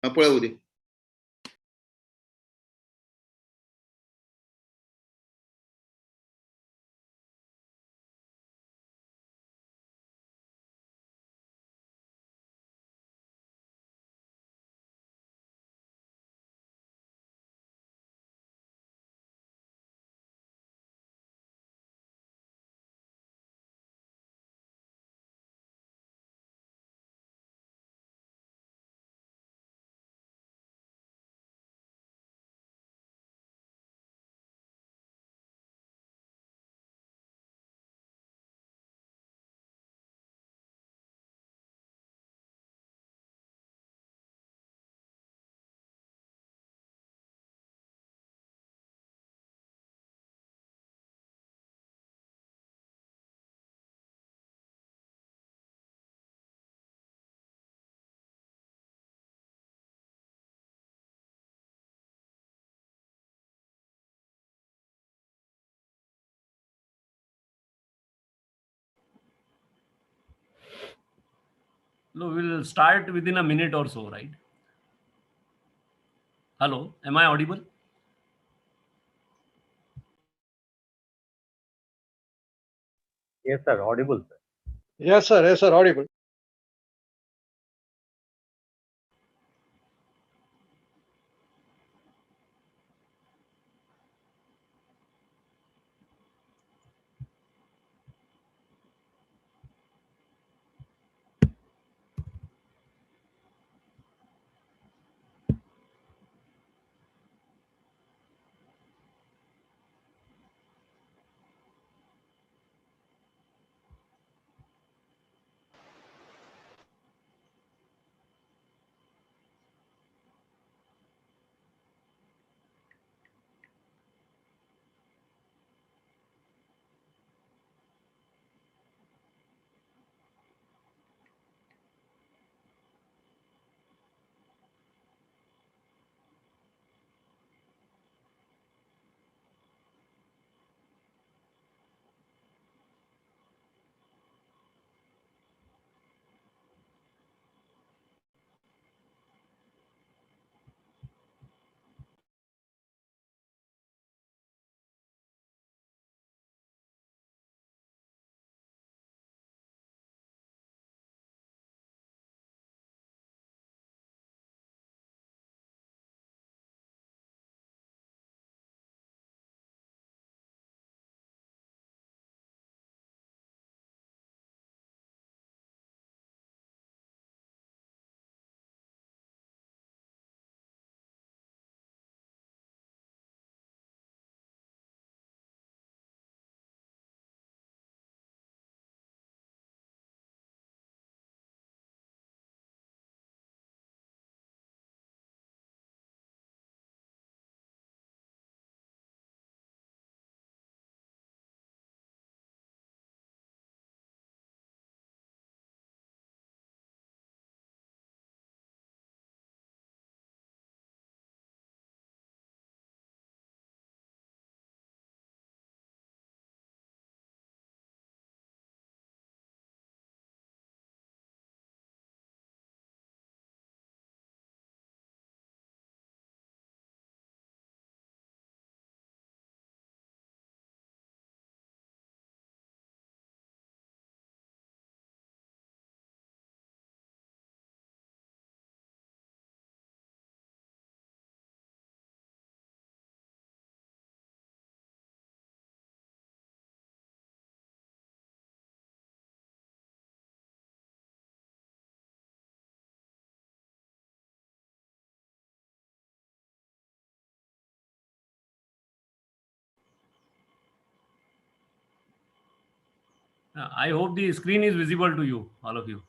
पळवू they. No, we'll start within a minute or so, right? Hello, am I audible? Yes, sir. Audible, sir. Yes, sir. Yes, sir. Audible. I hope the screen is visible to you, all of you.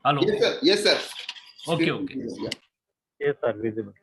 Hello. Yes, sir. Yes, sir. Okay, okay. Yeah. Yes, sir. Visible.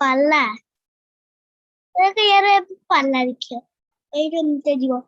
പല്ല ഇതൊക്കെ ഏറെ പല്ലായിരിക്കും എനിക്കൊന്നും തരുമോ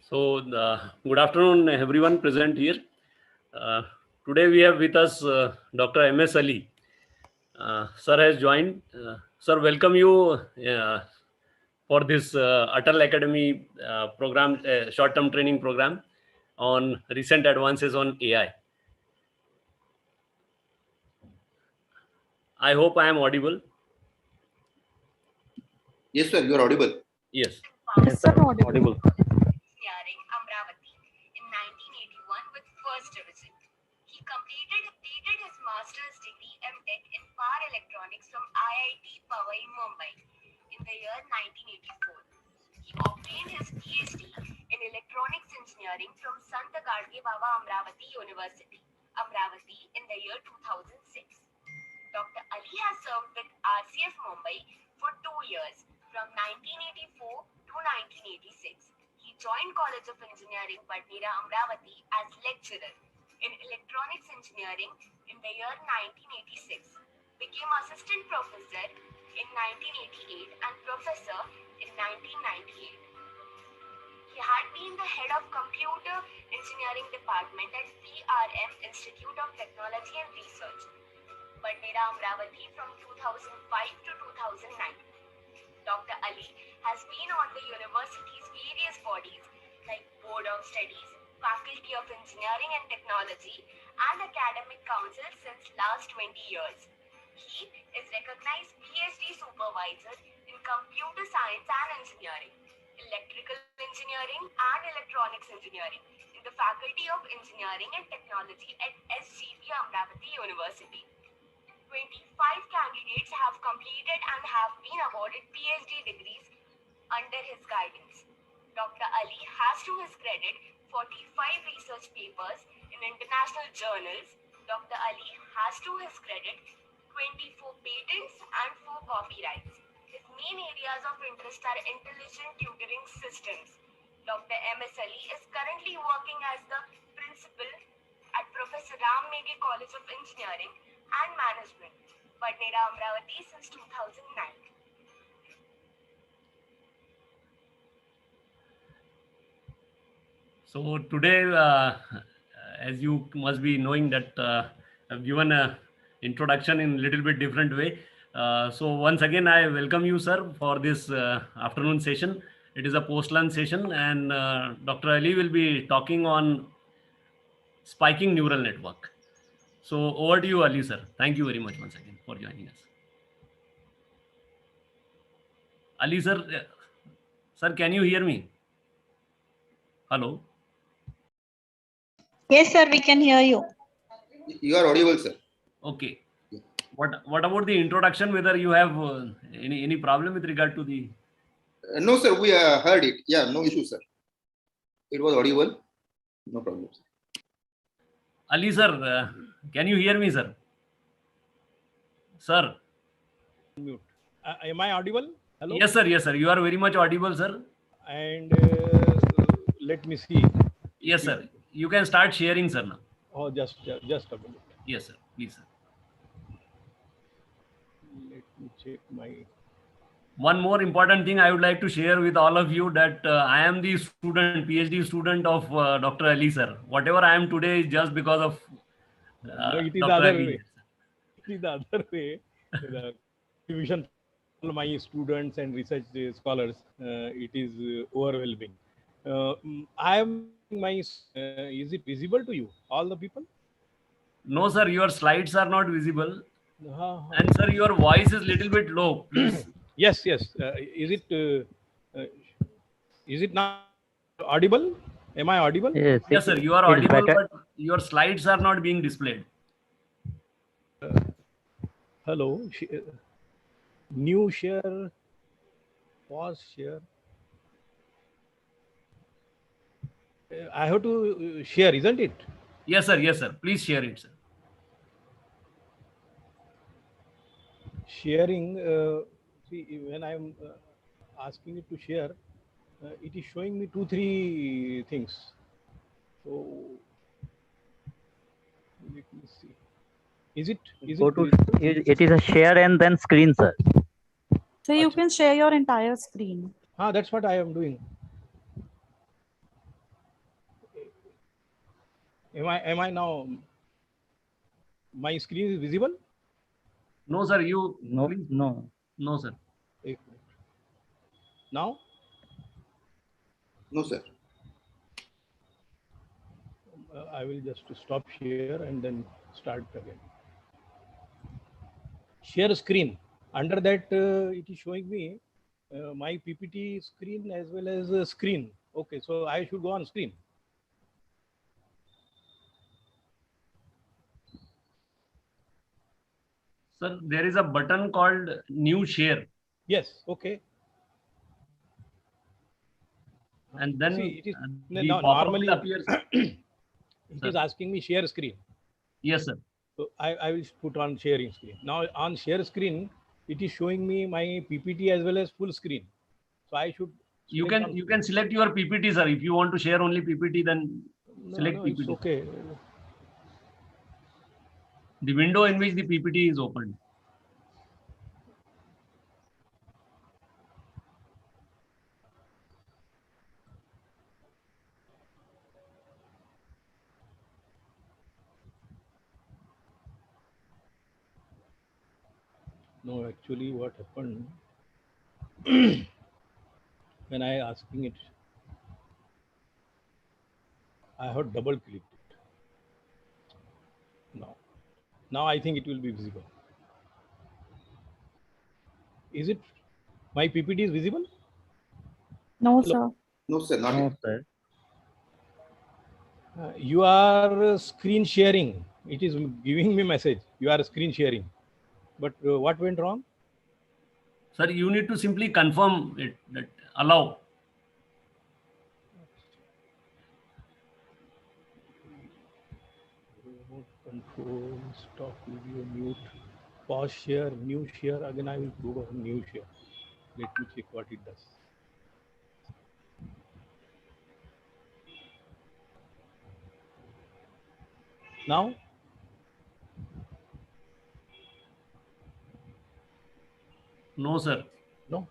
So, good afternoon, everyone present here. Today we have with us Dr. M.S. Ali. Sir has joined. Sir, welcome you for this ATAL Academy program, short-term training program on recent advances on AI. I hope I am audible. Yes, sir, you are audible. Yes. Yes, sir. Audible. Engineering, Amravati, in 1981 with first division. He completed his master's degree M.Tech in Power Electronics from IIT Powai, Mumbai in the year 1984. He obtained his PhD in Electronics Engineering from Sant Gadge Baba Amravati University, Amravati in the year 2006. Dr. Ali has served with RCF Mumbai for 2 years, from 1984 to 1986. He joined College of Engineering, Patnira, Amravati as lecturer in Electronics Engineering in the year 1986, became assistant professor in 1988 and professor in 1998. He had been the head of Computer Engineering Department at PRM Institute of Technology and Research, Patnira, Amravati from 2005 to 2009. Dr. Ali has been on the university's various bodies like Board of Studies, Faculty of Engineering and Technology, and Academic Council since last 20 years. He is recognized PhD supervisor in Computer Science and Engineering, Electrical Engineering and Electronics Engineering in the Faculty of Engineering and Technology at SGP Amravati University. 25 candidates have completed and have been awarded PhD degrees under his guidance. Dr. Ali has to his credit 45 research papers in international journals. Dr. Ali has to his credit 24 patents and 4 copyrights. His main areas of interest are intelligent tutoring systems. Dr. M.S. Ali is currently working as the principal at Professor Ram Meghe College of Engineering and Management, Patnira, Amravati since 2009. So today, as you must be knowing that I've given a introduction in a little bit different way. So once again, I welcome you, sir, for this afternoon session. It is a post-lunch session, and Dr. Ali will be talking on spiking neural network. So over to you, Ali, sir. Thank you very much once again for joining us. Ali, sir, sir, can you hear me? Hello. Yes, sir, we can hear you. You are audible, sir. Okay. What about the introduction? Whether you have any problem with regard to the? No, sir, we heard it. Yeah, no issue, sir. It was audible. No problem. Ali, sir, can you hear me, sir? Sir. Mute. Am I audible? Hello? Yes, sir. Yes, sir. You are very much audible, sir. And let me see. Yes, sir. You can start sharing, sir, now. Oh, just a minute. Yes, sir. Please, sir. Let me check my. One more important thing I would like to share with all of you that I am the student, PhD student of Dr. Ali, sir. Whatever I am today is just because of No, it is the Dr. other Ali. way. It is the other way. The contribution from all my students and research scholars, it is overwhelming. I am my. Is it visible to you, all the people? No, sir, your slides are not visible. Uh, And sir, your voice is little bit low. Please. yes, yes. Is it not audible? Am I audible? Yes, Yes, sir, you are it is audible, better. but your slides are not being displayed. Hello. New share. Pause share. I have to share, isn't it? Yes, sir. Yes, sir. Please share it, sir. Sharing. See, when I'm asking it to share, it is showing me 2-3 things. So let me see. Is it? Go to it is a share and then screen, sir. So you can share your entire screen. That's what I am doing. Am I now? My screen is visible? No, sir. You No, please. no. No, sir. एक minute. Now? No, sir. I will just stop share and then start again. Share screen. Under that, it is showing me my PPT screen as well as screen. Okay, so I should go on screen. Sir, there is a button called New Share. Yes, okay. And then see, it is the now pop-up normally appears. it Sir. is asking me share screen. Yes, sir. So I will put on sharing screen. Now on share screen, it is showing me my PPT as well as full screen. So I should. You can select your PPT, sir. If you want to share only PPT, then select no, PPT. it's okay. The window in which the PPT is opened. No, actually, what happened when I asking it, I have double clicked it. Now I think it will be visible. Is it? My PPT is visible? No, Hello? sir. No, sir. Not No, yet. sir. You are screen sharing. It is giving me message. You are screen sharing. But what went wrong? Sir, you need to simply confirm it, that allow. Remote control, stop video, mute, pause share, new share. Again, I will go on new share. Let me check what it does. Now, No, sir. no.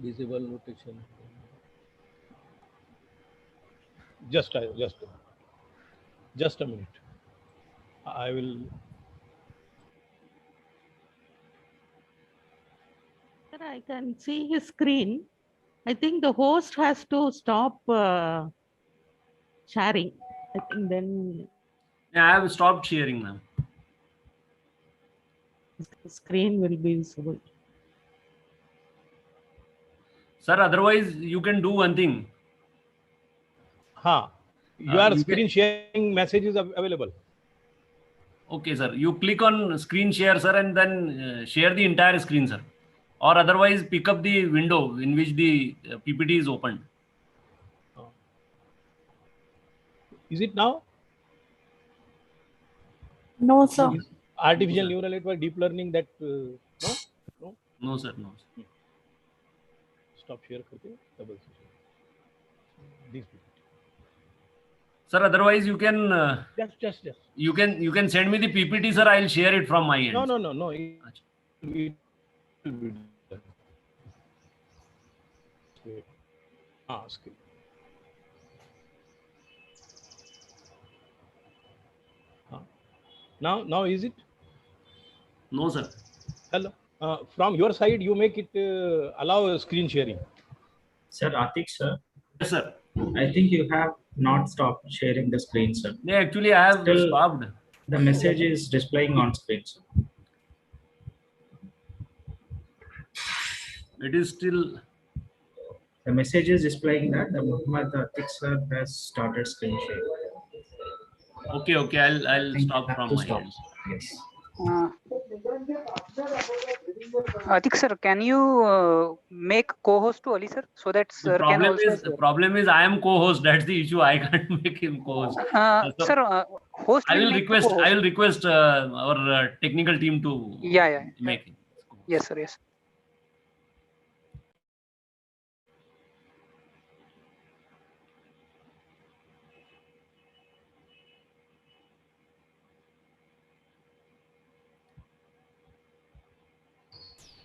Disable notation. Just a minute. I will. Sir, I can see his screen. I think the host has to stop sharing. I think then Yeah, I have stopped sharing, ma'am. the screen will be visible. Sir, otherwise you can do one thing. Your You screen sharing message is available. Okay, sir. You click on screen share, sir, and then share the entire screen, sir. Or otherwise, pick up the window in which the PPT is opened. Is it now? No, sir. Artificial No, sir. neural network, deep learning, that no? No, sir. No, sir. Stop share करके double share. This PPT. Sir, otherwise you can Just. you can send me the PPT, sir. I'll share it from my end. No. It will be done. Wait. Screen. Now is it? No, sir. Hello. From your side, you make it allow screen sharing. Sir, Atik sir, Yes, sir. I think you have not stopped sharing the screen, sir. No, actually, I have Still- stopped. The message is displaying on screen, sir. It is still. The message is displaying that the Muhammad Atik sir has started screen sharing. Okay. I I'll think stop you have from to my stop. end. Yes. Atik sir, can you make co-host to Ali sir so that The sir can also share? problem is I am co-host. That's the issue. I can't make him co-host. So Sir, host I will will make the request. co-host. I will request our technical team to Yeah. make him. Yes, sir. Yes.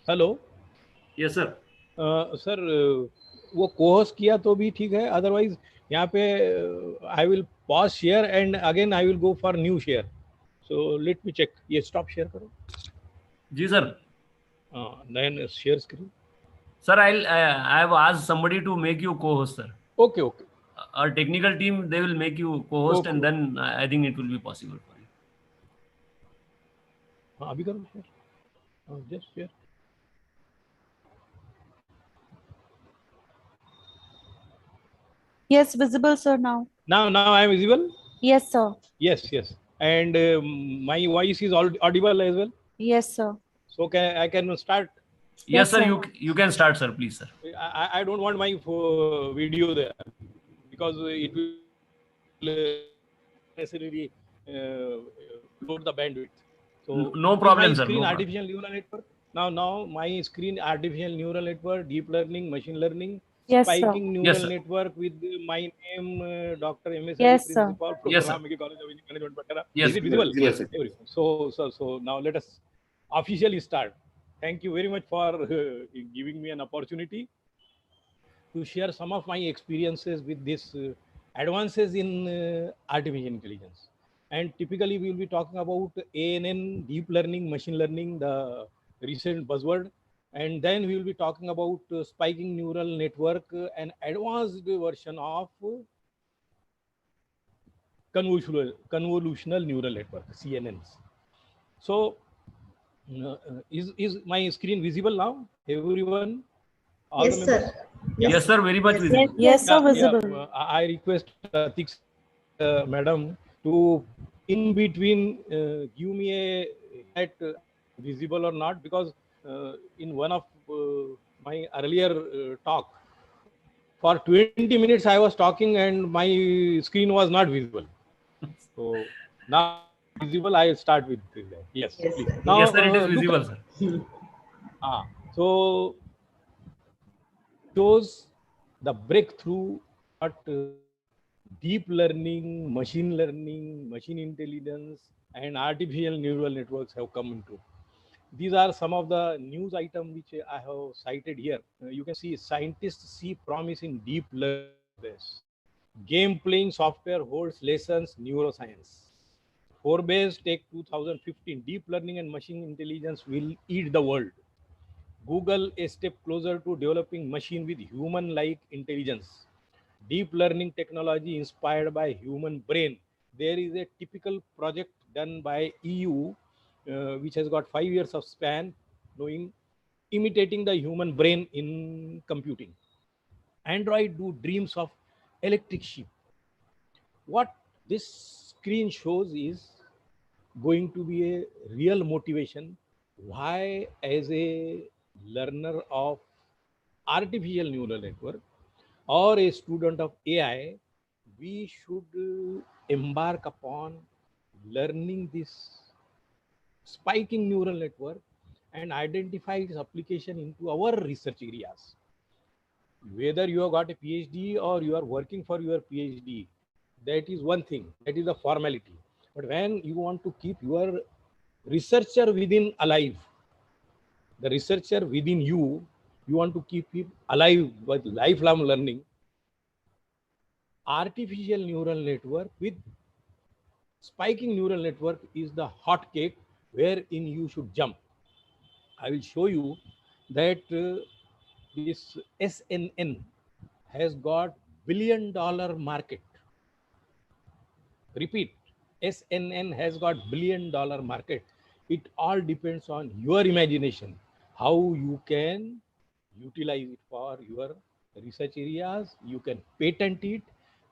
Hello Yes, sir. Sir वो cohost किया तो भी ठीक है, otherwise यहाँ पे I will pause share and again I will go for new share. So let me check. ये stop share करो. जी sir. Then share screen. Sir, I have asked somebody to make you co-host, sir. Okay. Our technical team, they will make you co-host, Okay. and then I think it will be possible for you. अभी करो share. Just share. Yes, visible, sir, now. Now I am visible. Yes, sir. Yes. And my voice is audible as well. Yes, sir. So I can start. Yes, sir. sir. You can start, sir. Please, sir. I don't want my video there because it will necessarily load the bandwidth. So No problem, my sir. Screen No artificial neural network. Now my screen artificial neural network, deep learning, machine learning, Yes, sir. spiking neural Yes, sir. network with my name, Dr. M.S. Yes, sir. Principal, Yes, sir. Programming College of Engineering, Patara. Yes, Is it visible? Yes, sir. Everything. So now let us officially start. Thank you very much for giving me an opportunity to share some of my experiences with this advances in artificial intelligence. And typically we will be talking about ANN, deep learning, machine learning, the recent buzzword. And then we will be talking about spiking neural network, an advanced version of convolutional neural network, CNNs. So is my screen visible now, everyone? All Yes, the sir. members? Yes, sir. Very much visible. Yes, sir, visible. I request Atik madam to in between give me a that visible or not, because in one of my earlier talk for 20 minutes I was talking and my screen was not visible. So now visible, I will start with that. Yes, please. Now, Yes, sir. It is look visible, sir. So shows the breakthrough at deep learning, machine intelligence, and artificial neural networks have come into. These are some of the news items which I have cited here. You can see scientists see promise in deep learning. Game playing software holds lessons neuroscience. Forbes Tech 2015, deep learning and machine intelligence will eat the world. Google a step closer to developing machine with human-like intelligence. Deep learning technology inspired by human brain. There is a typical project done by EU, which has got 5 years of span, imitating the human brain in computing. Android do dreams of electric sheep. What this screen shows is going to be a real motivation why, as a learner of artificial neural network or a student of AI, we should embark upon learning this spiking neural network and identify its application into our research areas. Whether you have got a PhD or you are working for your PhD, that is one thing, that is a formality. But when you want to keep your researcher within alive, the researcher within you, you want to keep him alive with lifelong learning, artificial neural network with spiking neural network is the hot cake wherein you should jump. I will show you that this SNN has got $1 billion market. Repeat, SNN has got $1 billion market. It all depends on your imagination, how you can utilize it for your research areas. You can patent it,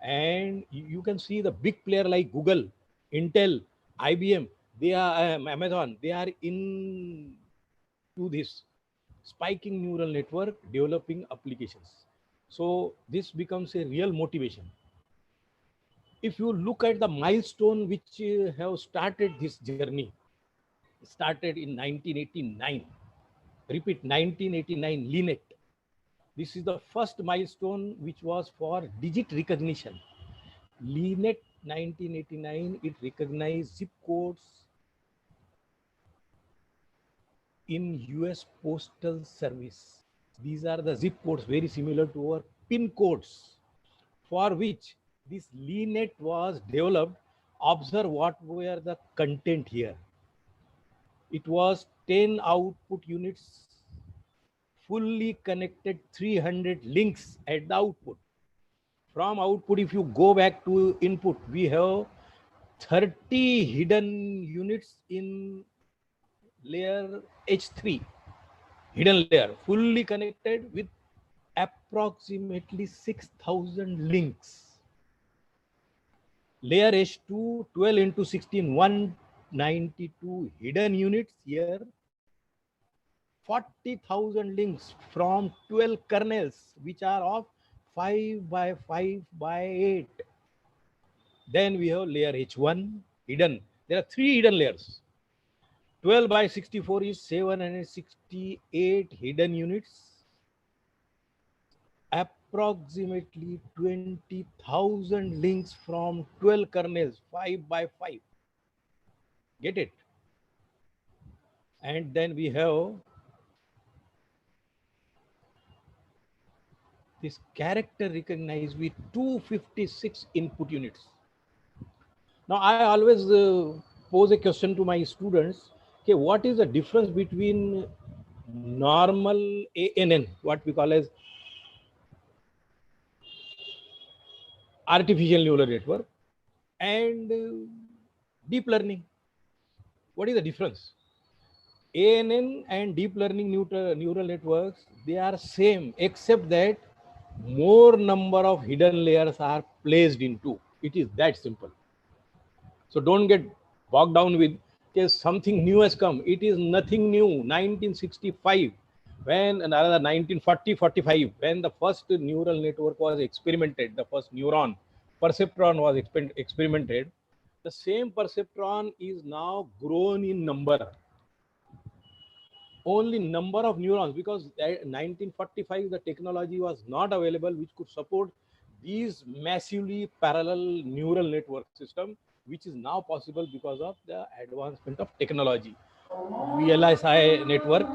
and you can see the big player like Google, Intel, IBM, they are Amazon, they are in to this spiking neural network developing applications. So this becomes a real motivation. If you look at the milestone which have started this journey, started in 1989. Repeat, 1989, LINET. This is the first milestone which was for digit recognition. LINET 1989, it recognized zip codes in US Postal Service. These are the zip codes very similar to our PIN codes, for which this LINET was developed. Observe what were the content here. It was 10 output units, fully connected 300 links at the output. From output, if you go back to input, we have 30 hidden units in layer H3, hidden layer, fully connected with approximately 6,000 links. Layer H2, 12 into 16, 192 hidden units here, 40,000 links from 12 kernels, which are of 5 by 5 by 8. Then we have layer H1, hidden. There are 3 hidden layers. 12 by 64 is 768 hidden units. Approximately 20,000 links from 12 kernels, 5 by 5. Get it? And then we have this character recognized with 256 input units. Now, I always pose a question to my students. Okay, what is the difference between normal ANN, what we call as artificial neural network, and deep learning? What is the difference? ANN and deep learning neural networks, they are same, except that more number of hidden layers are placed into. It is that simple. So don't get bogged down with something new has come. It is nothing new. 1965, when another 1940-45, when the first neural network was experimented, the first neuron, perceptron was experimented, the same perceptron is now grown in number. Only number of neurons, because 1945 the technology was not available which could support these massively parallel neural network system, which is now possible because of the advancement of technology. VLSI network.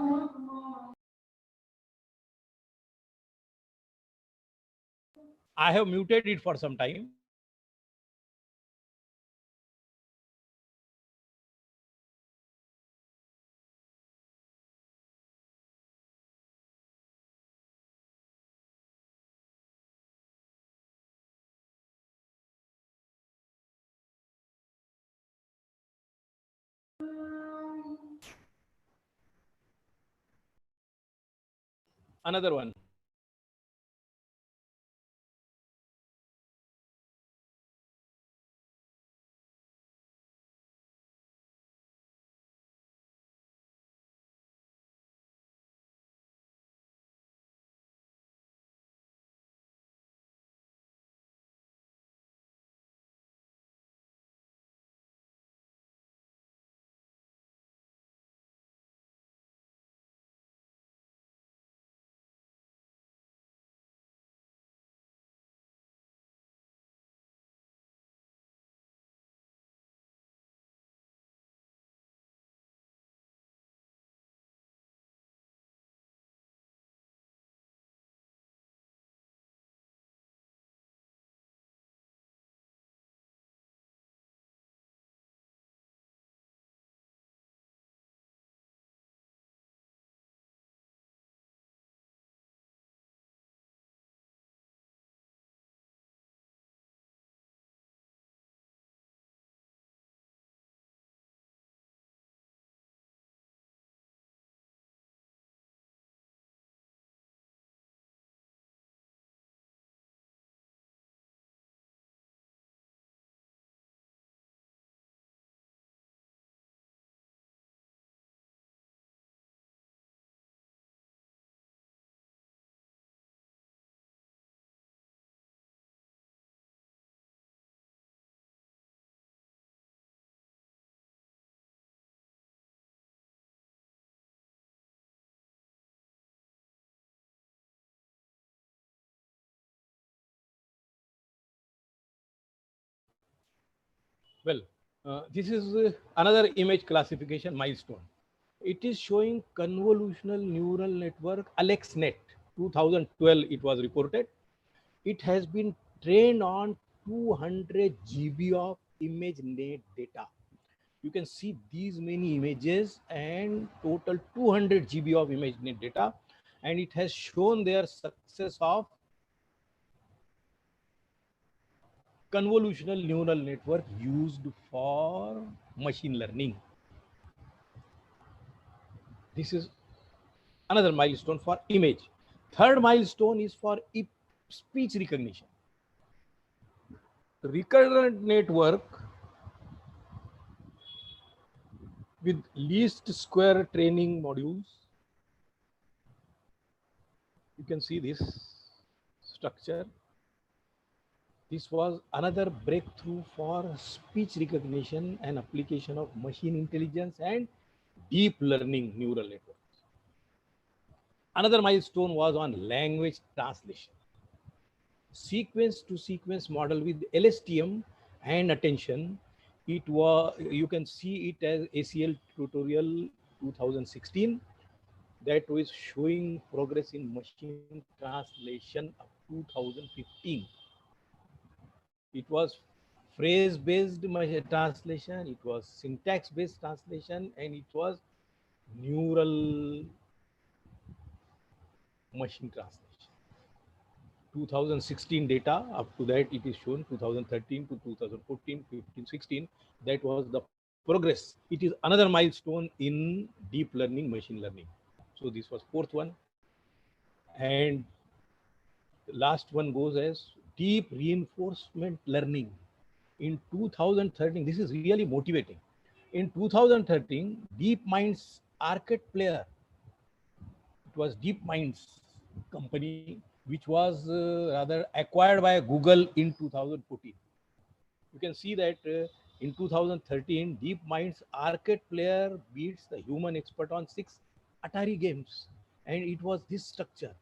I have muted it for some time. Another one. Well, this is another image classification milestone. It is showing convolutional neural network AlexNet. 2012 it was reported. It has been trained on 200 GB of ImageNet data. You can see these many images and total 200 GB of ImageNet data, and it has shown their success of convolutional neural network used for machine learning. This is another milestone for image. Third milestone is for speech recognition. Recurrent network with least square training modules. You can see this structure. This was another breakthrough for speech recognition and application of machine intelligence and deep learning neural networks. Another milestone was on language translation. Sequence to sequence model with LSTM and attention. It was, you can see it as ACL tutorial 2016 that was showing progress in machine translation of 2015. It was phrase-based translation, it was syntax-based translation, and it was neural machine translation. 2016 data, up to that it is shown 2013 to 2014, 15, 16. That was the progress. It is another milestone in deep learning, machine learning. So this was fourth one. And the last one goes as deep reinforcement learning. In 2013, this is really motivating. In 2013, DeepMind's ARCADE player, it was DeepMind's company, which was rather acquired by Google in 2014. You can see that in 2013, DeepMind's ARCADE player beats the human expert on 6 Atari games. And it was this structure,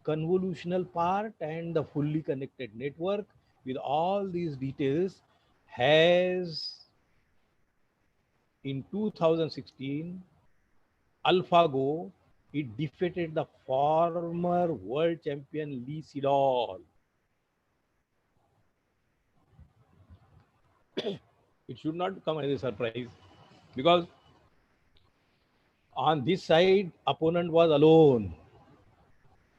convolutional part and the fully connected network with all these details has in 2016 AlphaGo, it defeated the former world champion Lee Sedol. It should not come as a surprise because on this side opponent was alone.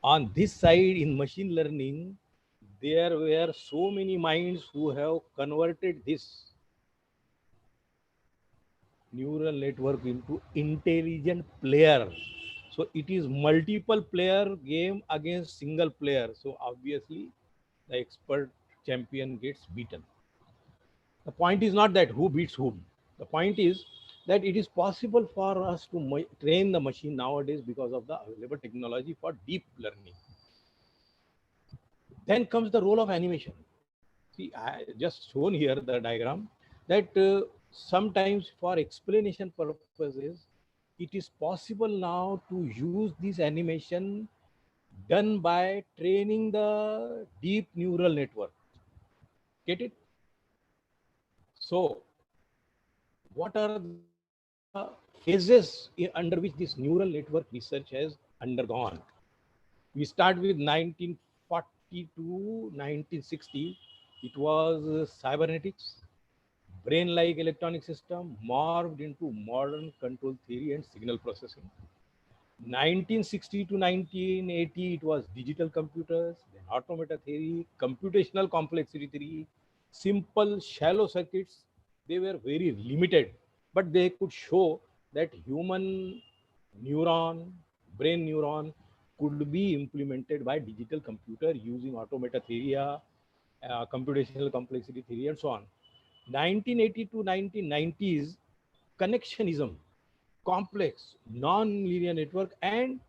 On this side in machine learning, there were so many minds who have converted this neural network into intelligent player. So it is multiple player game against single player. So obviously the expert champion gets beaten. The point is not that who beats whom. The point is that it is possible for us to train the machine nowadays because of the available technology for deep learning. Then comes the role of animation. See, I just shown here the diagram that sometimes for explanation purposes, it is possible now to use this animation done by training the deep neural network. Get it? So, what are the phases under which this neural network research has undergone? We start with 1940 to 1960. It was cybernetics, brain-like electronic system morphed into modern control theory and signal processing. 1960 to 1980, it was digital computers, then automata theory, computational complexity theory, simple shallow circuits. They were very limited, but they could show that human neuron, brain neuron could be implemented by digital computer using automata theory, computational complexity theory, and so on. 1980 to 1990s, connectionism, complex non-linear network, and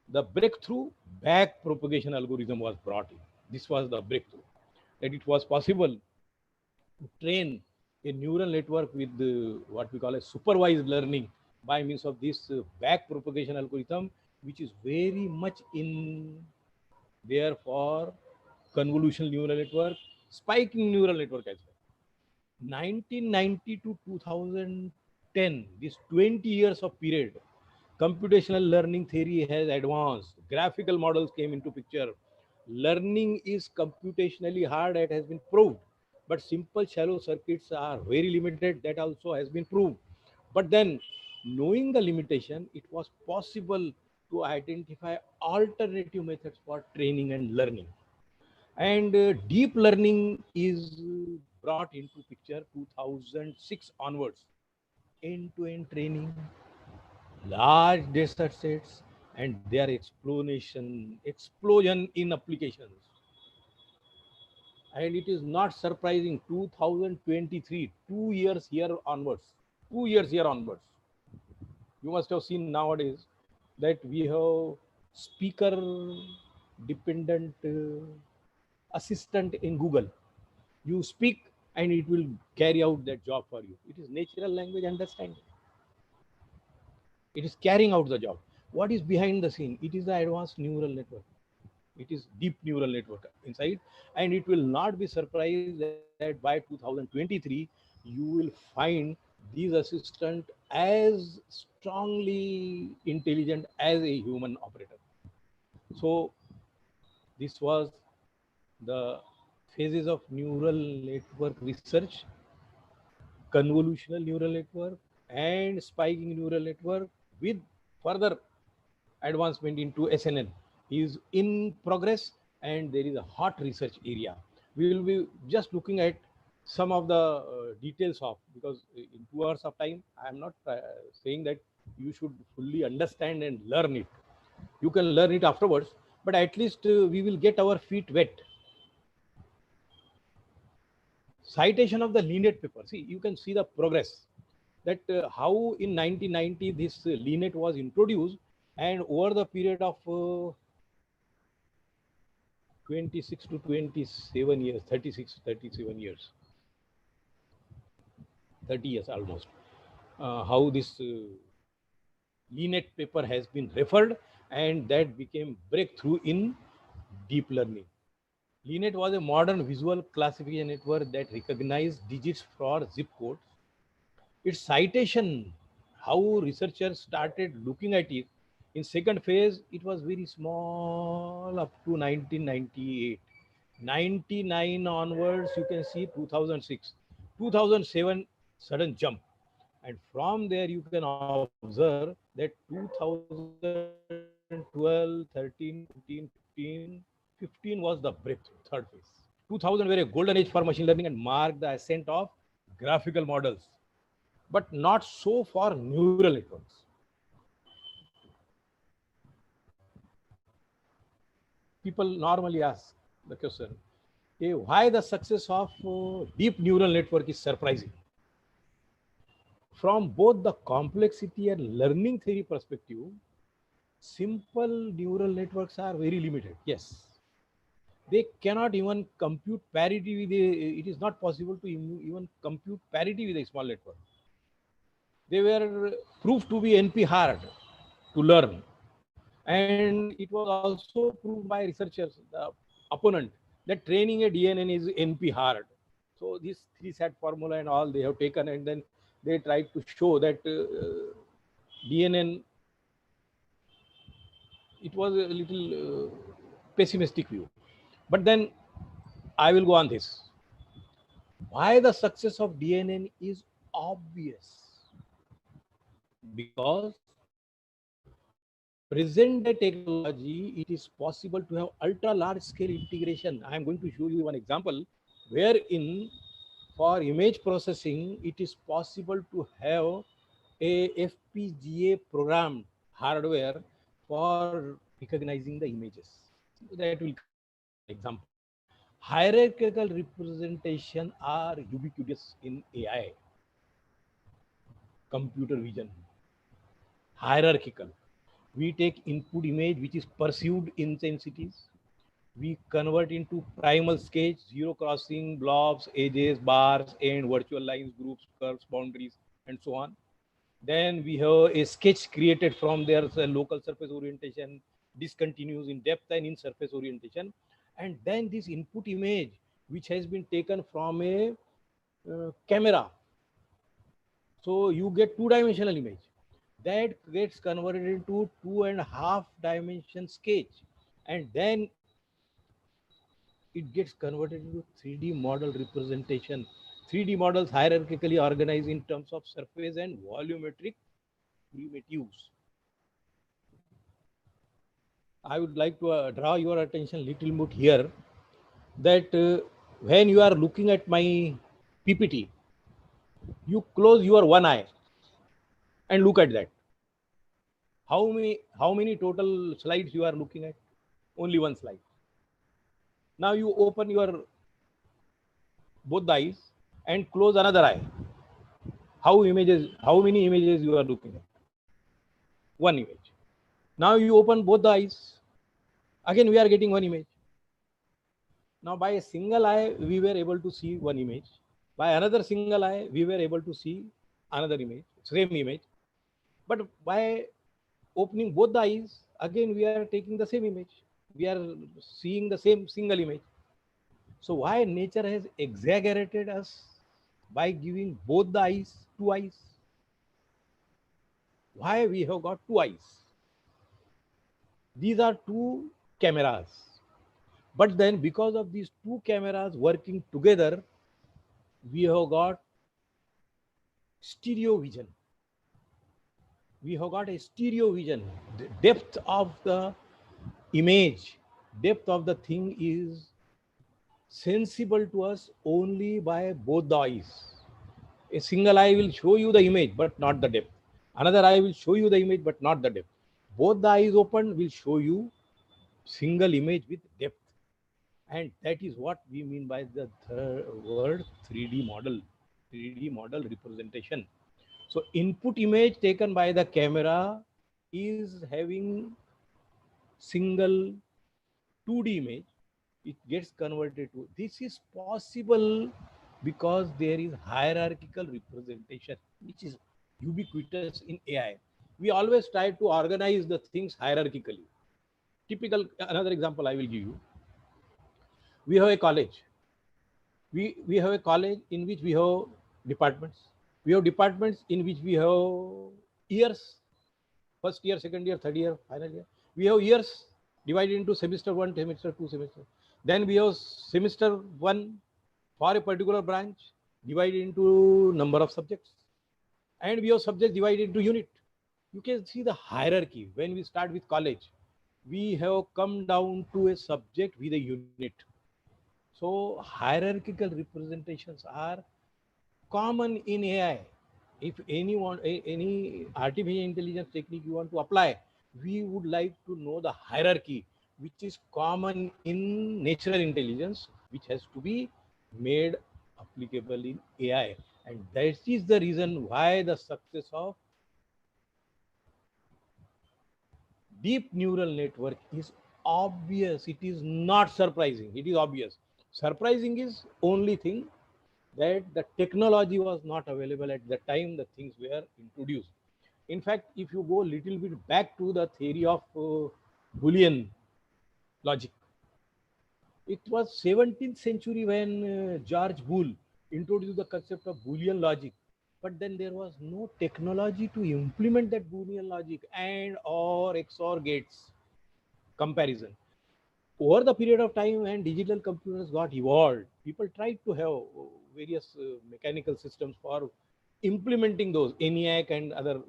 the breakthrough back propagation algorithm was brought in. This was the breakthrough, that it was possible to train a neural network with what we call a supervised learning by means of this back propagation algorithm, which is very much in there for convolutional neural network, spiking neural network as well. 1990 to 2010, this 20 years of period, computational learning theory has advanced. Graphical models came into picture. Learning is computationally hard, it has been proved. But simple shallow circuits are very limited, that also has been proved. But then, knowing the limitation, it was possible to identify alternative methods for training and learning. And deep learning is brought into picture 2006 onwards. End-to-end training, large data sets, and their explosion in applications. And it is not surprising, 2023, 2 years here onwards, 2 years here onwards. You must have seen nowadays that we have speaker dependent assistant in Google. You speak and it will carry out that job for you. It is natural language understanding. It is carrying out the job. What is behind the scene? It is the advanced neural network. It is deep neural network inside, and it will not be surprised that by 2023 you will find these assistant as strongly intelligent as a human operator. So this was the phases of neural network research, convolutional neural network, and spiking neural network with further advancement into SNN is in progress, and there is a hot research area. We will be just looking at some of the details of, because in 2 hours of time, I am not saying that you should fully understand and learn it. You can learn it afterwards, but at least we will get our feet wet. Citation of the LeanNet paper. See, you can see the progress that how in 1990 this LeanNet was introduced, and over the period of 26 to 27 years, 37 years, 30 years almost, how this LeanNet paper has been referred, and that became breakthrough in deep learning. LeanNet was a modern visual classification network that recognized digits for zip codes. Its citation, how researchers started looking at it, in second phase, it was very small up to 1998. 99 onwards, you can see 2006. 2007, sudden jump. And from there, you can observe that 2012, 13, 14, 15, 15 was the breakthrough, third phase. 2000 were a golden age for machine learning and marked the ascent of graphical models, but not so for neural networks. People normally ask the question, okay, why the success of deep neural network is surprising. From both the complexity and learning theory perspective, simple neural networks are very limited. Yes, they cannot even compute parity with it is not possible to even compute parity with a small network. They were proved to be NP hard to learn, and it was also proved by researchers, the opponent, that training a DNN is NP hard. So this 3-SAT formula and all they have taken, and then they tried to show that DNN, it was a little pessimistic view. But then I will go on this. Why the success of DNN is obvious? Because present day technology, it is possible to have ultra large scale integration. I am going to show you one example wherein for image processing, it is possible to have a FPGA programmed hardware for recognizing the images. That will come in example. Hierarchical representation are ubiquitous in AI, computer vision. Hierarchical. We take input image which is perceived intensities. We convert into primal sketch, zero crossing, blobs, edges, bars, and virtual lines, groups, curves, boundaries, and so on. Then we have a sketch created from their local surface orientation, discontinues in depth and in surface orientation. And then this input image, which has been taken from a camera. So you get two-dimensional image. That gets converted into 2.5 dimension sketch. And then it gets converted into 3D model representation. 3D models hierarchically organized in terms of surface and volumetric primitives. I would like to draw your attention little bit here that when you are looking at my PPT, you close your one eye and look at that. How many total slides you are looking at? Only one slide. Now you open your both the eyes and close another eye. How many images you are looking at? One image. Now you open both the eyes. Again, we are getting one image. Now by a single eye, we were able to see one image. By another single eye, we were able to see another image, same image. But by opening both the eyes, again, we are taking the same image. We are seeing the same single image. So why nature has exaggerated us by giving both the eyes, two eyes? Why we have got two eyes? These are two cameras. But then because of these two cameras working together, we have got stereo vision. We have got a stereo vision. The depth of the image, depth of the thing is sensible to us only by both the eyes. A single eye will show you the image, but not the depth. Another eye will show you the image, but not the depth. Both the eyes open will show you single image with depth. And that is what we mean by the word 3D model, 3D model representation. So input image taken by the camera is having single 2D image. It gets converted to, this is possible because there is hierarchical representation, which is ubiquitous in AI. We always try to organize the things hierarchically. Typical, another example I will give you. We have a college. We have a college in which we have departments. We have departments in which we have years, first year, second year, third year, final year. We have years divided into semester 1, semester 2, semester. Then we have semester 1 for a particular branch divided into number of subjects. And we have subjects divided into unit. You can see the hierarchy. When we start with college, we have come down to a subject with a unit. So hierarchical representations are common in AI. If any artificial intelligence technique you want to apply, we would like to know the hierarchy, which is common in natural intelligence, which has to be made applicable in AI. And that is the reason why the success of deep neural network is obvious. It is not surprising. It is obvious. Surprising is only thing that the technology was not available at the time the things were introduced. In fact, if you go a little bit back to the theory of Boolean logic, it was 17th century when George Boole introduced the concept of Boolean logic. But then there was no technology to implement that Boolean logic and or XOR gates comparison. Over the period of time when digital computers got evolved, people tried to have various mechanical systems for implementing those ENIAC and other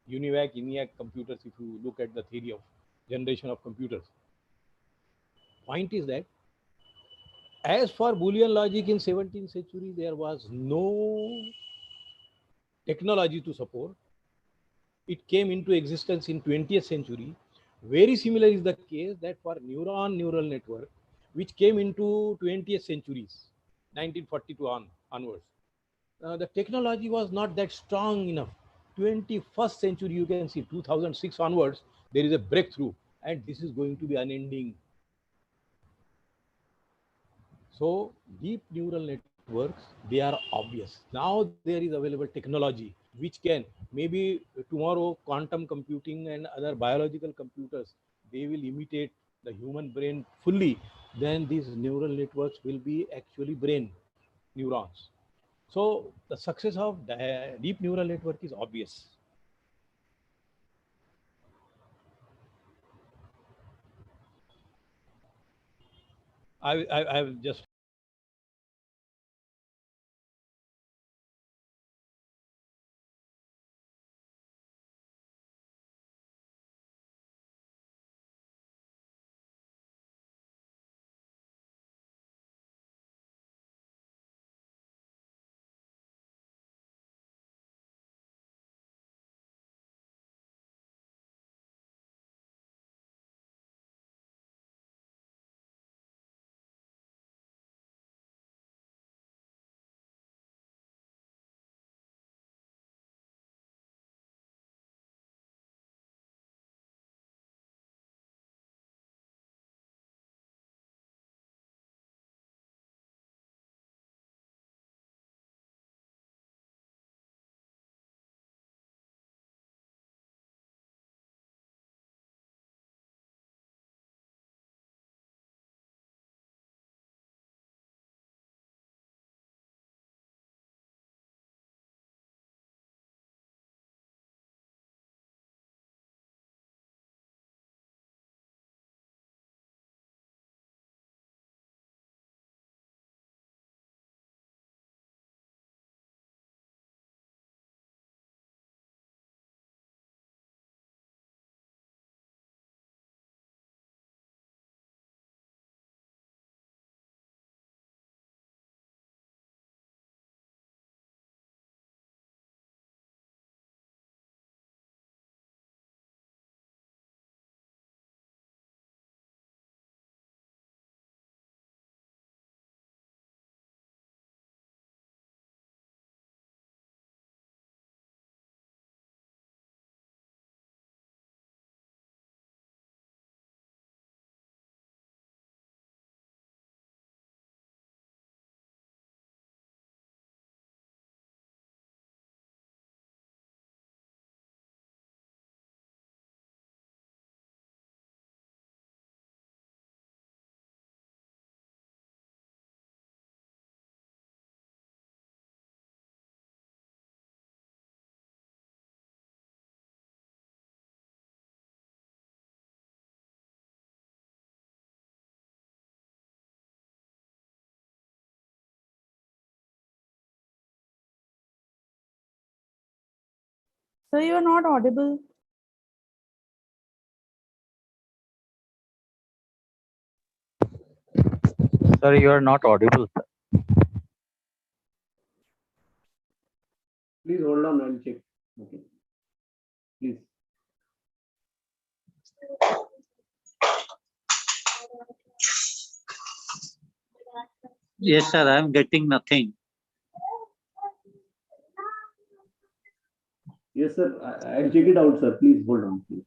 UNIVAC, ENIAC computers. If you look at the theory of generation of computers, point is that as for Boolean logic in 17th century, there was no technology to support. It came into existence in 20th century. Very similar is the case that for neural network, which came into 20th centuries, 1942 onwards. The technology was not that strong enough. 21st century, you can see 2006 onwards, there is a breakthrough, and this is going to be unending. So deep neural networks, they are obvious. Now there is available technology which can, maybe tomorrow quantum computing and other biological computers, they will imitate the human brain fully. Then these neural networks will be actually brain neurons. So the success of deep neural network is obvious. I will just So you are not audible. Sir, you are not audible, sir. Please hold on, I'll check. Okay. Please. Yes, sir, I am getting nothing. Yes, sir. I'll check it out, sir. Please hold on, please.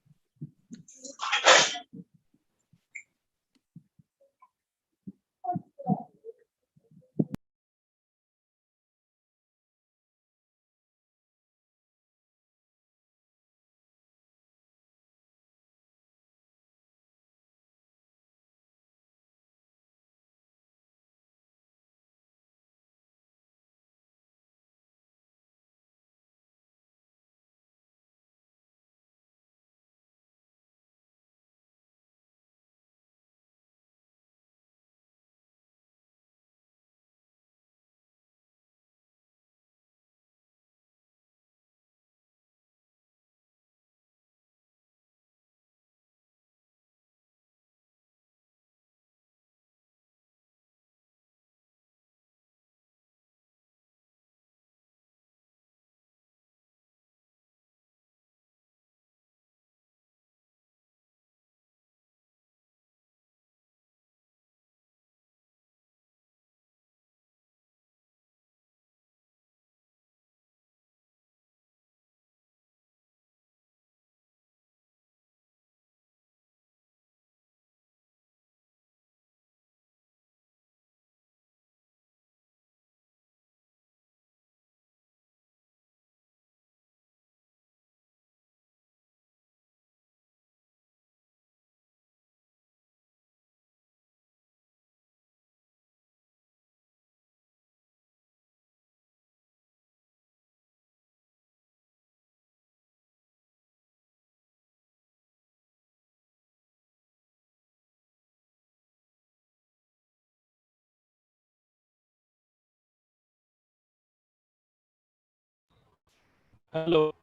Hello.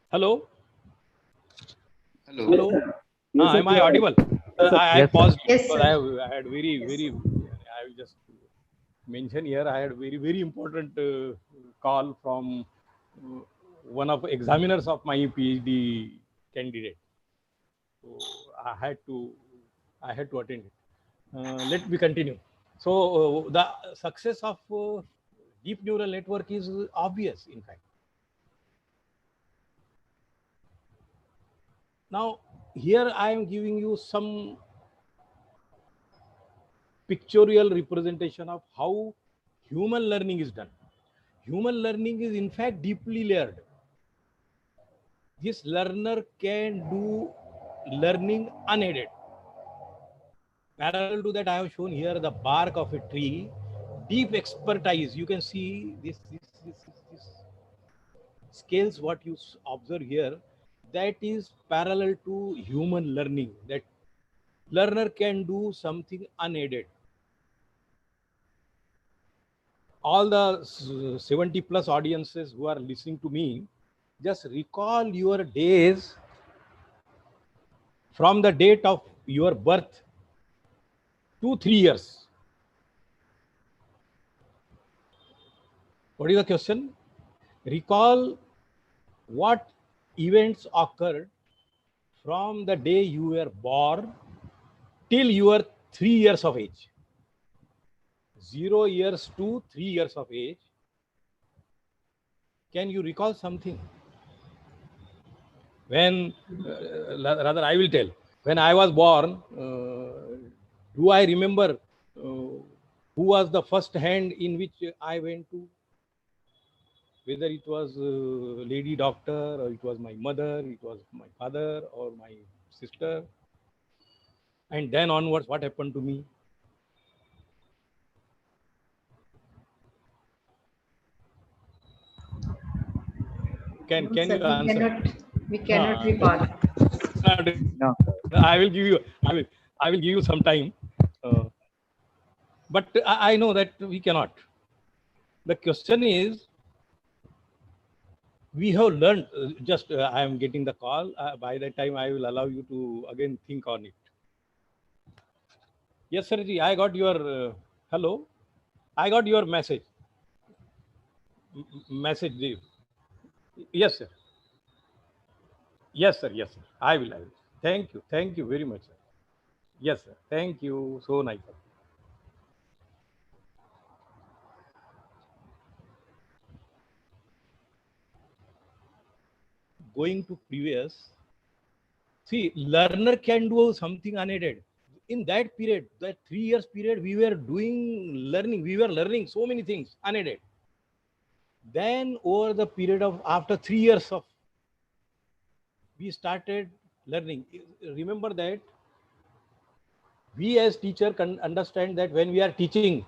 Hello. Hello. Hello. Am I audible? I Yes, sir. paused Yes, because sir. I had very, I will just mention here, I had very important call from one of examiners of my PhD candidate. So I had to attend it. Let me continue. So the success of deep neural network is obvious, in fact. Now, here I am giving you some pictorial representation of how human learning is done. Human learning is in fact deeply layered. This learner can do learning unaided. Parallel to that, I have shown here the bark of a tree, deep expertise. You can see this scales, what you observe here, that is parallel to human learning, that learner can do something unaided. All the 70 plus audiences who are listening to me, just recall your days from the date of your birth to 3 years. What is the question? Recall what events occurred from the day you were born till you were 3 years of age. 0 years to 3 years of age. Can you recall something? When, rather I will tell, when I was born, do I remember who was the first hand in which I went to? Whether it was lady doctor, or it was my mother, it was my father or my sister. And then onwards, what happened to me? Can No, you sir, answer? we cannot recall. No, I will give you some time. But I know that we cannot. The question is, we have learned, I am getting the call. By that time, I will allow you to again think on it. Yes, sir. I got your, hello. I got your message. Message. Yes, sir. Yes, sir. Yes, sir. I will. Thank you. Thank you very much, sir. Yes, sir. Thank you. So nice. Going to previous. See, learner can do something unaided. In that period, that 3 years period, we were doing learning. We were learning so many things unaided. Then over the period of after 3 years of, we started learning. Remember that we as teacher can understand that when we are teaching,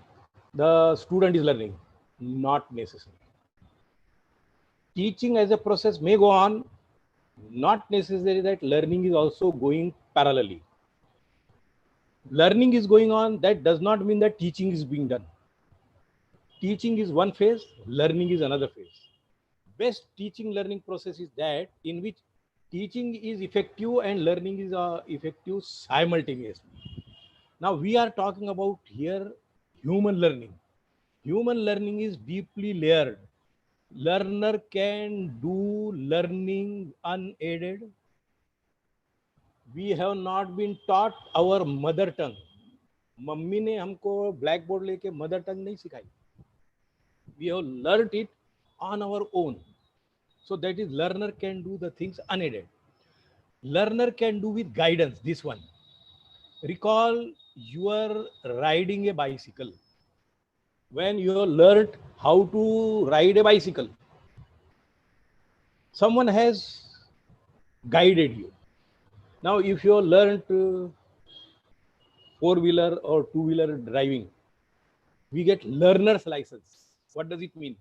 the student is learning. Not necessary. Teaching as a process may go on. Not necessary that learning is also going parallelly. Learning is going on, that does not mean that teaching is being done. Teaching is one phase, learning is another phase. Best teaching learning process is that in which teaching is effective and learning is effective simultaneously. Now we are talking about here human learning. Human learning is deeply layered. Learner can do learning unaided. We have not been taught our mother tongue. Mummy ने हमको black board लेके mother tongue नहीं सिखाई. We have learned it on our own. So that is, learner can do the things unaided. Learner can do with guidance. This one. Recall you are riding a bicycle. When you have learned how to ride a bicycle, someone has guided you. Now, if you have learned four-wheeler or two-wheeler driving, we get learner's license. What does it mean?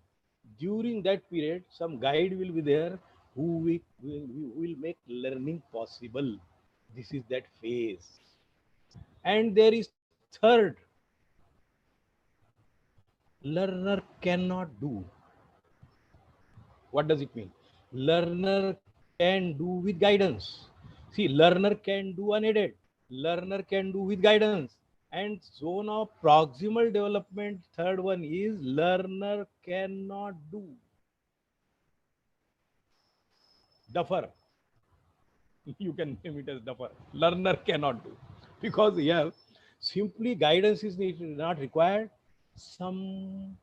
During that period, some guide will be there who will make learning possible. This is that phase. And there is third. Learner cannot do. What does it mean? Learner can do with guidance. See, learner can do unaided. Learner can do with guidance. And zone of proximal development, third one is learner cannot do. Duffer. You can name it as duffer. Learner cannot do. Because here, simply guidance is not required. Some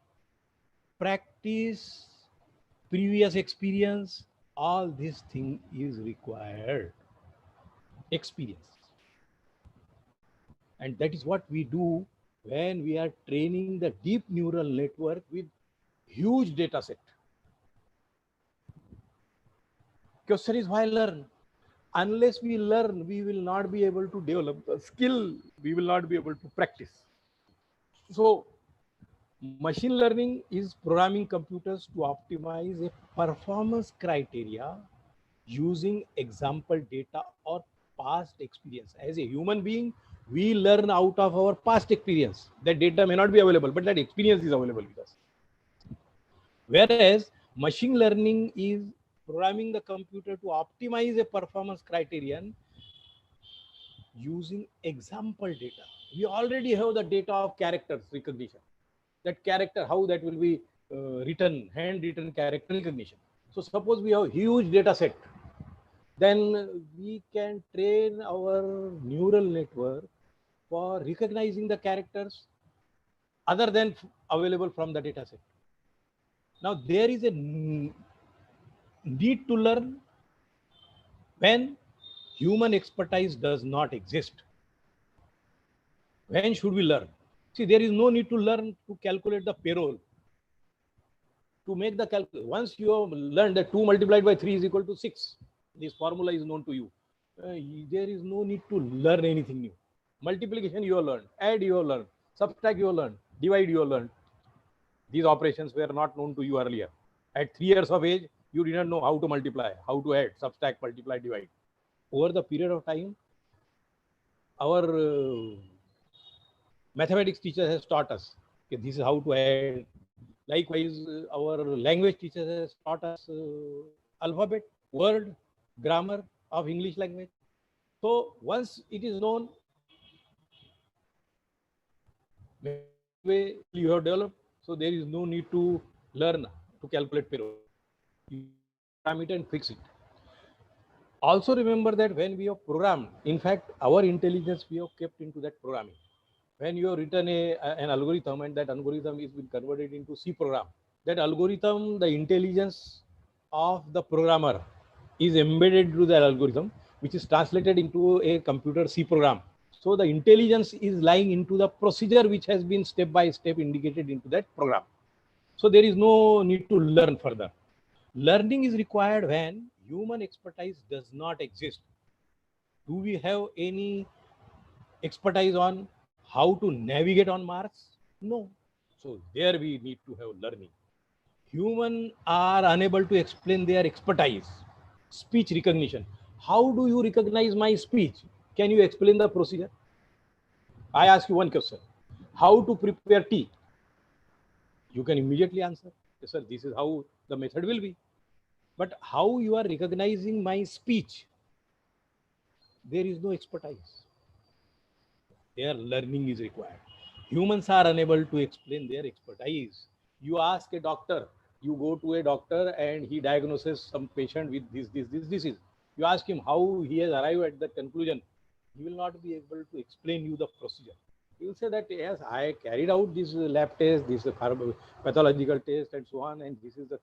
practice, previous experience, all this thing is required. Experience. And that is what we do when we are training the deep neural network with huge data set. Question is, why learn? Unless we learn, we will not be able to develop the skill. We will not be able to practice. So machine learning is programming computers to optimize a performance criteria using example data or past experience. As a human being, we learn out of our past experience. That data may not be available, but that experience is available with us. Whereas machine learning is programming the computer to optimize a performance criterion using example data. We already have the data of characters recognition. That character, how that will be written, handwritten character recognition. So suppose we have huge data set, then we can train our neural network for recognizing the characters other than available from the data set. Now there is a need to learn when human expertise does not exist. When should we learn? See, there is no need to learn to calculate the payroll. To make the calculation, once you have learned that 2 multiplied by 3 is equal to 6, this formula is known to you. There is no need to learn anything new. Multiplication you have learned, add you have learned, subtract you have learned, divide you have learned. These operations were not known to you earlier. At 3 years of age, you did not know how to multiply, how to add, subtract, multiply, divide. Over the period of time, our mathematics teacher has taught us, okay, this is how to add. Likewise, our language teacher has taught us alphabet, word, grammar of English language. So once it is known, way you have developed, so there is no need to learn to calculate payroll. You program it and fix it. Also remember that when we have programmed, in fact, our intelligence we have kept into that programming. When you have written an algorithm and that algorithm is been converted into C program, that algorithm, the intelligence of the programmer is embedded into the algorithm, which is translated into a computer C program. So the intelligence is lying into the procedure which has been step by step indicated into that program. So there is no need to learn further. Learning is required when human expertise does not exist. Do we have any expertise on how to navigate on Mars? No. So there we need to have learning. Humans are unable to explain their expertise. Speech recognition. How do you recognize my speech? Can you explain the procedure? I ask you one question. How to prepare tea? You can immediately answer, yes, sir, this is how the method will be. But how you are recognizing my speech? There is no expertise. Their learning is required. Humans are unable to explain their expertise. You ask a doctor, you go to a doctor and he diagnoses some patient with this disease. You ask him how he has arrived at that conclusion. He will not be able to explain you the procedure. He will say that, yes, I carried out this lab test, this pathological test and so on, and this is the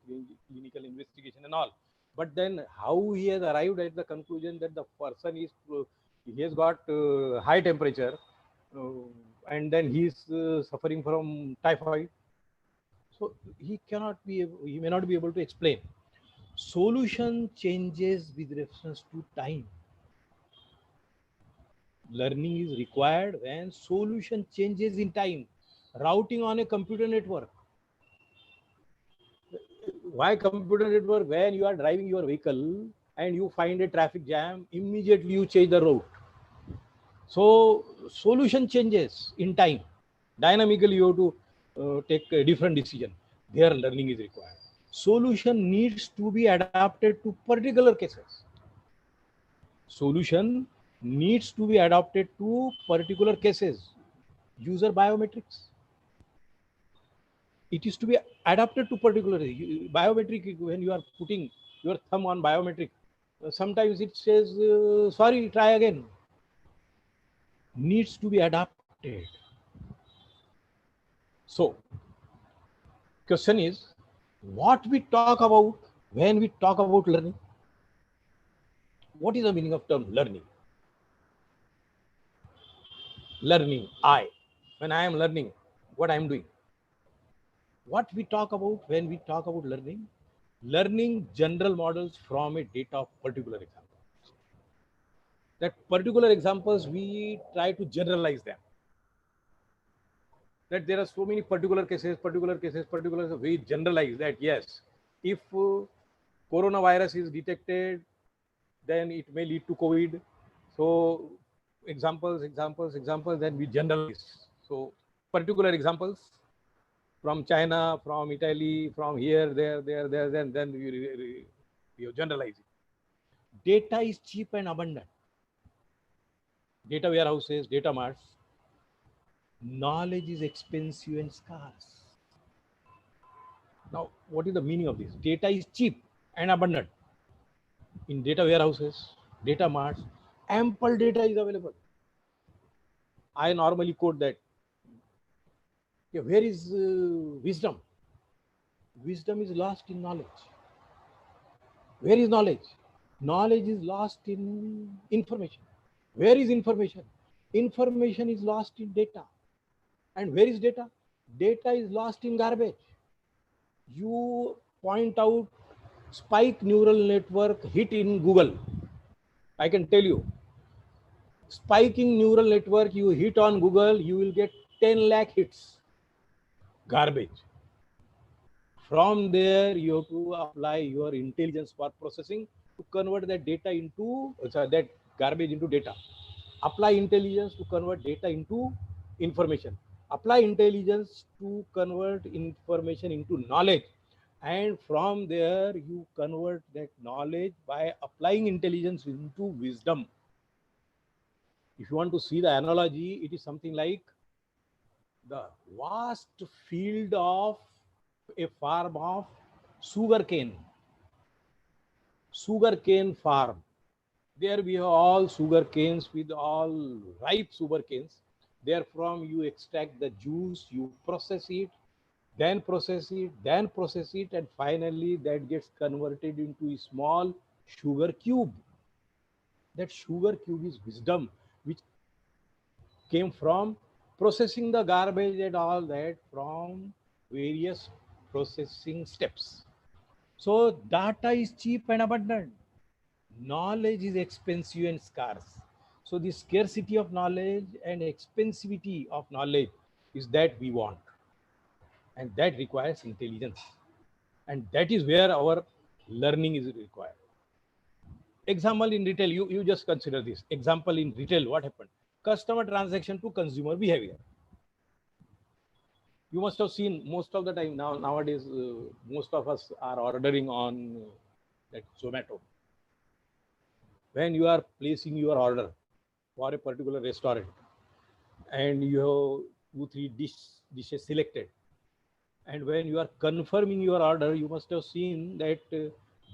clinical investigation and all. But then how he has arrived at the conclusion that the person is, he has got high temperature, and then he is suffering from typhoid. So he may not be able to explain. Solution changes with reference to time. Learning is required when solution changes in time. Routing on a computer network. Why computer network? When you are driving your vehicle and you find a traffic jam, immediately you change the route. So solution changes in time. Dynamically you have to take a different decision. There learning is required. Solution needs to be adapted to particular cases. Solution needs to be adapted to particular cases. User biometrics. It is to be adapted to particular biometric. When you are putting your thumb on biometric, sometimes it says, sorry, try again. Needs to be adapted. So, question is, what we talk about when we talk about learning? What is the meaning of term learning? Learning, when I am learning, what I am doing. What we talk about when we talk about learning? Learning general models from a data of particular example. That particular examples, we try to generalize them. That there are so many particular cases, we generalize that yes, if coronavirus is detected, then it may lead to COVID. So examples, then we generalize. So particular examples from China, from Italy, from here, there, then we generalize it. Data is cheap and abundant. Data warehouses, data marts. Knowledge is expensive and scarce. Now, what is the meaning of this? Data is cheap and abundant. In data warehouses, data marts, ample data is available. I normally quote that. Yeah, where is wisdom? Wisdom is lost in knowledge. Where is knowledge? Knowledge is lost in information. Where is information? Information is lost in data. And where is data? Data is lost in garbage. You point out spike neural network hit in Google. I can tell you, spiking neural network you hit on Google, you will get 10 lakh hits. Garbage. From there, you have to apply your intelligence for processing to convert that data into that garbage into data. Apply intelligence to convert data into information. Apply intelligence to convert information into knowledge. And from there, you convert that knowledge by applying intelligence into wisdom. If you want to see the analogy, it is something like the vast field of a farm of sugarcane farm. There we have all sugar canes with all ripe sugar canes. Therefrom, you extract the juice, you process it, and finally that gets converted into a small sugar cube. That sugar cube is wisdom, which came from processing the garbage and all that from various processing steps. So data is cheap and abundant. Knowledge is expensive and scarce. So the scarcity of knowledge and expensivity of knowledge is that we want. And that requires intelligence. And that is where our learning is required. Example in retail, you just consider this. Example in retail, what happened? Customer transaction to consumer behavior. You must have seen most of the time nowadays, most of us are ordering on that Zomato. When you are placing your order for a particular restaurant and you have 2-3 dishes selected, and when you are confirming your order, you must have seen that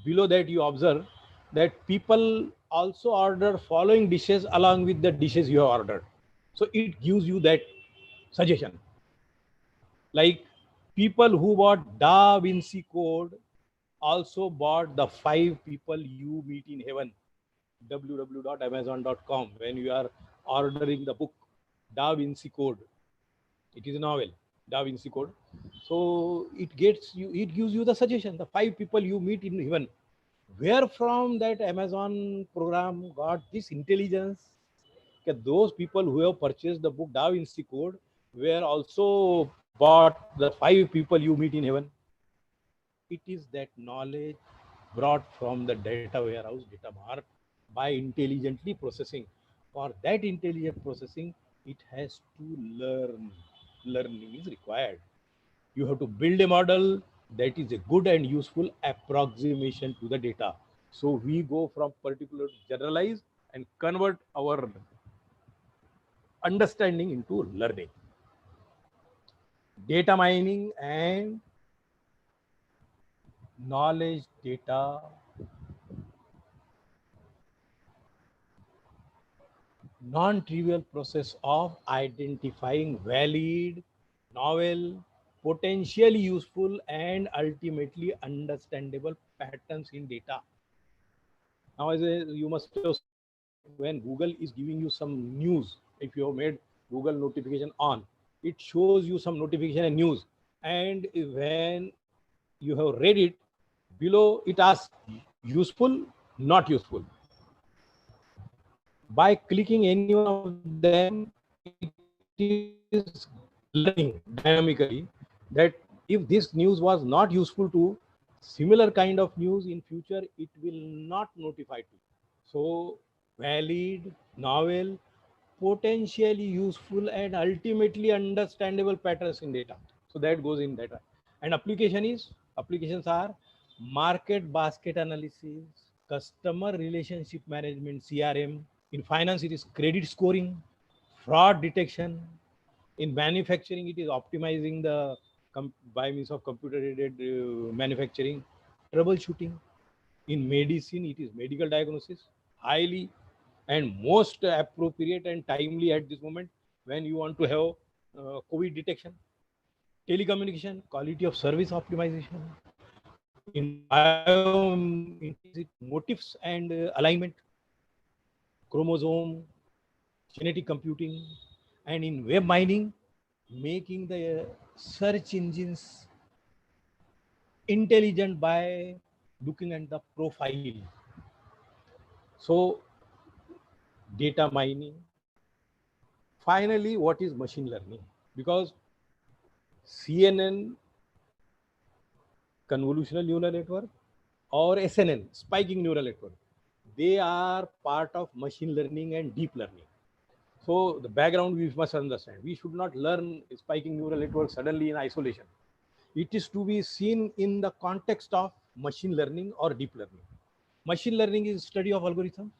below that you observe that people also order following dishes along with the dishes you have ordered. So it gives you that suggestion. Like people who bought Da Vinci Code also bought the 5 people you meet in heaven, www.amazon.com. When you are ordering the book Da Vinci Code, it is a novel, Da Vinci Code. So it gives you the suggestion, the 5 people you meet in heaven. Where from that Amazon program got this intelligence that those people who have purchased the book Da Vinci Code were also bought the 5 people you meet in heaven. It is that knowledge brought from the data warehouse, data mart, by intelligently processing. For that intelligent processing, it has to learn. Learning is required. You have to build a model, that is a good and useful approximation to the data. So we go from particular to generalize and convert our understanding into learning. Data mining and knowledge data non-trivial process of identifying valid, novel, potentially useful, and ultimately understandable patterns in data. Now, you must have seen that when Google is giving you some news, if you have made Google notification on, it shows you some notification and news. And when you have read it, below it asks useful, not useful. By clicking any one of them, it is learning dynamically that if this news was not useful to similar kind of news in future, it will not notify to. So valid, novel, potentially useful, and ultimately understandable patterns in data. So that goes in data. And applications are market basket analysis, customer relationship management, CRM. In finance, it is credit scoring, fraud detection. In manufacturing, it is optimizing the by means of computer-aided manufacturing, troubleshooting. In medicine, it is medical diagnosis, highly and most appropriate and timely at this moment when you want to have COVID detection. Telecommunication, quality of service optimization. In biointelligence, motifs and alignment, chromosome, genetic computing, and in web mining, making the search engines intelligent by looking at the profile. So data mining. Finally, what is machine learning? Because CNN, convolutional neural network, or SNN, spiking neural network, they are part of machine learning and deep learning. So the background we must understand. We should not learn spiking neural network suddenly in isolation. It is to be seen in the context of machine learning or deep learning. Machine learning is study of algorithms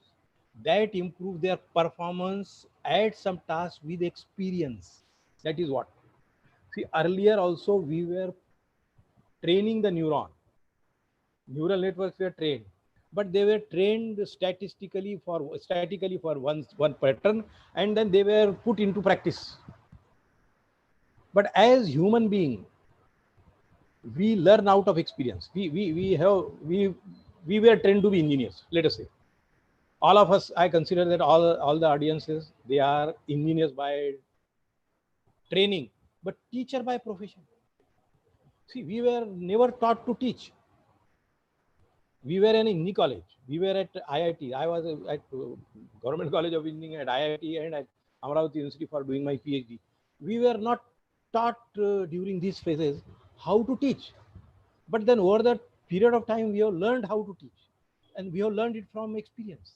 that improve their performance at some task with experience. That is what. See, earlier also we were training the neuron. Neural networks were trained, but they were trained statically for one pattern, and then they were put into practice. But as human being, we learn out of experience. We were trained to be engineers. Let us say, all of us. I consider that all the audiences, they are engineers by training, but teacher by profession. See, we were never taught to teach. We were in engineering college. We were at IIT. I was at Government College of Engineering at IIT and at Amravati University for doing my PhD. We were not taught during these phases how to teach. But then over the period of time, we have learned how to teach. And we have learned it from experience.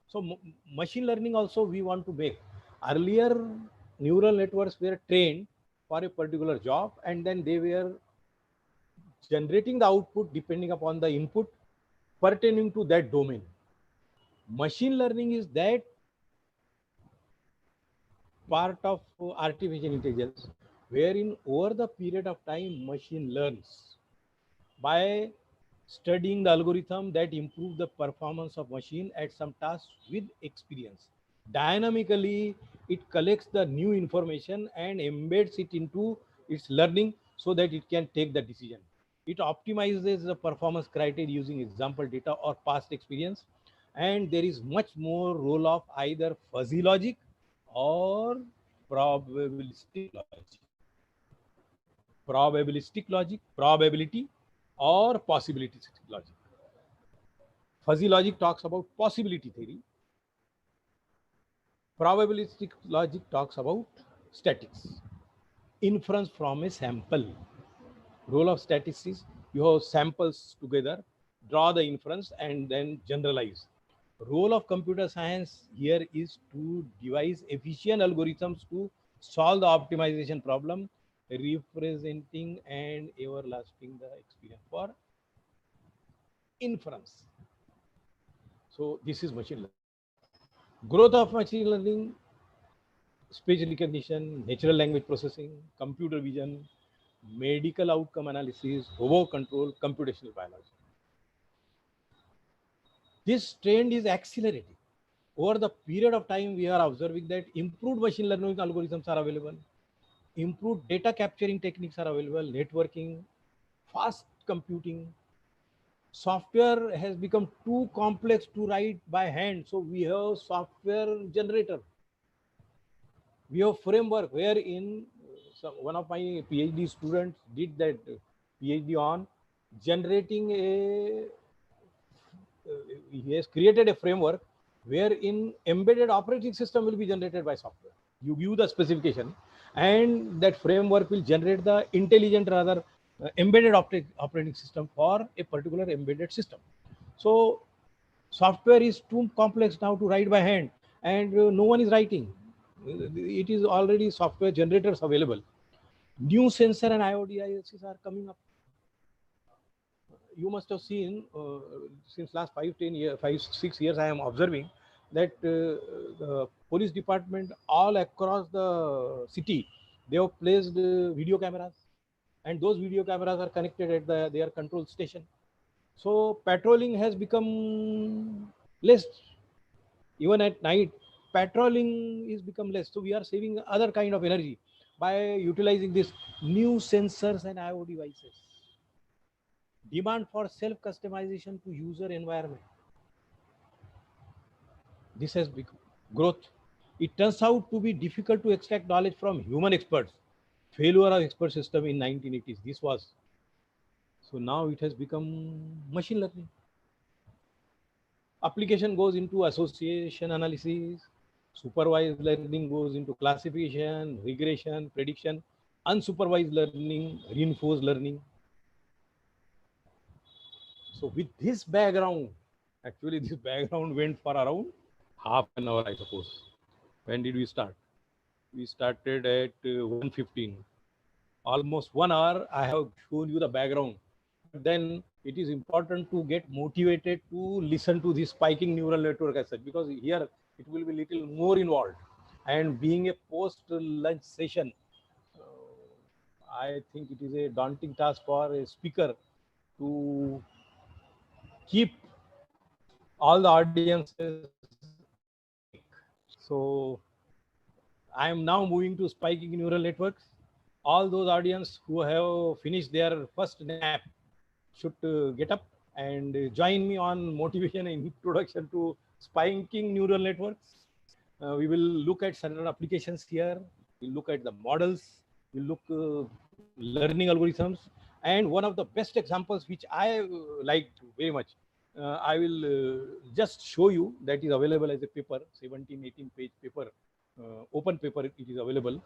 So machine learning also we want to make. Earlier, neural networks were trained for a particular job, and then they were generating the output depending upon the input pertaining to that domain. Machine learning is that part of artificial intelligence wherein over the period of time machine learns by studying the algorithm that improve the performance of machine at some task with experience. Dynamically, it collects the new information and embeds it into its learning so that it can take the decision. It optimizes the performance criteria using example data or past experience. And there is much more role of either fuzzy logic or probabilistic logic. Probability, or possibility logic. Fuzzy logic talks about possibility theory. Probabilistic logic talks about statistics. Inference from a sample. Role of statistics, you have samples together, draw the inference and then generalize. Role of computer science here is to devise efficient algorithms to solve the optimization problem representing and everlasting the experience for inference. So this is machine learning. Growth of machine learning, speech recognition, natural language processing, computer vision, medical outcome analysis, robot control, computational biology. This trend is accelerating. Over the period of time, we are observing that improved machine learning algorithms are available, improved data capturing techniques are available, networking, fast computing. Software has become too complex to write by hand, so we have software generator. We have framework wherein one of my PhD students did that PhD on generating he has created a framework wherein embedded operating system will be generated by software. You give the specification and that framework will generate the intelligent rather embedded operating system for a particular embedded system. So software is too complex now to write by hand, and no one is writing. It is already software generators available. New sensor and IoT are coming up. You must have seen since last 5-10 years, 5-6 years, I am observing that the police department all across the city, they have placed video cameras, and those video cameras are connected at their control station. So patrolling has become less. Even at night, patrolling is become less. So we are saving other kind of energy by utilizing these new sensors and IoT devices. Demand for self-customization to user environment. This has become growth. It turns out to be difficult to extract knowledge from human experts. Failure of expert system in 1980s. This was. So now it has become machine learning. Application goes into association analysis. Supervised learning goes into classification, regression, prediction. Unsupervised learning, reinforced learning. So with this background, actually this background went for around half an hour, I suppose. When did we start? We started at 1:15. Almost 1 hour, I have shown you the background. Then it is important to get motivated to listen to this spiking neural network as such, because here it will be little more involved. And being a post-lunch session, I think it is a daunting task for a speaker to keep all the audiences awake. So I am now moving to spiking neural networks. All those audience who have finished their first nap should get up and join me on motivation and introduction to spiking neural networks. We will look at certain applications here. We'll look at the models. We'll look learning algorithms. And one of the best examples which I liked very much, I will just show you, that is available as a paper, 17-18 page paper, open paper, it is available.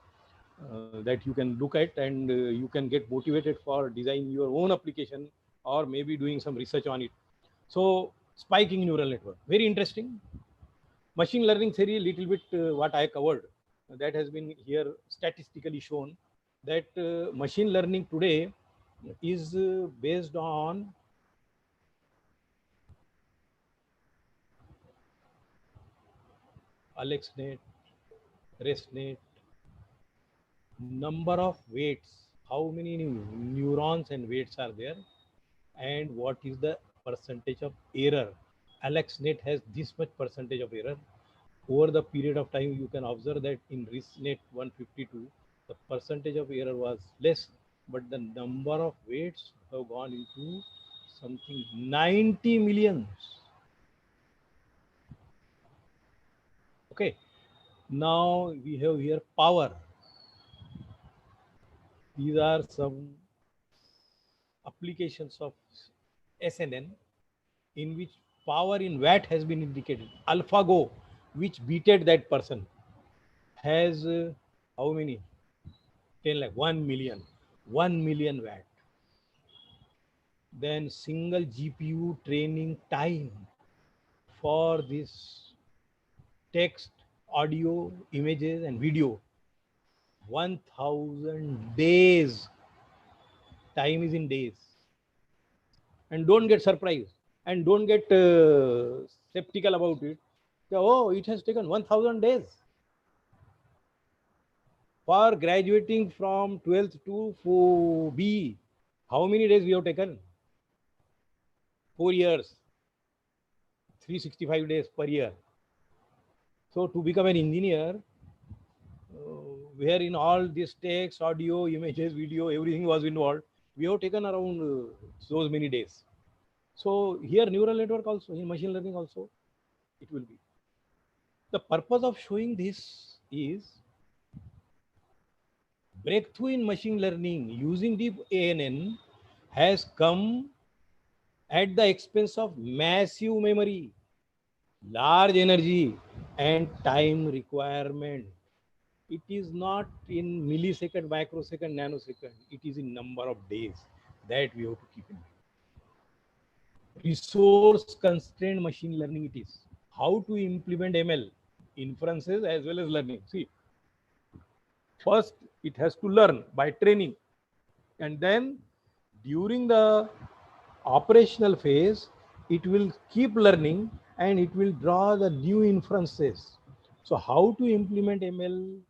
That you can look at, and you can get motivated for designing your own application or maybe doing some research on it. So spiking neural network, very interesting. Machine learning theory, little bit what I covered, that has been here statistically shown that machine learning today is based on AlexNet, ResNet, number of weights, how many neurons and weights are there, and what is the percentage of error. AlexNet has this much percentage of error. Over the period of time, you can observe that in ResNet 152, the percentage of error was less, but the number of weights have gone into something 90 millions. Okay, now we have here power. These are some applications of SNN in which power in watt has been indicated. AlphaGo, which beated that person, has how many? 10 lakh, 1 million, 1 million watt. Then single GPU training time for this text, audio, images, and video 1,000 days. Time is in days. And don't get surprised and don't get skeptical about it. Oh, it has taken 1,000 days. For graduating from 12th to B, how many days we have taken? 4 years, 365 days per year. So to become an engineer, where in all this text, audio, images, video, everything was involved, we have taken around those many days. So here neural network also, in machine learning also, it will be. The purpose of showing this is breakthrough in machine learning using deep ANN has come at the expense of massive memory, large energy, and time requirement. It is not in millisecond, microsecond, nanosecond. It is in number of days that we have to keep in mind. Resource constrained machine learning it is. How to implement ML, inferences as well as learning. See, first it has to learn by training, and then during the operational phase, it will keep learning and it will draw the new inferences. So how to implement ML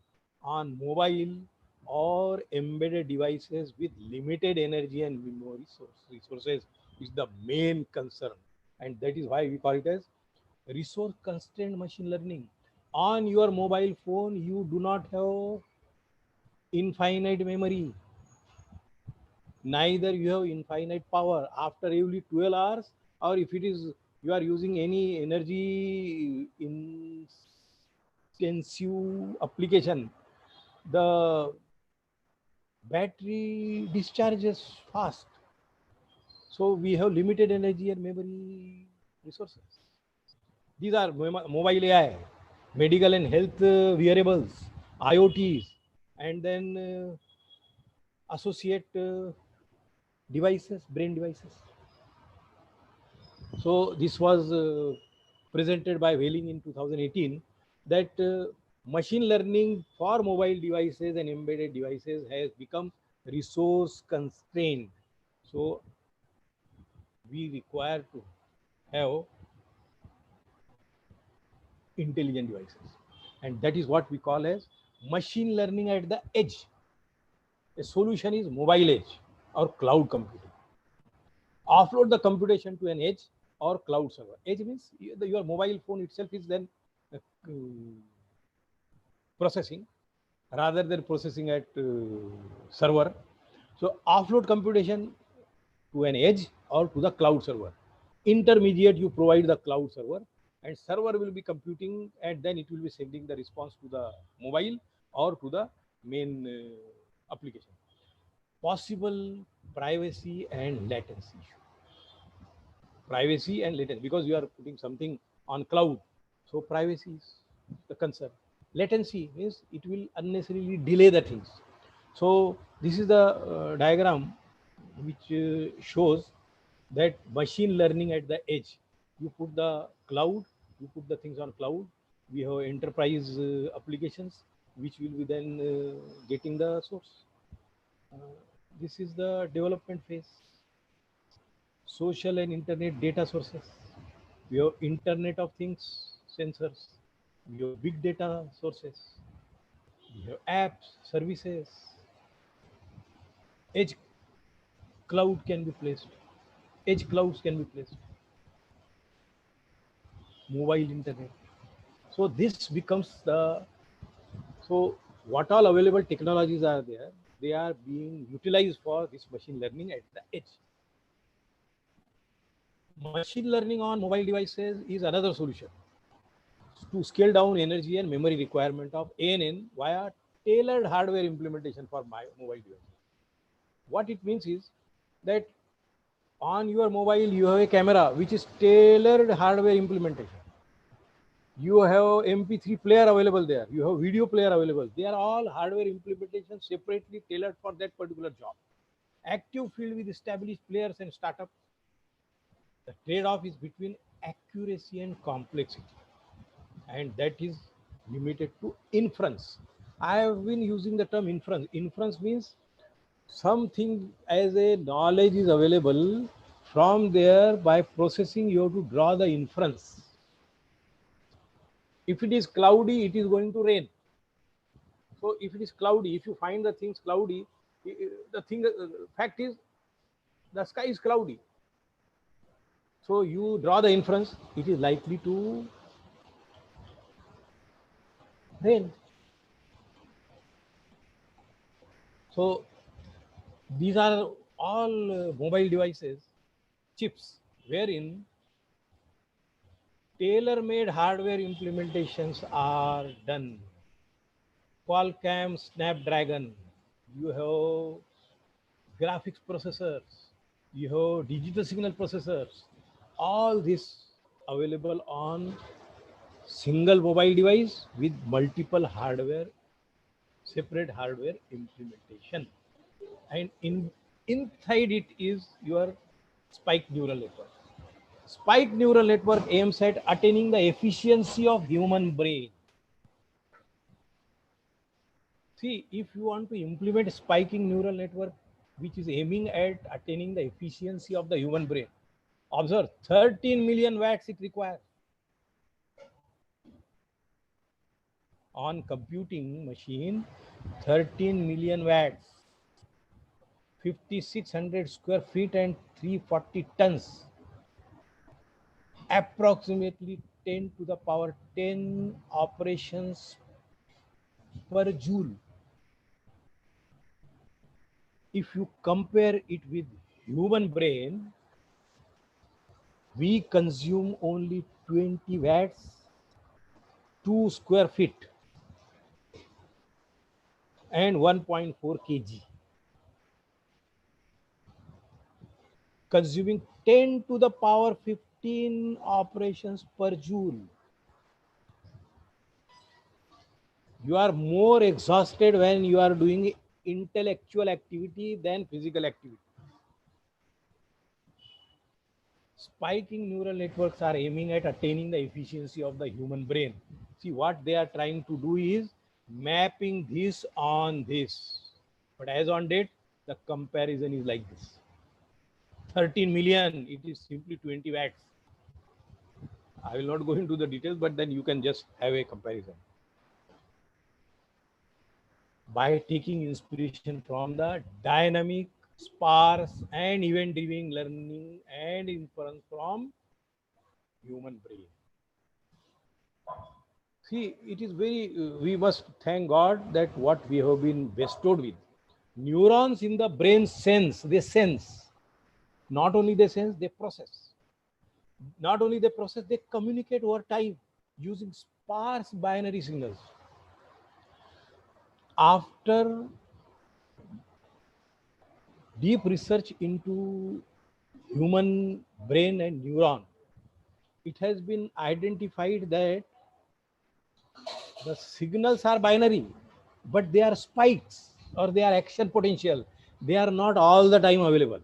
on mobile or embedded devices with limited energy and memory resources is the main concern. And that is why we call it as resource constrained machine learning. On your mobile phone, you do not have infinite memory, neither you have infinite power. After every 12 hours, or if it is you are using any energy intensive application, the battery discharges fast. So we have limited energy and memory resources. These are mobile AI, medical and health wearables, IoTs, and then associate devices, brain devices. So this was presented by Whaling in 2018 that machine learning for mobile devices and embedded devices has become resource constrained. So we require to have intelligent devices, and that is what we call as machine learning at the edge. A solution is mobile edge or cloud computing. Offload the computation to an edge or cloud server. Edge means your mobile phone itself is then processing rather than processing at server. So offload computation to an edge or to the cloud server. Intermediate, you provide the cloud server, and server will be computing, and then it will be sending the response to the mobile or to the main application. Possible privacy and latency issue. Privacy and latency, because you are putting something on cloud, so privacy is the concern. Latency means it will unnecessarily delay the things. So this is the diagram which shows that machine learning at the edge. You put the cloud, you put the things on cloud. We have enterprise applications which will be then getting the source. This is the development phase. Social and internet data sources. We have Internet of Things sensors. We have big data sources. We have apps, services. Edge cloud can be placed. Edge clouds can be placed. Mobile internet. So this becomes the, so what all available technologies are there, they are being utilized for this machine learning at the edge. Machine learning on mobile devices is another solution to scale down energy and memory requirement of ANN via tailored hardware implementation for my mobile devices. What it means is that on your mobile you have a camera which is tailored hardware implementation. You have MP3 player available there. You have video player available. They are all hardware implementation separately tailored for that particular job. Active field with established players and startups. The trade-off is between accuracy and complexity, and that is limited to inference. I have been using the term inference. Inference means something as a knowledge is available. From there, by processing, you have to draw the inference. If it is cloudy, it is going to rain. So if it is cloudy, if you find the things cloudy, the thing fact is the sky is cloudy. So you draw the inference, it is likely to rain. So these are all mobile devices, chips, wherein tailor-made hardware implementations are done. Qualcomm Snapdragon, you have graphics processors, you have digital signal processors, all this available on single mobile device with multiple hardware, separate hardware implementation. And inside it is your spike neural network. Spike neural network aims at attaining the efficiency of human brain. See, if you want to implement spiking neural network, which is aiming at attaining the efficiency of the human brain, observe 13 million watts it requires. On computing machine, 13 million watts, 5,600 square feet and 340 tons, approximately 10 to the power 10 operations per joule. If you compare it with human brain, we consume only 20 watts, 2 square feet and 1.4 kg, consuming 10 to the power 15 operations per joule. You are more exhausted when you are doing intellectual activity than physical activity. Spiking neural networks are aiming at attaining the efficiency of the human brain. See, what they are trying to do is mapping this on this. But as on date, the comparison is like this. 13 million, it is simply 20 watts. I will not go into the details, but then you can just have a comparison. By taking inspiration from the dynamic, sparse, and event-driven learning and inference from human brain. See, it is very, we must thank God that what we have been bestowed with. Neurons in the brain sense, they sense. Not only they sense, they process. Not only they process, they communicate over time using sparse binary signals. After deep research into human brain and neuron, it has been identified that the signals are binary, but they are spikes or they are action potential. They are not all the time available.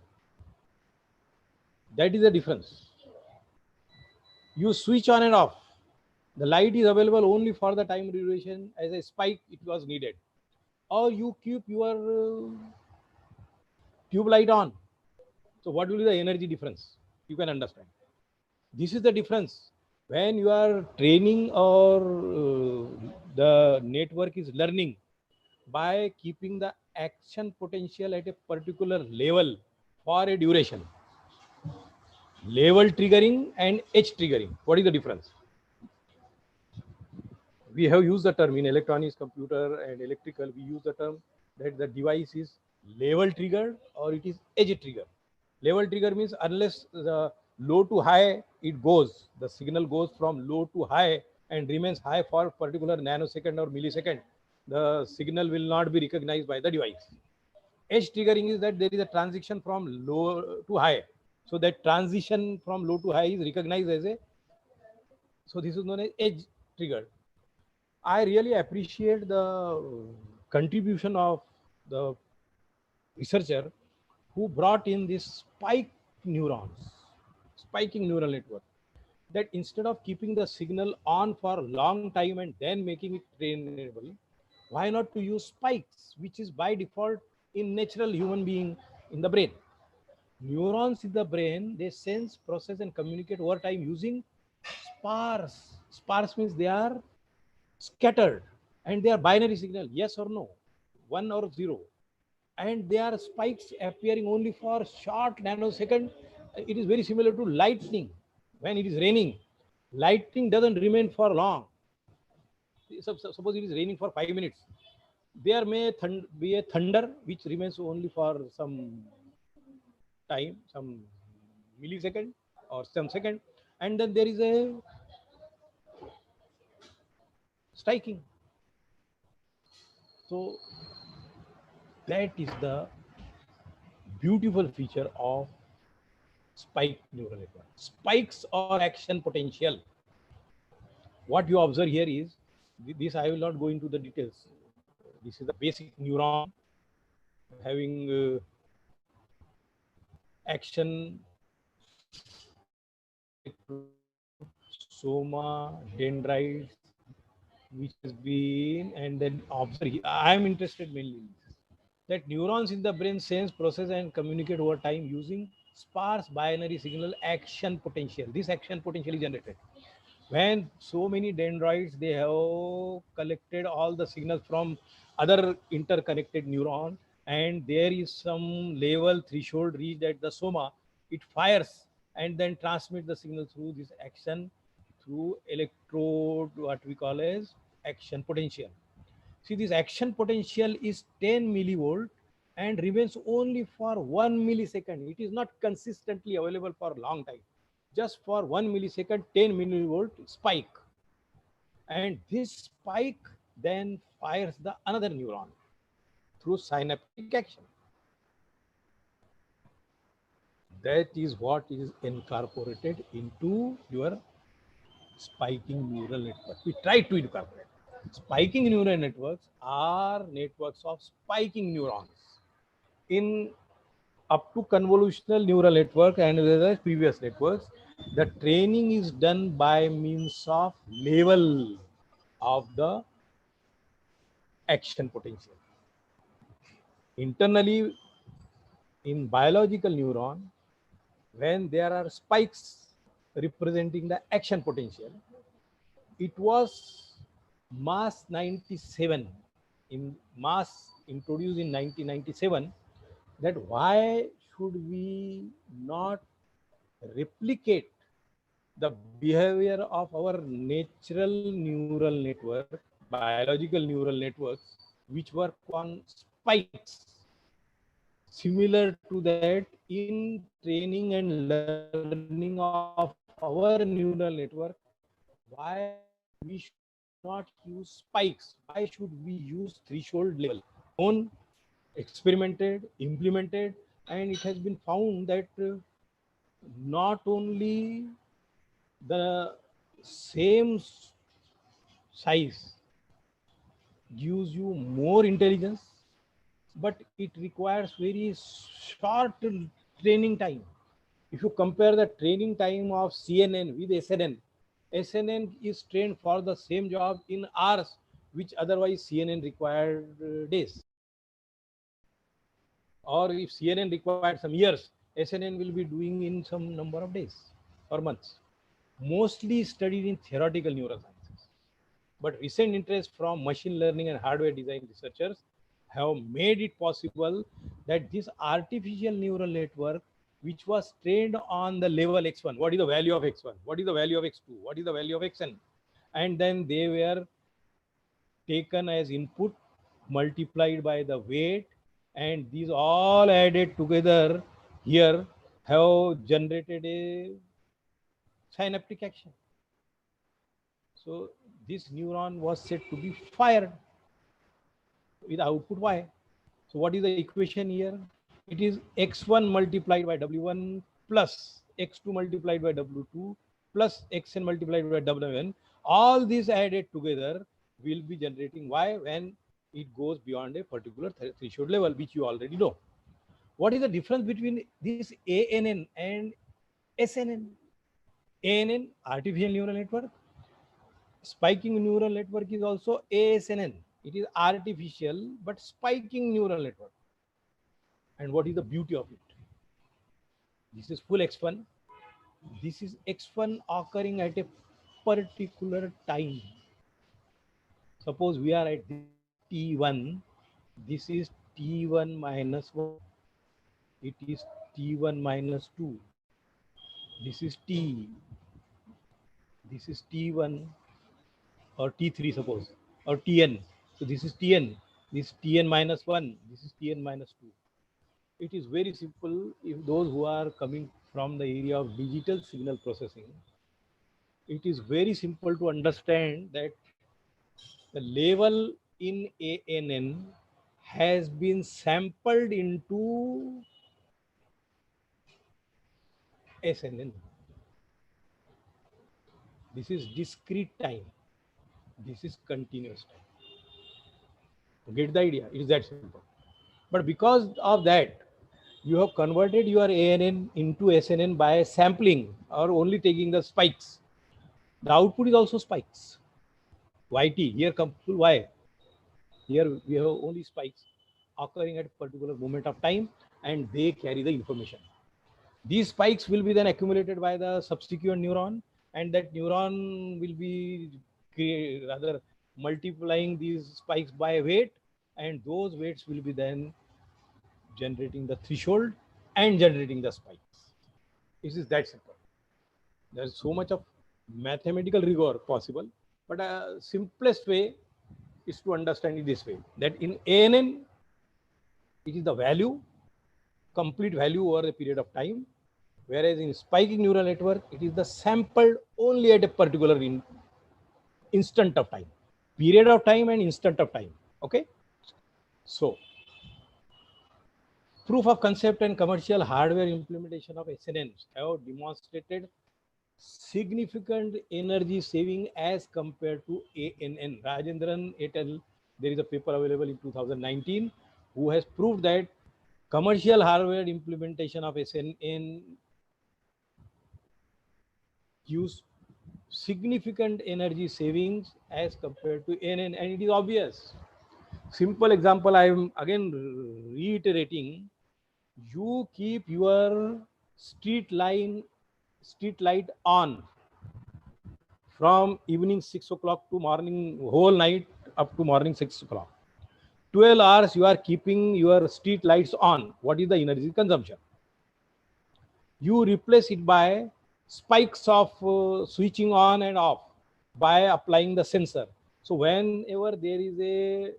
That is the difference. You switch on and off. The light is available only for the time duration as a spike it was needed. Or you keep your tube light on. So what will be the energy difference? You can understand. This is the difference. When you are training or the network is learning by keeping the action potential at a particular level for a duration. Level triggering and edge triggering. What is the difference? We have used the term in electronics, computer and electrical. We use the term that the device is level triggered or it is edge trigger. Level trigger means unless the low to high it goes, the signal goes from low to high and remains high for a particular nanosecond or millisecond, the signal will not be recognized by the device. Edge triggering is that there is a transition from low to high. So that transition from low to high is recognized as a, so this is known as edge trigger. I really appreciate the contribution of the researcher who brought in this spike neurons, spiking neural network, that instead of keeping the signal on for a long time and then making it trainable, Why not to use spikes, which is by default in natural human being in the brain? Neurons in the brain, they sense, process, and communicate over time using sparse. Sparse means they are scattered and they are binary signal, yes or no, 1 or 0. And they are spikes appearing only for short nanosecond. It is very similar to lightning. When it is raining, lightning doesn't remain for long. Suppose it is raining for 5 minutes. There may be a thunder which remains only for some time, some millisecond or some second, and then there is a striking. So that is the beautiful feature of spike neural network. Spikes or action potential. What you observe here is this. I will not go into the details. This is the basic neuron having action, soma, dendrites, which has been, and then observe. I am interested mainly in this, that neurons in the brain sense, process, and communicate over time using sparse binary signal action potential. This action potential is generated when so many dendrites, they have collected all the signals from other interconnected neuron, and there is some level threshold reached at the soma. It fires and then transmit the signal through this action, through electrode, what we call as action potential. See, this action potential is 10 millivolt and remains only for 1 millisecond. It is not consistently available for a long time. Just for 1 millisecond, 10 millivolt spike. And this spike then fires the another neuron through synaptic action. That is what is incorporated into your spiking neural network. We try to incorporate. Spiking neural networks are networks of spiking neurons. In up to convolutional neural network and the previous networks, the training is done by means of level of the action potential. Internally, in biological neuron, when there are spikes representing the action potential, it was mass 97 in mass introduced in 1997, that why should we not replicate the behavior of our natural neural network, biological neural networks, which work on spikes, similar to that in training and learning of our neural network. Why we should not use spikes? Why should we use threshold level? Known, experimented, implemented, and it has been found that not only the same size gives you more intelligence, but it requires very short training time. If you compare the training time of CNN with SNN, SNN is trained for the same job in hours, which otherwise CNN required days. Or if CNN required some years, SNN will be doing in some number of days or months. Mostly studied in theoretical neurosciences. But recent interest from machine learning and hardware design researchers have made it possible that this artificial neural network, which was trained on the level x1, what is the value of x1, what is the value of x2, what is the value of xn, and then they were taken as input, multiplied by the weight, and these all added together here have generated a synaptic action. So this neuron was said to be fired with output y. So what is the equation here? It is x1 multiplied by w1 plus x2 multiplied by w2 plus xn multiplied by wn. All these added together will be generating y when it goes beyond a particular threshold level, which you already know. What is the difference between this ANN and SNN? ANN, artificial neural network. Spiking neural network is also ASNN, It is artificial but spiking neural network. And what is the beauty of it? This is full X1. This is X1 occurring at a particular time. Suppose we are at T1. This is T1 minus 1. It is T1 minus 2. This is T. This is T1 or T3, suppose, or Tn. So this is Tn. This is Tn minus 1. This is Tn minus 2. It is very simple. If those who are coming from the area of digital signal processing, it is very simple to understand that the level in ANN has been sampled into SNN. This is discrete time. This is continuous time. Get the idea? It is that simple. But because of that, you have converted your ANN into SNN by sampling or only taking the spikes. The output is also spikes. YT, here comes full Y. Here we have only spikes occurring at a particular moment of time, and they carry the information. These spikes will be then accumulated by the subsequent neuron, and that neuron will be rather multiplying these spikes by weight, and those weights will be then generating the threshold and generating the spikes. It is that simple. There is so much of mathematical rigor possible, but simplest way is to understand it this way, that in ANN, it is the value, complete value over a period of time, whereas in spiking neural network, it is the sampled only at a particular instant of time, period of time and instant of time. Okay. So proof of concept and commercial hardware implementation of SNNs have demonstrated significant energy saving as compared to ANN. Rajendran et al., there is a paper available in 2019 who has proved that commercial hardware implementation of SNN gives significant energy savings as compared to ANN, and it is obvious. Simple example, I am again reiterating. You keep your street light on from evening 6 o'clock to morning, whole night up to morning 6 o'clock. 12 hours you are keeping your street lights on. What is the energy consumption? You replace it by spikes of switching on and off by applying the sensor. So whenever there is a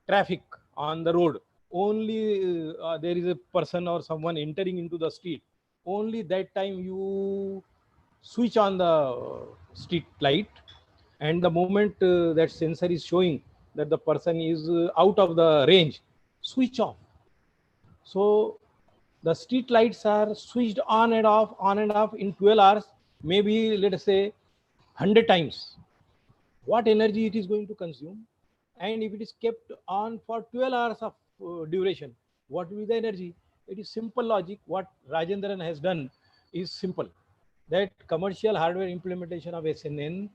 traffic on the road, only there is a person or someone entering into the street, only that time you switch on the street light, and the moment that sensor is showing that the person is out of the range, switch off. So the street lights are switched on and off in 12 hours, maybe let us say 100 times. What energy it is going to consume? And if it is kept on for 12 hours of duration, what will be the energy? It is simple logic. What Rajendran has done is simple, that commercial hardware implementation of SNN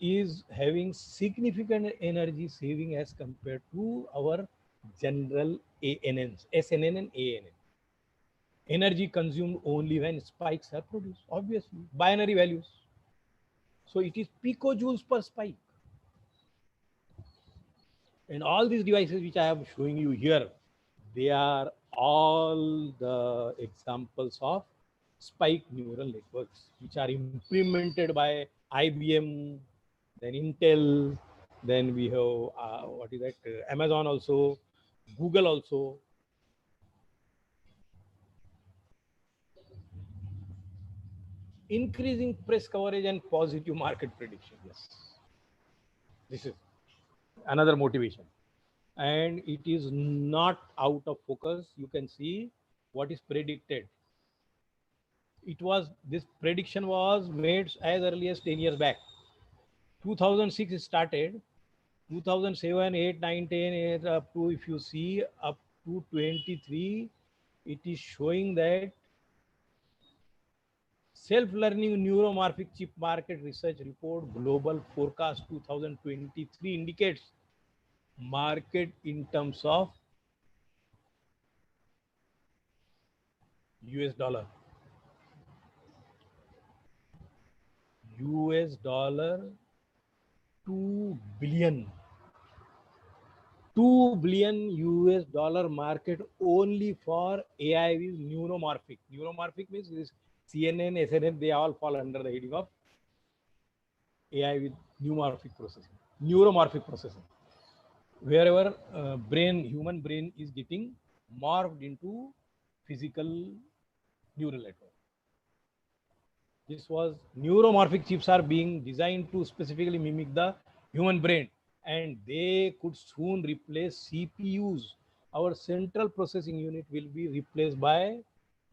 is having significant energy saving as compared to our general ANNs, SNN and ANN. Energy consumed only when spikes are produced, obviously, binary values. So it is picojoules per spike. And all these devices which I am showing you here, they are all the examples of spike neural networks, which are implemented by IBM, then Intel, then we have, what is that, Amazon also, Google also. Increasing press coverage and positive market prediction. Yes, this is another motivation. And it is not out of focus. You can see what is predicted. It was, this prediction was made as early as 10 years back. 2006 it started, 2007, 8, 9, 10, 8, up to, if you see, up to 23, it is showing that self-learning neuromorphic chip market research report global forecast 2023 indicates market in terms of US dollar. US dollar 2 billion. 2 billion US dollar market only for AI with neuromorphic. Neuromorphic means this CNN, SNN, they all fall under the heading of AI with neuromorphic processing. Neuromorphic processing. Wherever human brain is getting morphed into physical neural network. This was neuromorphic chips are being designed to specifically mimic the human brain, and they could soon replace CPUs. Our central processing unit will be replaced by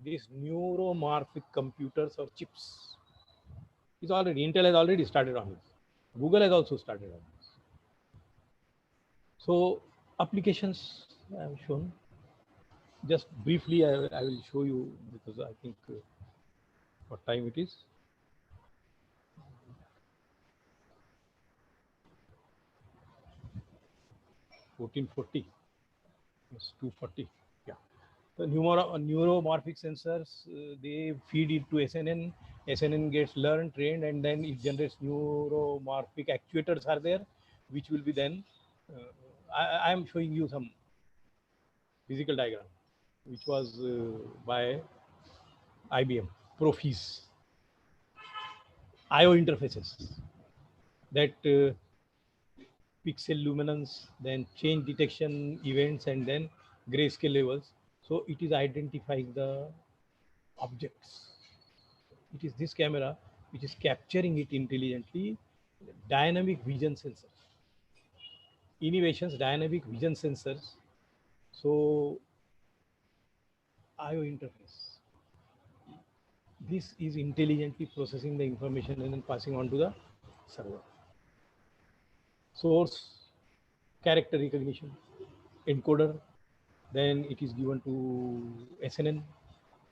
these neuromorphic computers or chips. Intel has already started on this. Google has also started on this. So applications I have shown. Just briefly, I will show you because I think what time it is. 1440. It's 240. Yeah. The neuromorphic sensors, they feed it to SNN. SNN gets learned, trained, and then it generates neuromorphic actuators are there, which will be then. I am showing you some physical diagram, which was by IBM, Profis. IO interfaces that pixel luminance, then change detection events, and then grayscale levels. So it is identifying the objects. It is this camera which is capturing it intelligently. Dynamic vision sensors. Innovations, dynamic vision sensors. So IO interface. This is intelligently processing the information and then passing on to the server. Source, character recognition, encoder, then it is given to SNN,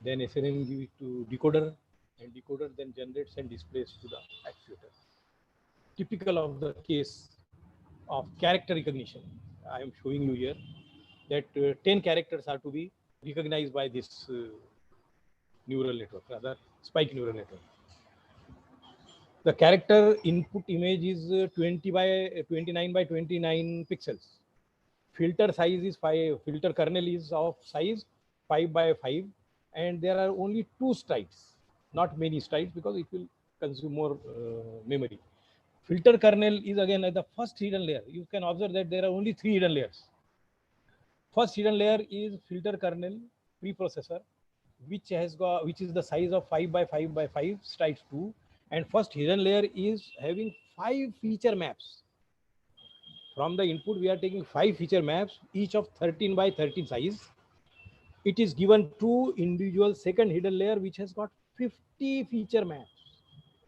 then SNN give it to decoder, and decoder then generates and displays to the actuator. Typical of the case of character recognition, I am showing you here that 10 characters are to be recognized by this neural network, rather spike neural network. The character input image is 20 by 29 by 29 pixels. Filter size is 5. Filter kernel is of size 5 by 5, and there are only 2 strides, not many strides because it will consume more memory. Filter kernel is again at the first hidden layer. You can observe that there are only 3 hidden layers. First hidden layer is filter kernel preprocessor, which is the size of 5 by 5 by 5 strides 2, and first hidden layer is having 5 feature maps. From the input, we are taking 5 feature maps, each of 13 by 13 size. It is given to individual second hidden layer, which has got 50 feature maps,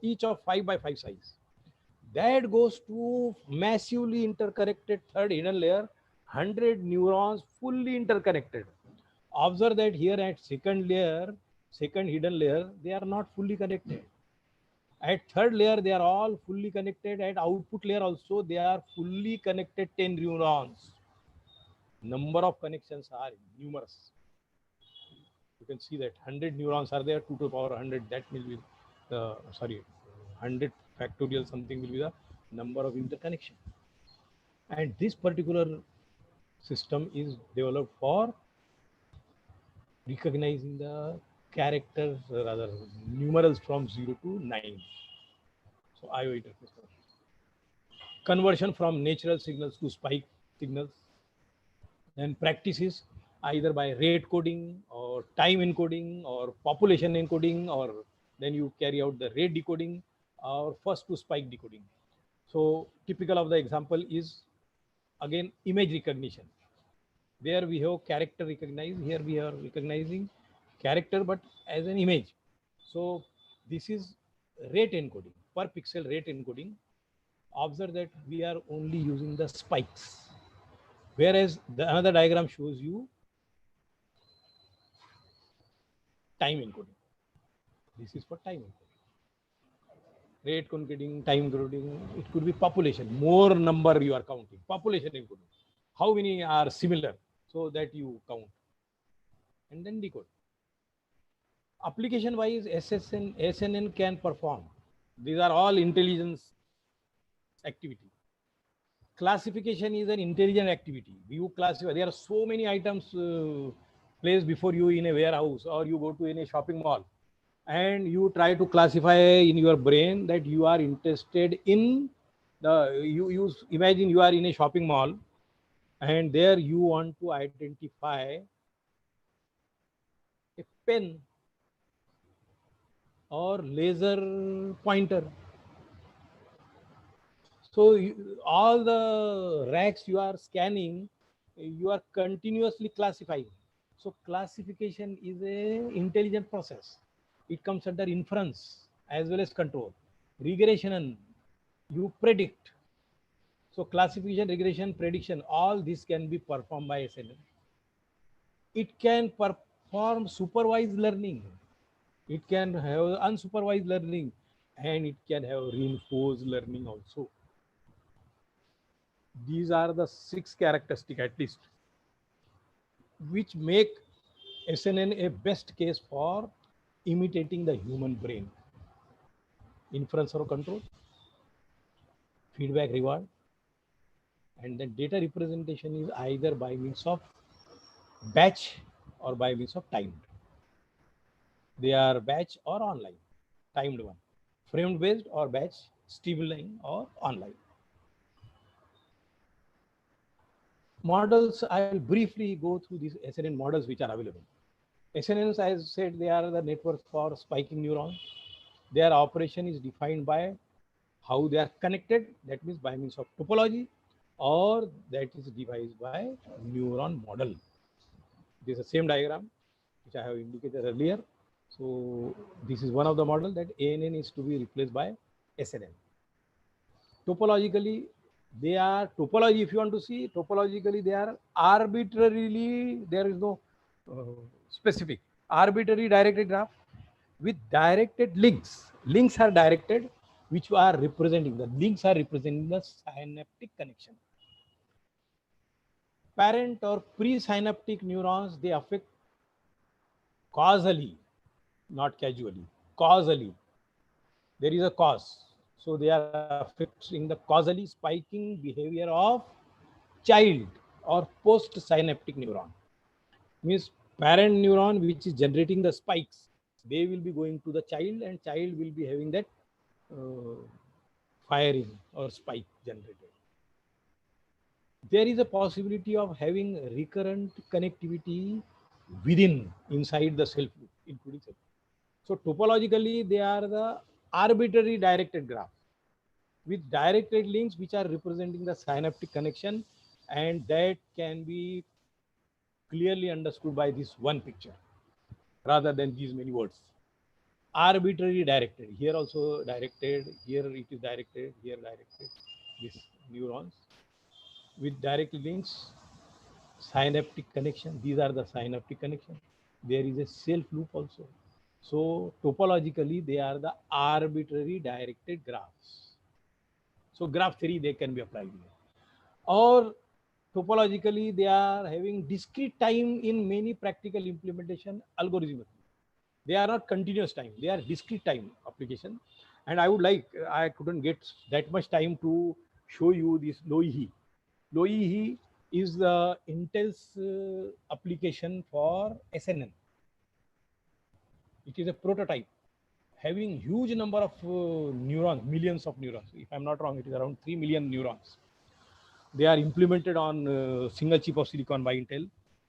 each of 5 by 5 size. That goes to massively interconnected third hidden layer, 100 neurons fully interconnected. Observe that here at second hidden layer, they are not fully connected. At third layer, they are all fully connected. At output layer also, they are fully connected 10 neurons. Number of connections are numerous. You can see that 100 neurons are there, 2 to the power 100. That will be the, 100 factorial something will be the number of interconnection. And this particular system is developed for recognizing the characters, rather numerals from 0 to 9. So IO interface. Conversion from natural signals to spike signals. Then practices either by rate coding or time encoding or population encoding, or then you carry out the rate decoding or first to spike decoding. So typical of the example is again image recognition. There we have character recognized. Here we are recognizing character but as an image. So this is rate encoding, per pixel rate encoding. Observe that we are only using the spikes, whereas the another diagram shows you time encoding. This is for time encoding. Rate encoding, time encoding, it could be population, more number you are counting, population encoding. how many are similar, so that you count and then decode. Application wise, SNN can perform. These are all intelligence activity. Classification is an intelligent activity. You classify, there are so many items placed before you in a warehouse, or you go to in a shopping mall, and you try to classify in your brain that you are interested in you imagine you are in a shopping mall, and there you want to identify a pen or laser pointer. So all the racks you are scanning, you are continuously classifying. So classification is a intelligent process. It comes under inference as well as control. Regression, you predict. So classification, regression, prediction, all this can be performed by SNN. It can perform supervised learning. It can have unsupervised learning, and it can have reinforced learning also. These are the 6 characteristics at least which make SNN a best case for imitating the human brain. Inference or control, feedback reward, and then data representation is either by means of batch or by means of timed. They are batch or online, timed one, framed based or batch, streamline or online. Models, I will briefly go through these SNN models which are available. SNNs, as said, they are the network for spiking neurons. Their operation is defined by how they are connected, that means by means of topology, or that is devised by neuron model. This is the same diagram which I have indicated earlier. So this is one of the model that ANN is to be replaced by SNN. Topologically, they are topology. If you want to see topologically, they are arbitrarily. There is no specific arbitrary directed graph with directed links. Links are directed, which are representing the links are representing the synaptic connection. Parent or presynaptic neurons, they affect causally, not casually. Causally, there is a cause. So they are affecting the causally spiking behavior of child or post-synaptic neuron. Means parent neuron which is generating the spikes, they will be going to the child, and child will be having that firing or spike generated. There is a possibility of having recurrent connectivity inside the self loop, including self. So topologically, they are the arbitrary directed graph with directed links which are representing the synaptic connection, and that can be clearly understood by this one picture rather than these many words. Arbitrarily directed, here also directed, here it is directed, here directed, these neurons with direct links, synaptic connection. These are the synaptic connection. There is a self loop also. So topologically, they are the arbitrary directed graphs. So graph theory, they can be applied here. Or topologically, they are having discrete time in many practical implementation algorithms. They are not continuous time, they are discrete time application. And I would like, I couldn't get that much time to show you this Loihi. Loihi is the Intel's application for SNN. It is a prototype having huge number of neurons, millions of neurons. If I'm not wrong, it is around 3 million neurons. They are implemented on single chip of silicon by Intel,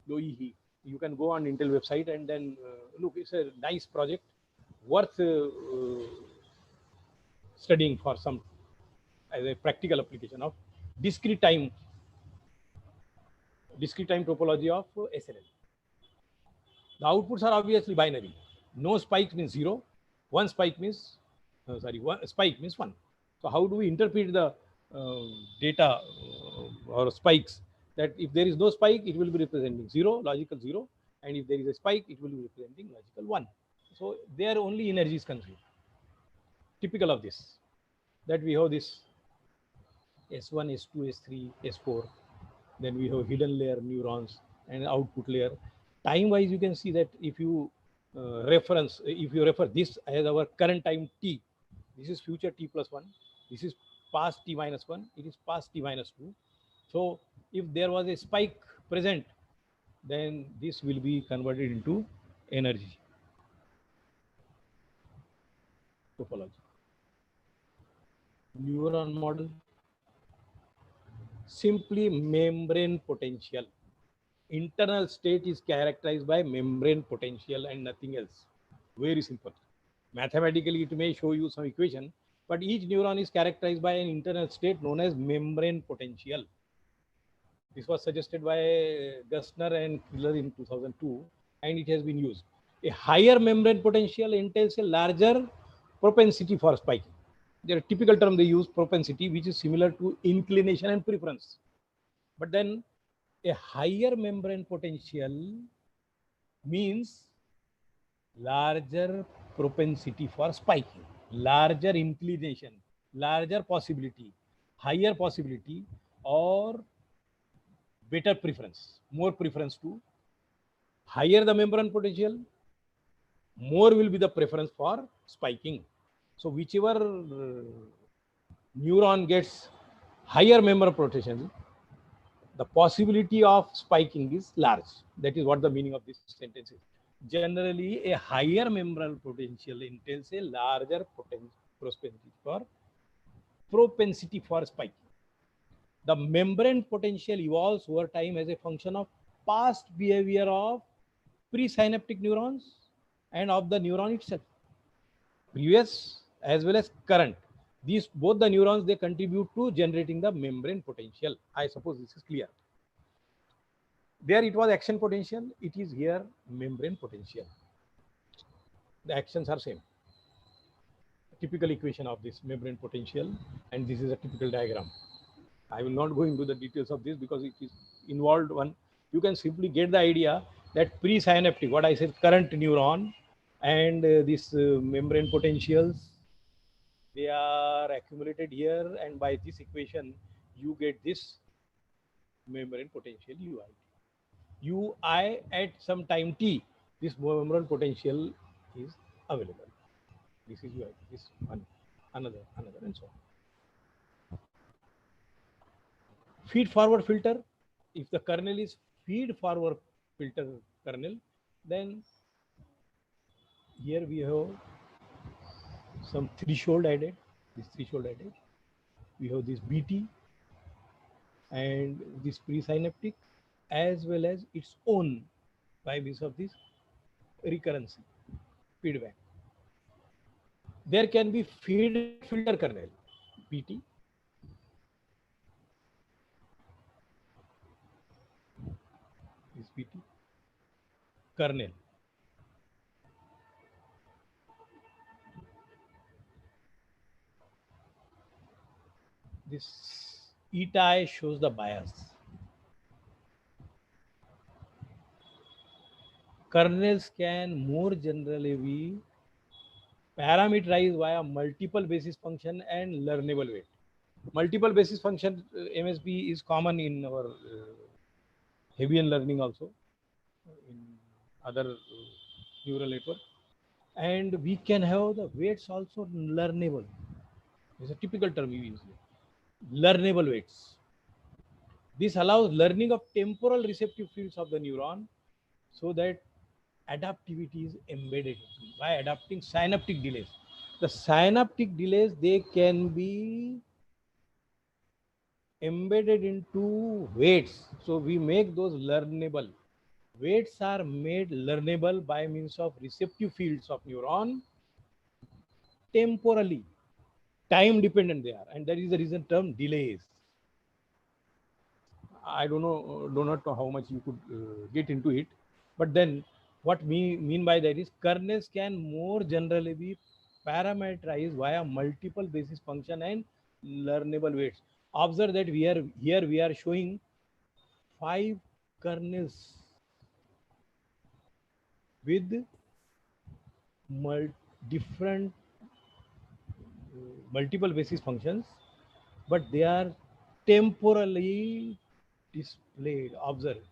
Loihi. You can go on Intel website and then look, it's a nice project worth studying for some as a practical application of discrete time topology of SNN. The outputs are obviously binary. No spike means 0. One spike means, one spike means 1. So how do we interpret the data or spikes? That if there is no spike, it will be representing 0, logical 0. And if there is a spike, it will be representing logical 1. So there only energy is consumed. Typical of this, that we have this S1, S2, S3, S4. Then we have hidden layer neurons and output layer. Time wise, you can see that if you refer this as our current time t, this is future t plus 1, this is past t minus 1, it is past t minus 2. So if there was a spike present, then this will be converted into energy. Topology. Neuron model. Simply membrane potential. Internal state is characterized by membrane potential and nothing else. Very simple. Mathematically, it may show you some equation, but each neuron is characterized by an internal state known as membrane potential. This was suggested by Gustner and Killer in 2002, and it has been used. A higher membrane potential entails a larger propensity for spiking. Their typical term they use, propensity, which is similar to inclination and preference. But then a higher membrane potential means larger propensity for spiking, larger inclination, larger possibility, higher possibility, or better preference, more preference to. Higher the membrane potential, more will be the preference for spiking. So whichever neuron gets higher membrane potential, the possibility of spiking is large. That is what the meaning of this sentence is. Generally, a higher membrane potential entails a larger propensity for spiking. The membrane potential evolves over time as a function of past behavior of presynaptic neurons and of the neuron itself, previous as well as current. These both the neurons, they contribute to generating the membrane potential. I suppose this is clear. There it was action potential, it is here membrane potential. The actions are same. Typical equation of this membrane potential, and this is a typical diagram. I will not go into the details of this because it is involved one. You can simply get the idea that presynaptic, what I said, current neuron and this membrane potentials, they are accumulated here, and by this equation you get this membrane potential UI. UI at some time t, this membrane potential is available. This is UI, this one, another, and so on. Feed forward filter. If the kernel is feed forward filter kernel, then here we have some threshold added. This threshold added. We have this BT and this presynaptic, as well as its own by means of this recurrency feedback. There can be feedback filter kernel, BT. This BT kernel. This eta shows the bias. Kernels can more generally be parameterized via multiple basis function and learnable weight. Multiple basis function MSB is common in our Hebbian learning also, in other neural network. And we can have the weights also learnable. It's a typical term we use here. Learnable weights. This allows learning of temporal receptive fields of the neuron so that adaptivity is embedded by adapting synaptic delays. The synaptic delays, they can be embedded into weights. So we make those learnable. Weights are made learnable by means of receptive fields of neuron temporally. Time dependent they are, and that is the reason term delays. I do not know how much you could get into it, but then what we mean by that is kernels can more generally be parameterized via multiple basis function and learnable weights. Observe that we are showing 5 kernels with different multiple basis functions, but they are temporally displayed. Observe,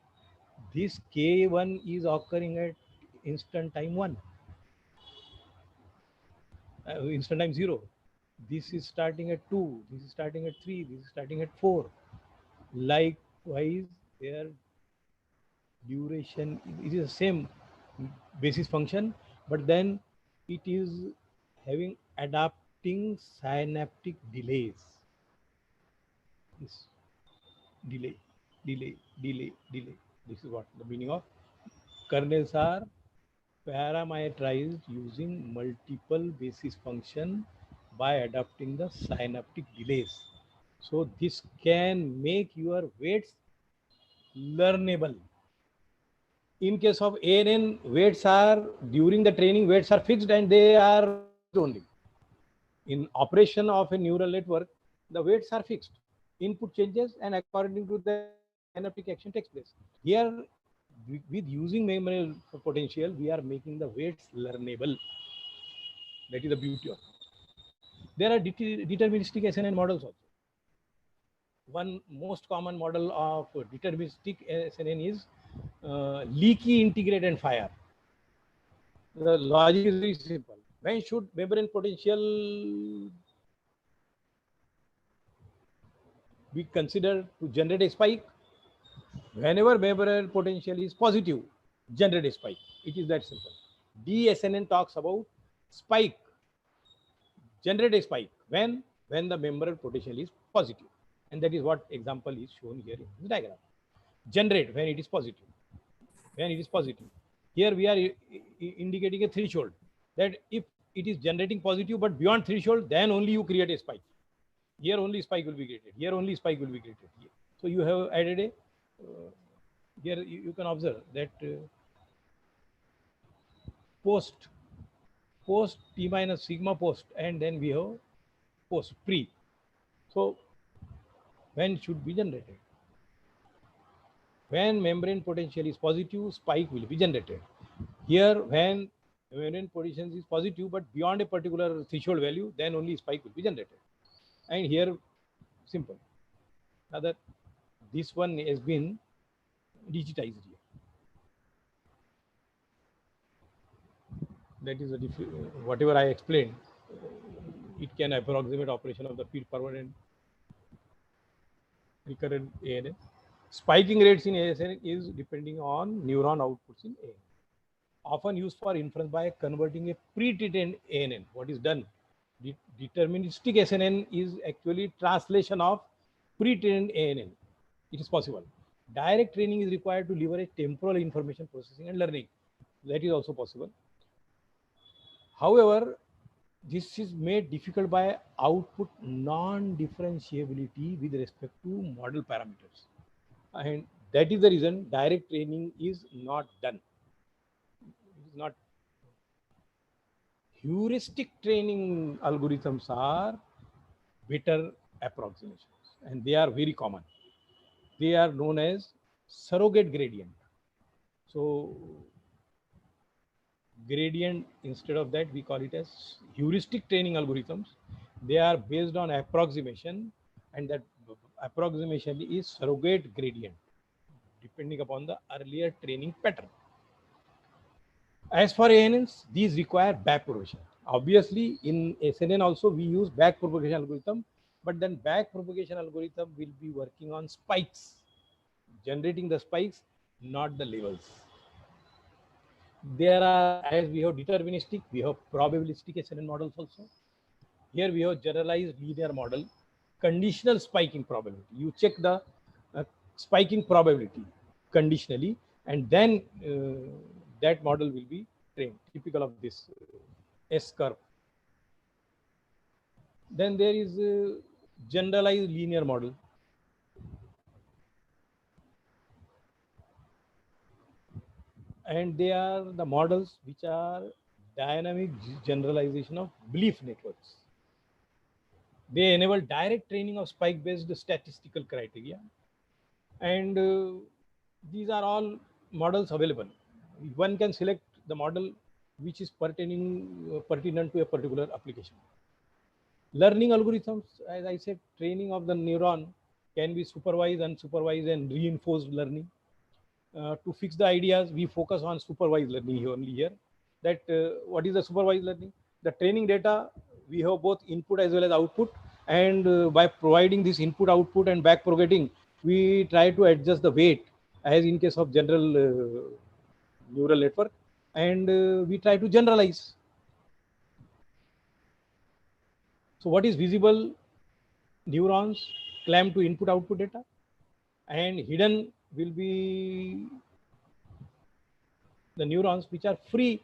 this K1 is occurring at instant time 1, instant time 0. This is starting at 2, this is starting at 3, this is starting at 4. Likewise, their duration, it is the same basis function, but then it is having adapting synaptic delays. This delay, delay, delay, delay. This is what the meaning of kernels are parameterized using multiple basis function by adapting the synaptic delays. So this can make your weights learnable. In case of ANN, weights are, during the training, weights are fixed and they are fixed only. In operation of a neural network, the weights are fixed. Input changes and according to the synaptic action takes place. Here, with using memory potential, we are making the weights learnable. That is the beauty of it. There are deterministic SNN models also. One most common model of deterministic SNN is leaky, integrate, and fire. The logic is very simple. When should membrane potential be considered to generate a spike? Whenever membrane potential is positive, generate a spike. It is that simple. DSNN talks about spike, generate a spike when the membrane potential is positive, and that is what example is shown here in this diagram. Generate when it is positive. When it is positive, here we are indicating a threshold, that if it is generating positive but beyond threshold, then only you create a spike. Here only spike will be created. Here only spike will be created. Here. So you have added a here you can observe that post T minus sigma post, and then we have post pre. So when should be generated? When membrane potential is positive, spike will be generated. Here, when membrane potential is positive but beyond a particular threshold value, then only spike will be generated. And here, simple. Now that this one has been digitized here. That is whatever I explained. It can approximate operation of the feed forward and recurrent ANN. Spiking rates in ASN is depending on neuron outputs in ANN. Often used for inference by converting a pre-trained ANN. What is done? Deterministic SNN is actually translation of pre-trained ANN. It is possible. Direct training is required to leverage temporal information processing and learning. That is also possible. However, this is made difficult by output non-differentiability with respect to model parameters. And that is the reason direct training is not done. It is not. Heuristic training algorithms are better approximations, and they are very common. They are known as surrogate gradient. So gradient, instead of that, we call it as heuristic training algorithms. They are based on approximation, and that approximation is surrogate gradient, depending upon the earlier training pattern. As for ANNs, these require back propagation. Obviously, in SNN also we use back propagation algorithm, but then back propagation algorithm will be working on spikes, generating the spikes, not the levels. There are, as we have deterministic, we have probabilistic SNN models also. Here we have generalized linear model, conditional spiking probability. You check the spiking probability conditionally, and then that model will be trained, typical of this S curve. Then there is a generalized linear model. And they are the models which are dynamic generalization of belief networks. They enable direct training of spike-based statistical criteria. And these are all models available. One can select the model which is pertinent to a particular application. Learning algorithms, as I said, training of the neuron can be supervised, unsupervised, and reinforced learning. To fix the ideas, we focus on supervised learning here only here. That what is the supervised learning? The training data, we have both input as well as output, and by providing this input, output, and back propagating, we try to adjust the weight as in case of general neural network, and we try to generalize. So what is visible? Neurons clamp to input output data, and hidden will be the neurons which are free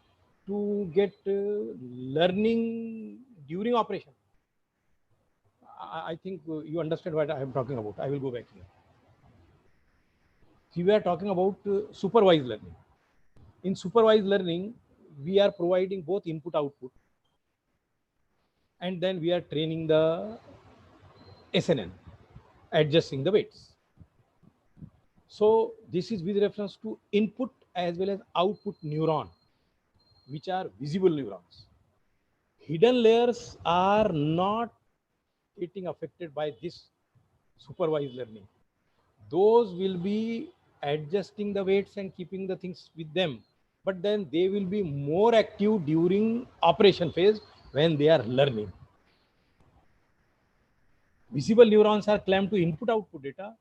to get learning during operation. I think you understand what I am talking about. I will go back here. See, we are talking about supervised learning. In supervised learning, we are providing both input output, and then we are training the SNN, adjusting the weights. So this is with reference to input as well as output neuron, which are visible neurons. Hidden layers are not getting affected by this supervised learning. Those will be adjusting the weights and keeping the things with them, but then they will be more active during operation phase when they are learning. Visible neurons are clamped to input output data.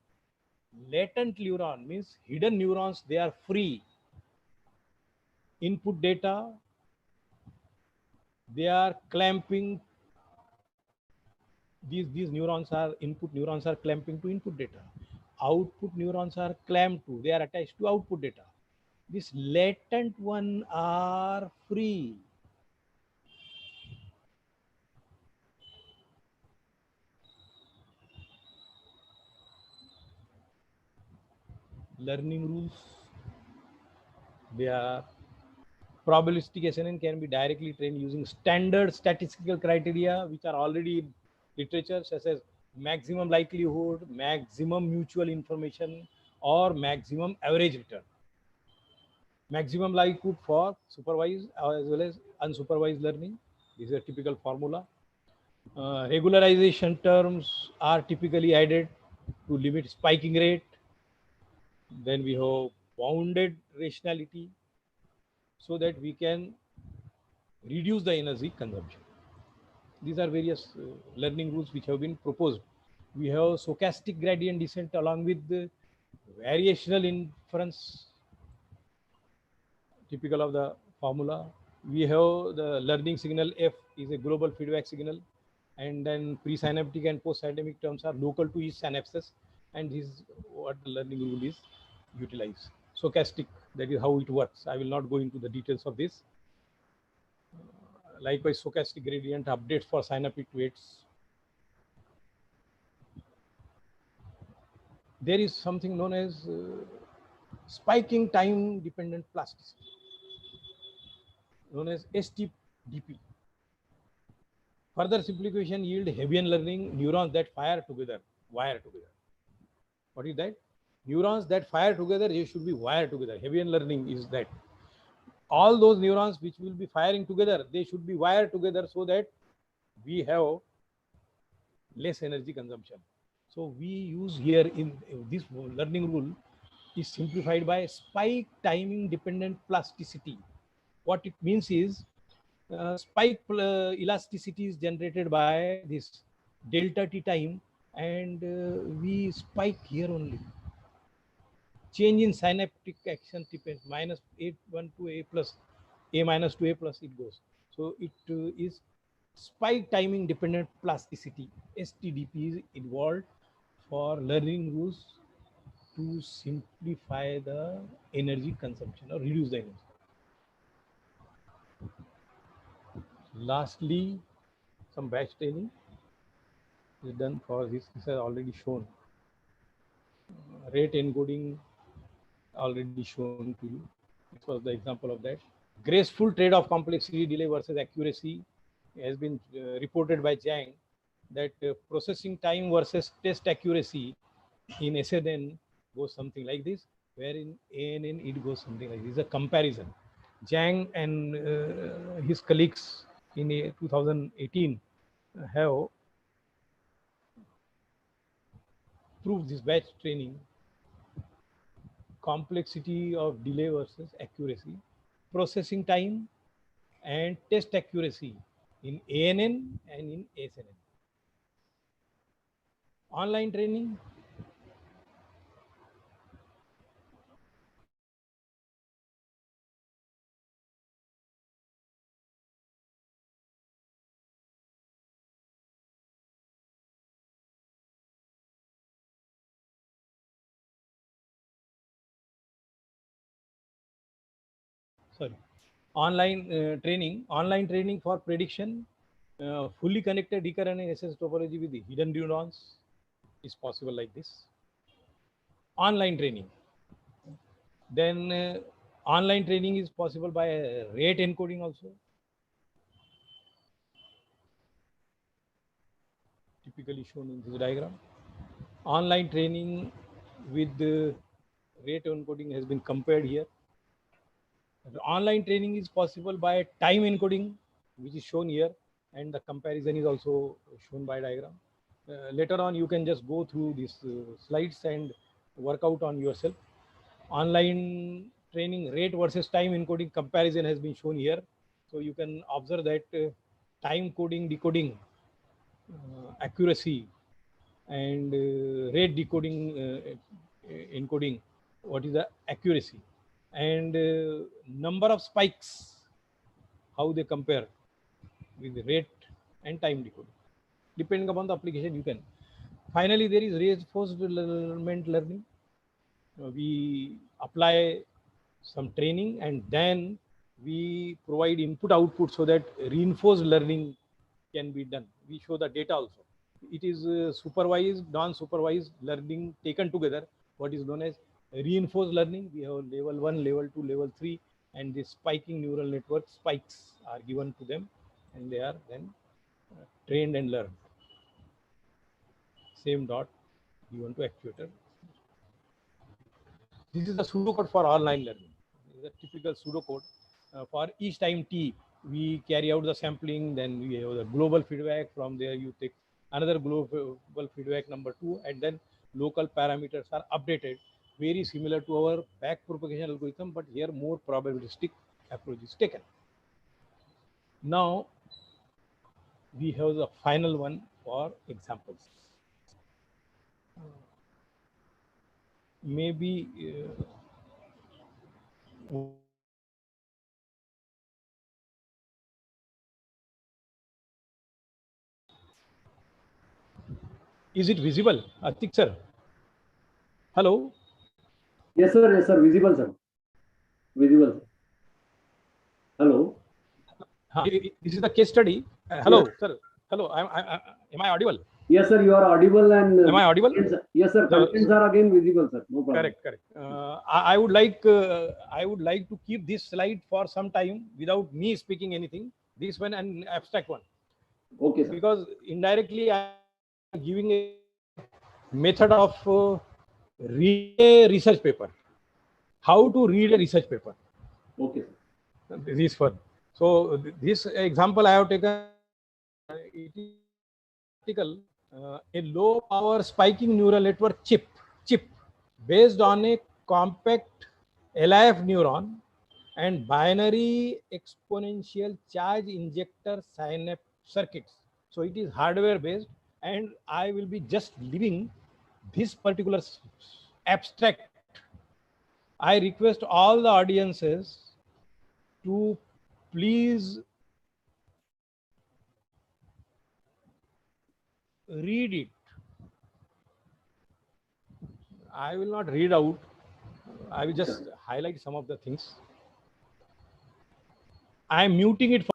Latent neuron means hidden neurons, they are free. Input data, they are clamping. These neurons are input neurons are clamping to input data. Output neurons are clamped to, they are attached to output data. This latent one are free. Learning rules, they are probabilistic SNN can be directly trained using standard statistical criteria which are already in literature, such as maximum likelihood, maximum mutual information, or maximum average return. Maximum likelihood for supervised as well as unsupervised learning. This is a typical formula. Regularization terms are typically added to limit spiking rate. Then we have bounded rationality so that we can reduce the energy consumption. These are various learning rules which have been proposed. We have stochastic gradient descent along with the variational inference, typical of the formula. We have the learning signal F is a global feedback signal, and then presynaptic and postsynaptic terms are local to each synapses, and this is what the learning rule is utilized. Stochastic, that is how it works. I will not go into the details of this. Likewise, stochastic gradient updates for synaptic weights. There is something known as spiking time dependent plasticity, known as STDP. Further simplification yield Hebbian learning neurons that fire together, wire together. What is that? Neurons that fire together, they should be wired together. Hebbian learning is that all those neurons which will be firing together, they should be wired together so that we have less energy consumption. So we use here in this learning rule is simplified by spike timing dependent plasticity. What it means is spike elasticity is generated by this delta t time, and we spike here only. Change in synaptic action depends -A1 to A plus, A minus to A plus it goes. So it is spike timing dependent plasticity. STDP is involved for learning rules to simplify the energy consumption or reduce the energy. Lastly, some batch training is done for this. This is already shown. Rate encoding already shown to you. This was the example of that. Graceful trade-off complexity delay versus accuracy has been reported by Zhang that processing time versus test accuracy in SNN goes something like this, where in ANN it goes something like this. It's a comparison. Zhang and his colleagues in 2018 have improve this batch training, complexity of delay versus accuracy, processing time, and test accuracy in ANN and in SNN. Online training, online training for prediction, fully connected recurrent and SS topology with the hidden neurons is possible like this. Online training. Then online training is possible by rate encoding also. Typically shown in this diagram. Online training with the rate encoding has been compared here. The online training is possible by time encoding, which is shown here, and the comparison is also shown by diagram. Later on, you can just go through these slides and work out on yourself. Online training rate versus time encoding comparison has been shown here. So you can observe that time coding, decoding, accuracy, and rate decoding, encoding, what is the accuracy, and number of spikes, how they compare with the rate and time decoding. Depending upon the application, you can. Finally, there is reinforcement learning. We apply some training and then we provide input output so that reinforced learning can be done. We show the data also. It is supervised, non-supervised learning taken together, what is known as reinforced learning. We have level 1, level 2, level 3, and the spiking neural network spikes are given to them and they are then trained and learned. Same dot given to actuator. This is the pseudocode for online learning. This is a typical pseudocode. For each time T, we carry out the sampling, then we have the global feedback. From there, you take another global feedback number 2, and then local parameters are updated. Very similar to our back propagation algorithm, but here more probabilistic approach is taken. Now, we have the final one for examples. Maybe is it visible, Atik sir? Hello? Yes, sir. Yes, sir. Visible, sir. Visible, sir. Hello. This is the case study. Hello, yes, sir. Hello. Am I audible? Yes, sir. You are audible. And am I audible? Yes, sir. Contents are again visible, sir. No problem. Correct. I would like to keep this slide for some time without me speaking anything. This one, an abstract one. Okay, sir. Because indirectly I am giving a method of read a research paper. How to read a research paper. Okay, sir. This one. So this example I have taken. It is a low power spiking neural network chip based on a compact LIF neuron and binary exponential charge injector synapse circuits. So it is hardware based, and I will be just leaving this particular abstract. I request all the audiences to please read it. I will not read out. I will just highlight some of the things. I am muting it for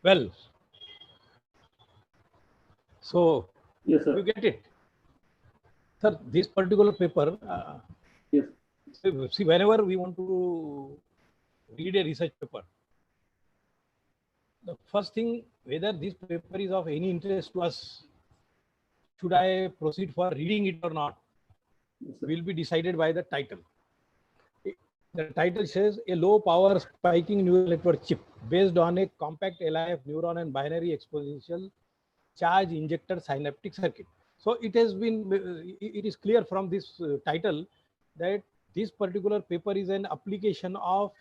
Well, so Yes, sir. you get it, sir. This particular paper. Yes. See, whenever we want to read a research paper, the first thing, whether this paper is of any interest to us, should I proceed for reading it or not, will be decided by the title. The title says a low power spiking neural network chip based on a compact LIF neuron and binary exponential charge injector synaptic circuit. So it has been, it is clear from this title that this particular paper is an application of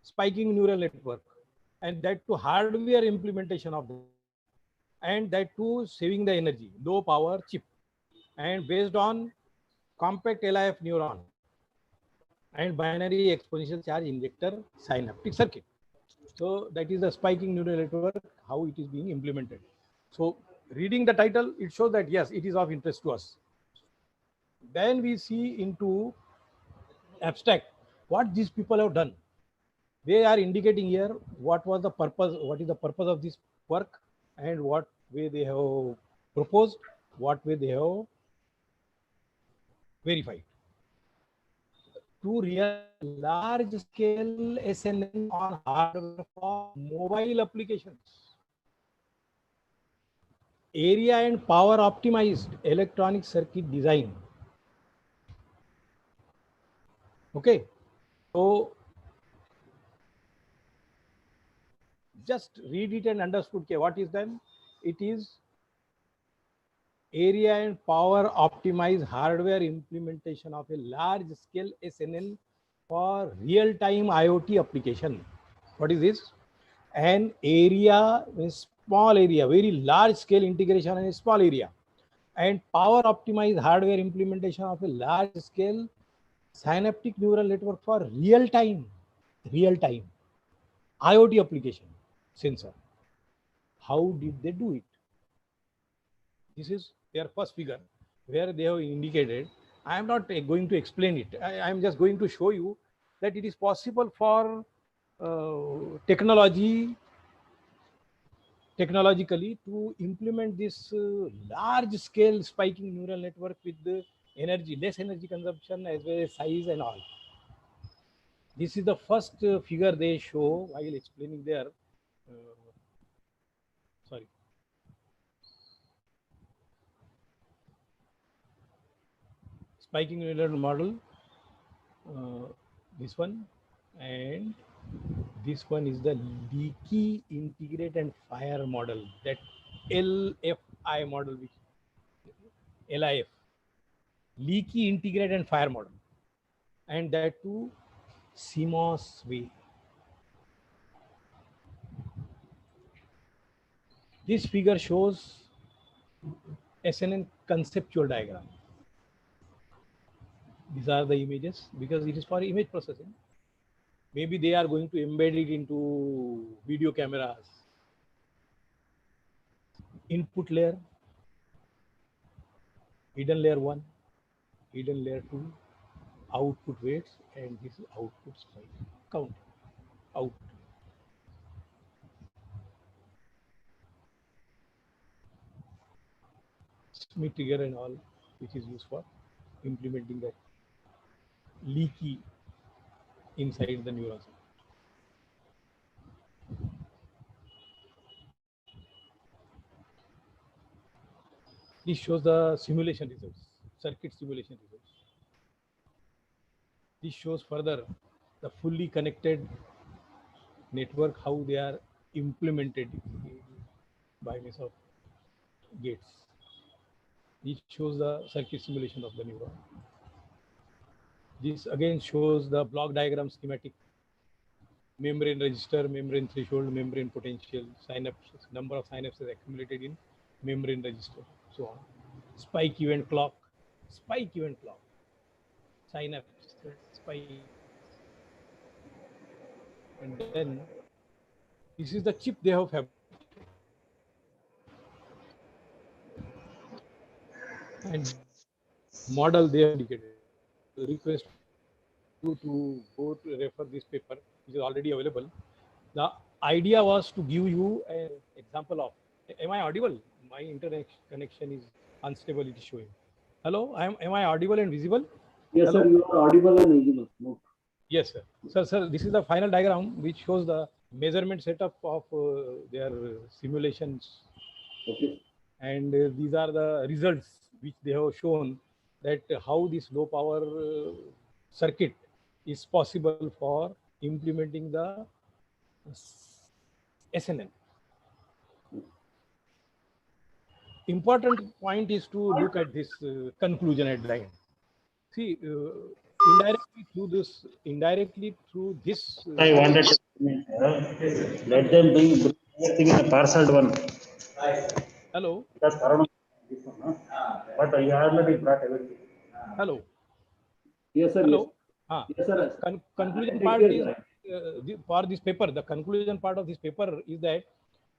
spiking neural network, and that to hardware implementation of that, and that too saving the energy, low power chip, and based on compact LIF neuron and binary exponential charge injector synaptic circuit. So that is the spiking neural network, how it is being implemented. So reading the title, it shows that yes, it is of interest to us. Then we see into abstract what these people have done. They are indicating here what was the purpose, what is the purpose of this work, and what way they have proposed, what way they have verified. To realize large scale SNN on hardware for mobile applications. Area and power optimized electronic circuit design. Okay, so just read it and understood. Okay, what is then? It is area and power optimized hardware implementation of a large scale SNN for real time IoT application. What is this? An area, a small area, very large scale integration in a small area, and power optimized hardware implementation of a large scale synaptic neural network for real time IoT application sensor. How did they do it? This is their first figure where they have indicated. I am not going to explain it. I am just going to show you that it is possible for technologically to implement this large scale spiking neural network with the less energy consumption as well as size and all. This is the first figure they show while explaining their spiking neural model, this one, and this one is the leaky integrate and fire model, that LFI model, which LIF, leaky integrate and fire model, and that too CMOS way. This figure shows SNN conceptual diagram. These are the images because it is for image processing. Maybe they are going to embed it into video cameras. Input layer, hidden layer 1, hidden layer 2, output weights, and this is output spike count. Out. Smith trigger and all, which is used for implementing that leaky inside the neurons. This shows the simulation results, circuit simulation results. This shows further the fully connected network, how they are implemented by means of gates. This shows the circuit simulation of the neuron. This again shows the block diagram schematic, membrane register, membrane threshold, membrane potential, synapses, number of synapses accumulated in membrane register, so on. Spike event clock, synapse, spike. And then this is the chip they have fabricated. And model they have indicated. Request you to go to refer this paper, which is already available. The idea was to give you an example of. Am I audible? My internet connection is unstable. It is showing. Hello, am I audible and visible? Yes, Hello? sir, you are audible and visible. No. Yes, sir. Sir, this is the final diagram which shows the measurement setup of their simulations. Okay. And these are the results which they have shown that how this low power circuit is possible for implementing the SNN. Important point is to look at this conclusion at the end. See, indirectly through this. I wanted to let them bring everything in a parcel one. Hello. Because but you already brought everything. Hello. Yes, sir. Hello. Yes, sir. Conclusion part is for this paper. The conclusion part of this paper is that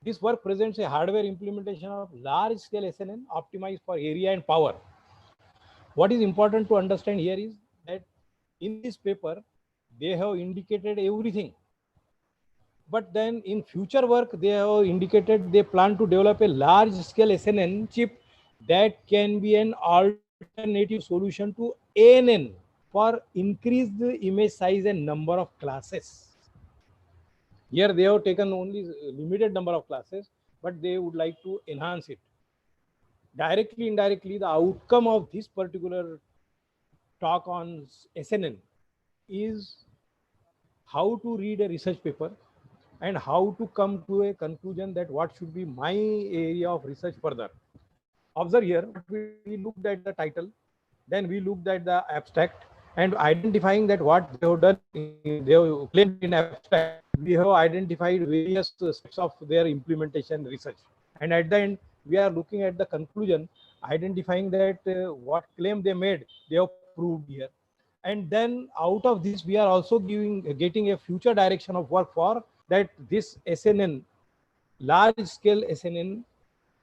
this work presents a hardware implementation of large-scale SNN optimized for area and power. What is important to understand here is that in this paper, they have indicated everything. But then in future work, they have indicated they plan to develop a large-scale SNN chip that can be an alternative solution to ANN for increased image size and number of classes. Here they have taken only limited number of classes, but they would like to enhance it. Directly, indirectly, the outcome of this particular talk on SNN is how to read a research paper and how to come to a conclusion that what should be my area of research further. Observe here, we looked at the title, then we looked at the abstract, and identifying that what they have done, they have claimed in abstract, we have identified various steps of their implementation research. And at the end, we are looking at the conclusion, identifying that what claim they made, they have proved here. And then out of this, we are also getting a future direction of work for that this SNN, large scale SNN,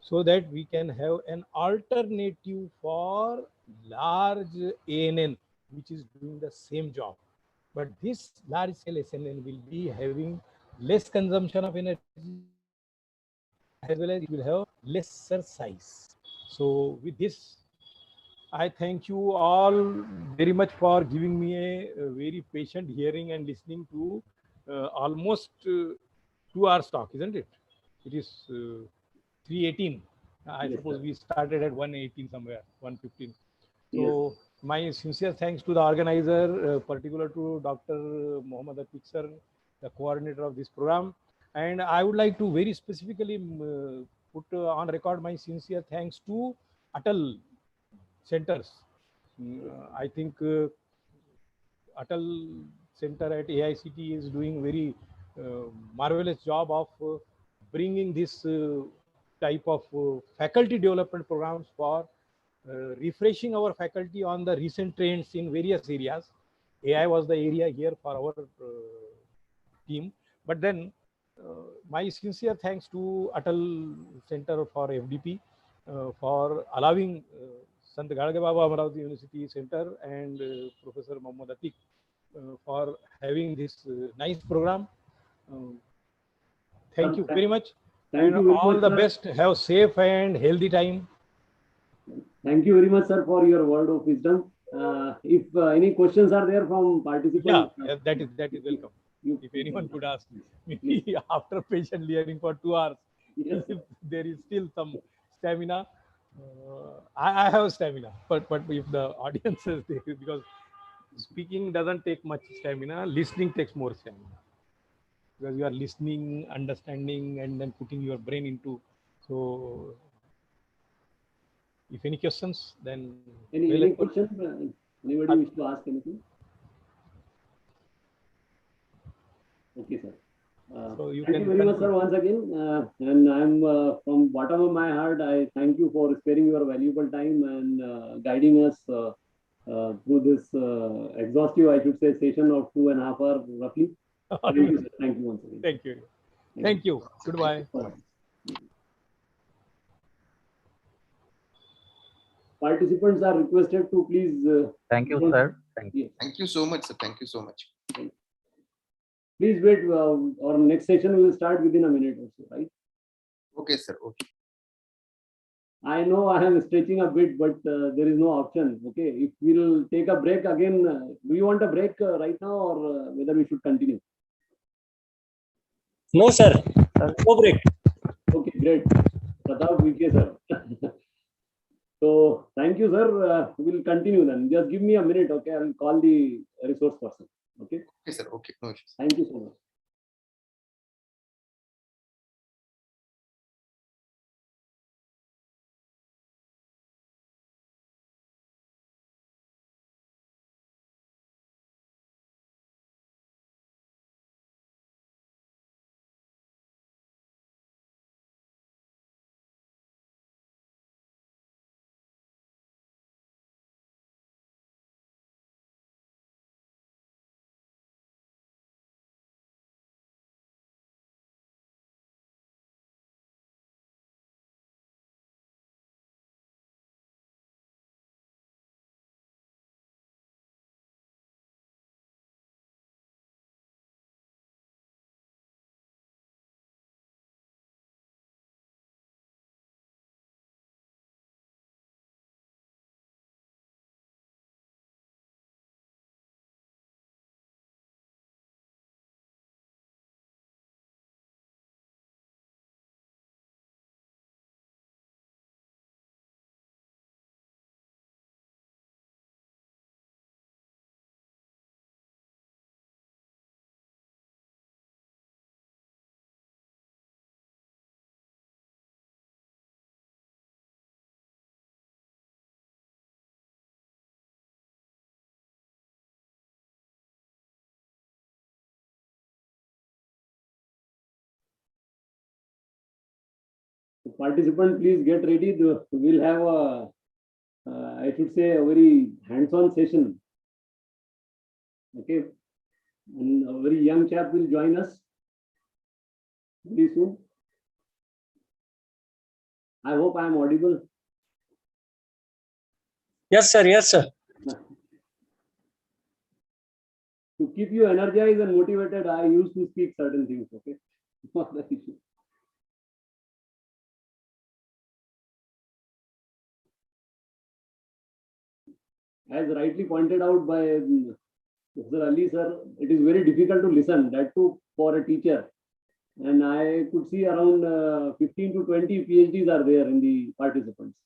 so that we can have an alternative for large ANN, which is doing the same job. But this large scale SNN will be having less consumption of energy as well as it will have lesser size. So with this, I thank you all very much for giving me a very patient hearing and listening to almost 2 hours talk, isn't it? It is 3:18. I suppose we started at 1:18 somewhere, 1:15. So my sincere thanks to the organizer, particular to Dr. Mohammad Atiq sir, the coordinator of this program. And I would like to very specifically put on record my sincere thanks to ATAL centers. I think ATAL Center at AICTE is doing very marvelous job of bringing this type of faculty development programs for refreshing our faculty on the recent trends in various areas. AI was the area here for our team. But then my sincere thanks to ATAL Center for FDP for allowing Sant Gadge Baba Amaravati University Center and Professor Mohammad Atiq for having this nice program. Thank you very much. Thank you very all much, the sir. best. Have safe and healthy time. Thank you very much, sir, for your word of wisdom. If any questions are there from participants, that is welcome. If anyone could ask, maybe after patiently hearing for 2 hours, if there is still some stamina, I have stamina. But if the audience is there, because speaking doesn't take much stamina, listening takes more stamina. Because you are listening, understanding, and then putting your brain into. So, if any questions, then any questions? Anybody wish to ask anything? Okay, sir. So thank you very much, sir, once again. And I'm from bottom of my heart, I thank you for sparing your valuable time and guiding us through this exhaustive, I should say, session of 2.5 hours roughly. Thank you, sir. Thank you once again. Thank you. Thank you. Goodbye. Participants are requested to please. Thank you, sir. Thank you. Thank you so much, sir. Thank you so much. Please wait. Our next session will start within a minute or so, right? Okay, sir. Okay. I know I am stretching a bit, but there is no option. Okay, if we'll take a break again, do you want a break right now, or whether we should continue? No, sir. No break. Okay, great. Pratap, VK, sir. So thank you, sir. We'll continue then. Just give me a minute, okay? I'll call the resource person. Okay. Okay, sir. Okay. No issues. Thank you so much. Participant, please get ready. We'll have a, I should say, a very hands-on session. Okay, and a very young chap will join us very soon. I hope I am audible. Yes, sir. Yes, sir. To keep you energized and motivated, I used to speak certain things. Okay, not the issue. As rightly pointed out by Professor Ali sir, it is very difficult to listen, that too for a teacher. And I could see around 15 to 20 PhDs are there in the participants.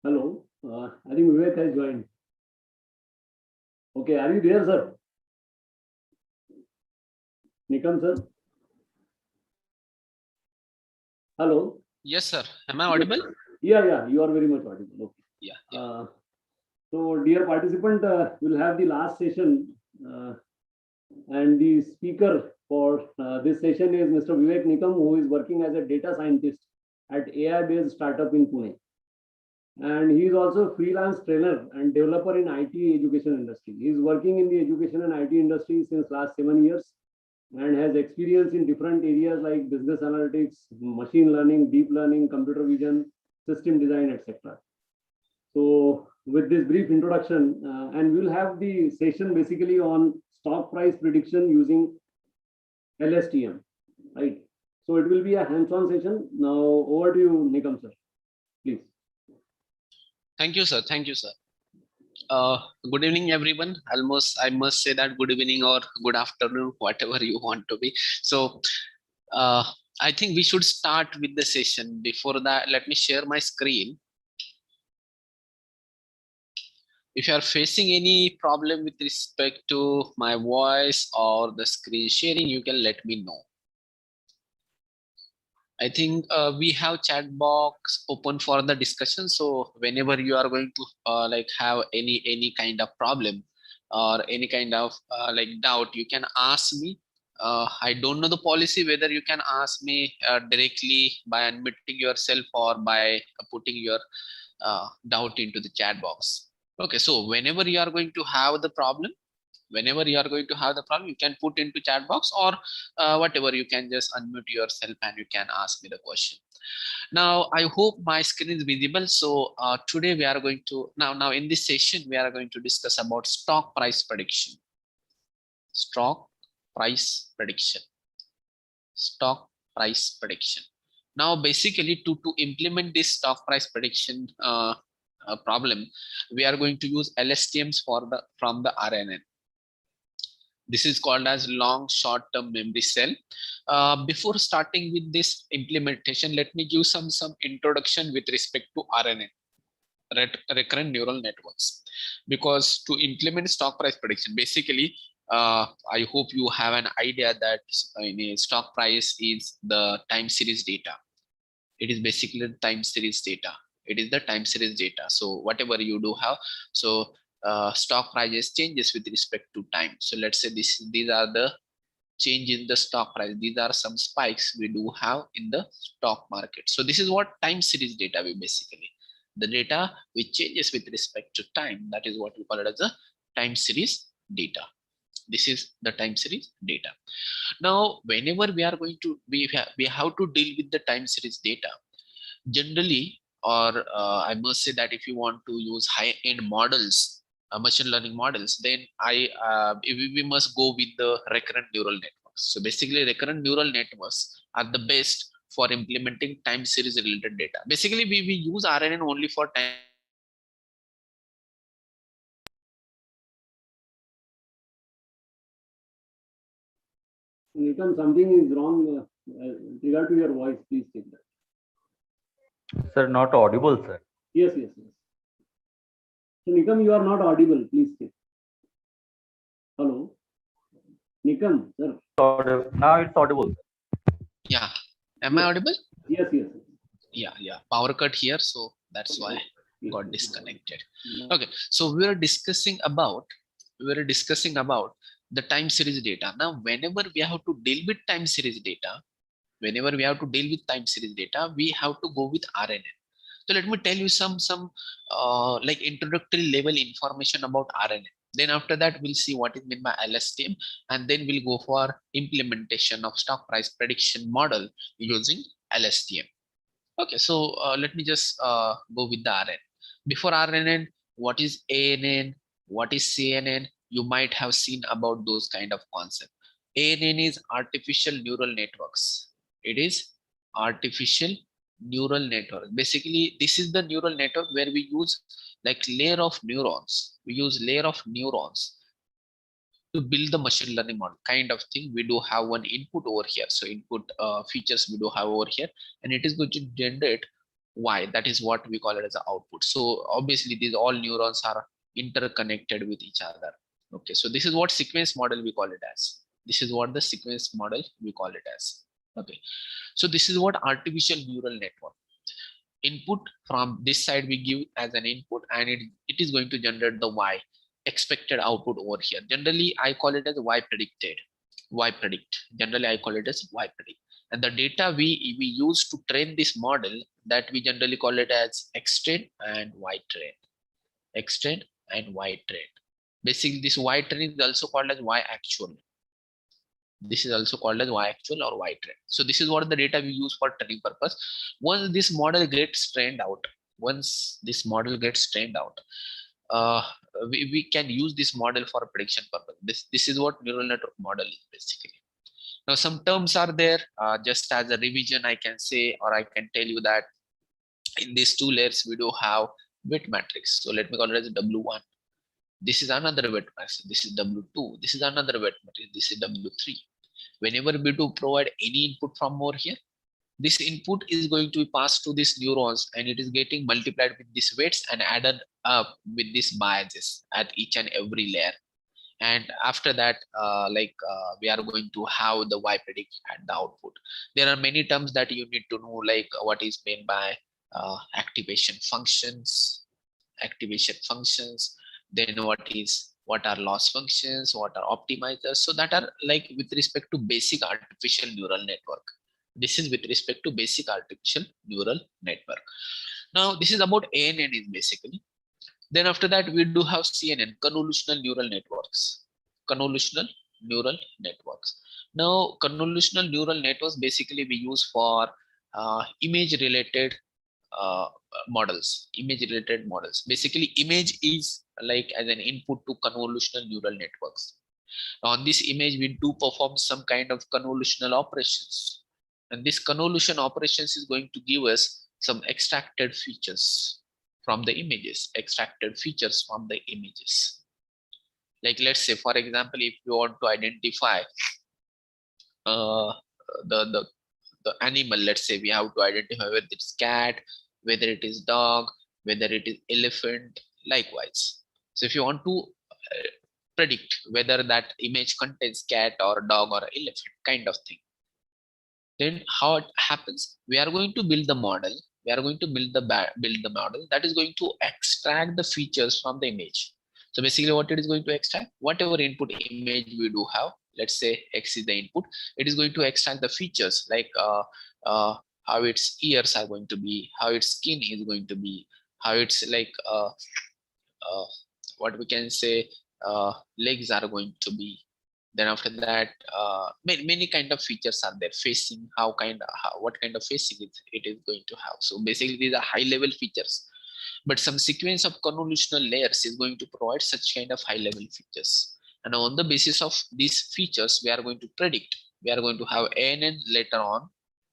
Hello. I think Vivek has joined. Okay, are you there, sir? Nikam, sir? Hello? Yes, sir. Am I audible? Yeah, you are very much audible. Okay. Yeah. So, dear participant, we'll have the last session. And the speaker for this session is Mr. Vivek Nikam, who is working as a data scientist at AI-based startup in Pune. And he is also a freelance trainer and developer in IT education industry. He is working in the education and IT industry since last 7 years and has experience in different areas like business analytics, machine learning, deep learning, computer vision, system design, etc. So with this brief introduction, and we'll have the session basically on stock price prediction using LSTM, right? So it will be a hands-on session. Now over to you, Nikam, sir, please. Thank you, sir. Thank you, sir. Good evening, everyone. Almost, I must say that good evening or good afternoon, whatever you want to be. So I think we should start with the session. Before that, let me share my screen. If you are facing any problem with respect to my voice or the screen sharing, you can let me know. I think we have chat box open for the discussion. So whenever you are going to like have any kind of problem or any kind of like doubt, you can ask me. I don't know the policy whether you can ask me directly by unmuting yourself or by putting your doubt into the chat box. Okay, so whenever you are going to have the problem, you can put into chat box or whatever, you can just unmute yourself and you can ask me the question. Now I hope my screen is visible. So today we are going to now in this session we are going to discuss about stock price prediction. Stock price prediction. Now basically to implement this stock price prediction problem, we are going to use LSTMs from the RNN. This is called as long short-term memory cell. Before starting with this implementation, let me give some introduction with respect to RNN, recurrent neural networks. Because to implement stock price prediction, basically, I hope you have an idea that stock price is the time series data. It is basically the time series data. So whatever you do have, so stock prices changes with respect to time. So let's say these are the change in the stock price. These are some spikes we do have in the stock market. So this is what time series data we basically, the data which changes with respect to time. That is what we call it as a time series data. This is the time series data. Now, whenever we are going to, we have to deal with the time series data. Generally, or I must say that if you want to use high-end models, machine learning models, then we must go with the recurrent neural networks. So basically, recurrent neural networks are the best for implementing time series related data. Basically, we use RNN only for time. Nikam, something is wrong with regard to your voice. Please take that. Sir, not audible, sir. Yes. So Nikam, you are not audible. Please take. Hello, Nikam, sir. Now it's audible. Yeah. Am I audible? Yes. Yeah. Power cut here, so that's why got disconnected. Okay, so we were discussing about the time series data. Now, whenever we have to deal with time series data, we have to go with RNN. So let me tell you some like introductory level information about RNN. Then after that, we'll see what is meant by LSTM, and then we'll go for implementation of stock price prediction model using LSTM. Okay, so let me just go with the RNN. Before RNN, what is ANN? What is CNN? You might have seen about those kind of concepts. ANN is artificial neural networks. It is artificial neural network. Basically, this is the neural network where we use like layer of neurons. We use layer of neurons to build the machine learning model kind of thing. We do have one input over here. So input features we do have over here, and it is going to generate Y. That is what we call it as the output. So obviously these all neurons are interconnected with each other. Okay, so this is what sequence model we call it as. This is what the sequence model we call it as. Okay, so this is what artificial neural network. Input from this side we give as an input, and it is going to generate the Y expected output over here. Generally, I call it as Y predicted. Y predict. Generally, I call it as Y predict. And the data we use to train this model, that we generally call it as extend and Y train. Extend and Y train. Basically, this Y train is also called as Y actual. This is also called as Y actual or Y train. So this is what the data we use for training purpose. Once this model gets trained out, we can use this model for prediction purpose. This is what neural network model is basically. Now some terms are there, just as a revision I can say, or I can tell you that in these two layers we do have weight matrix. So let me call it as W1. This is another weight matrix. This is W2. This is another weight matrix. This is W3. Whenever we do provide any input from over here, this input is going to be passed to these neurons, and it is getting multiplied with these weights and added up with these biases at each and every layer. And after that, we are going to have the Y predict at the output. There are many terms that you need to know, like what is meant by activation functions, then what are loss functions, what are optimizers. So that are like with respect to basic artificial neural network. This is with respect to basic artificial neural network. Now this is about ANN is basically. Then after that we do have CNN, convolutional neural networks. Convolutional neural networks. Now convolutional neural networks basically we use for image related models. Basically image is like as an input to convolutional neural networks. On this image we do perform some kind of convolutional operations, and this convolution operations is going to give us some extracted features from the images. Like let's say for example, if you want to identify the animal, let's say we have to identify whether it's cat, whether it is dog, whether it is elephant, likewise. So if you want to predict whether that image contains cat or dog or elephant kind of thing, then how it happens, we are going to build the model. We are going to build the model that is going to extract the features from the image. So basically what it is going to extract, whatever input image we do have, let's say X is the input, it is going to extract the features like how its ears are going to be, how its skin is going to be, how it's like what we can say legs are going to be. Then after that many kind of features are there, facing, what kind of facing it is going to have. So basically these are high level features, but some sequence of convolutional layers is going to provide such kind of high level features. And on the basis of these features we are going to predict. We are going to have ANN later on,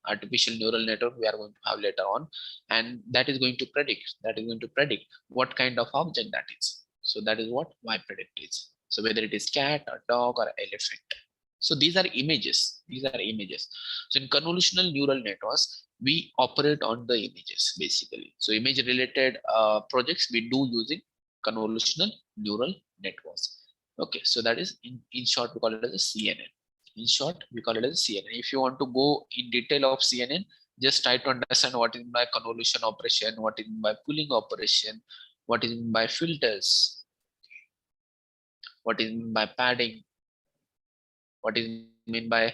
artificial neural network we are going to have later on, and that is going to predict what kind of object that is. So that is what Y predict is. So whether it is cat or dog or elephant. So these are images. So in convolutional neural networks, we operate on the images basically. So image related projects we do using convolutional neural networks. Okay, so that is in short we call it as a CNN. If you want to go in detail of CNN, just try to understand what is by convolution operation, what is by pooling operation, what is by filters, what is meant by padding, what is meant by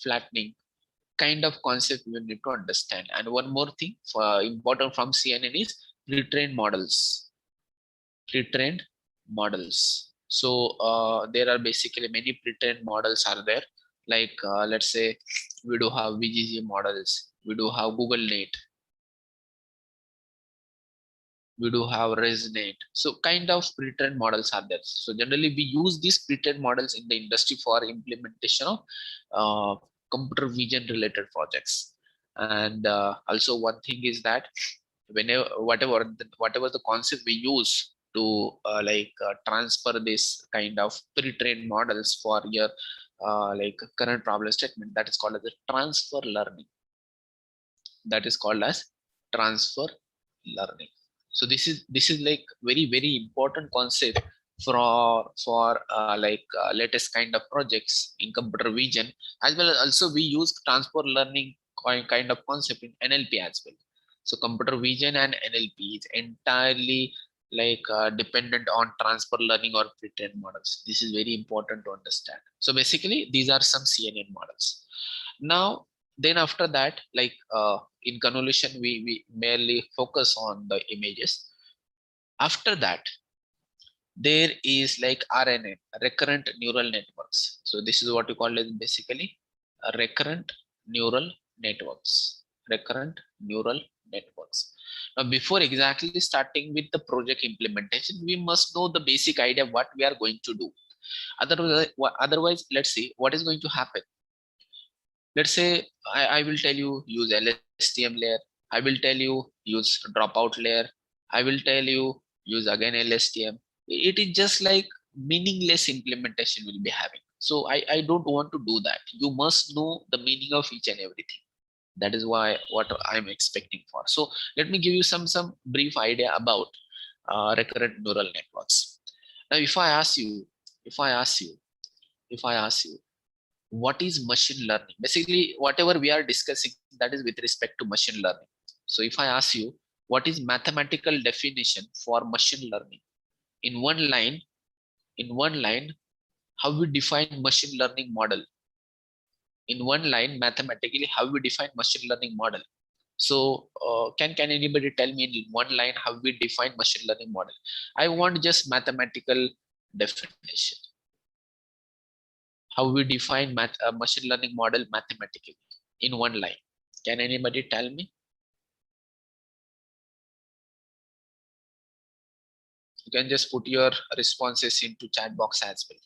flattening, kind of concept you need to understand. And one more thing important from CNN is pre-trained models. So there are basically many pre-trained models are there. Like let's say we do have VGG models, we do have Google Net, we do have Resonate. So kind of pre-trained models are there. So generally we use these pre-trained models in the industry for implementation of computer vision related projects. And also one thing is that whenever whatever the concept we use to transfer this kind of pre-trained models for your current problem statement, that is called as a transfer learning. transfer learning. So this is like very important concept for latest kind of projects in computer vision, as well as also we use transfer learning kind of concept in NLP as well. So computer vision and NLP is entirely dependent on transfer learning or pre-trained models. This is very important to understand. So basically these are some CNN models. Now then after that, in convolution we merely focus on the images. After that there is like RNN, recurrent neural networks. So this is what you call it basically recurrent neural networks. Recurrent neural networks. Now before exactly starting with the project implementation, we must know the basic idea of what we are going to do. Otherwise let's see what is going to happen. Let's say I will tell you use LSTM layer. I will tell you use dropout layer. I will tell you use again LSTM. It is just like meaningless implementation will be having. So I don't want to do that. You must know the meaning of each and everything. That is why what I'm expecting for. So let me give you some brief idea about recurrent neural networks. Now if I ask you what is machine learning? Basically, whatever we are discussing, that is with respect to machine learning. So if I ask you, what is mathematical definition for machine learning? In one line, how we define machine learning model? In one line, mathematically, how we define machine learning model? So can anybody tell me in one line how we define machine learning model? I want just mathematical definition. How we define machine learning model mathematically in one line. Can anybody tell me? You can just put your responses into chat box as well.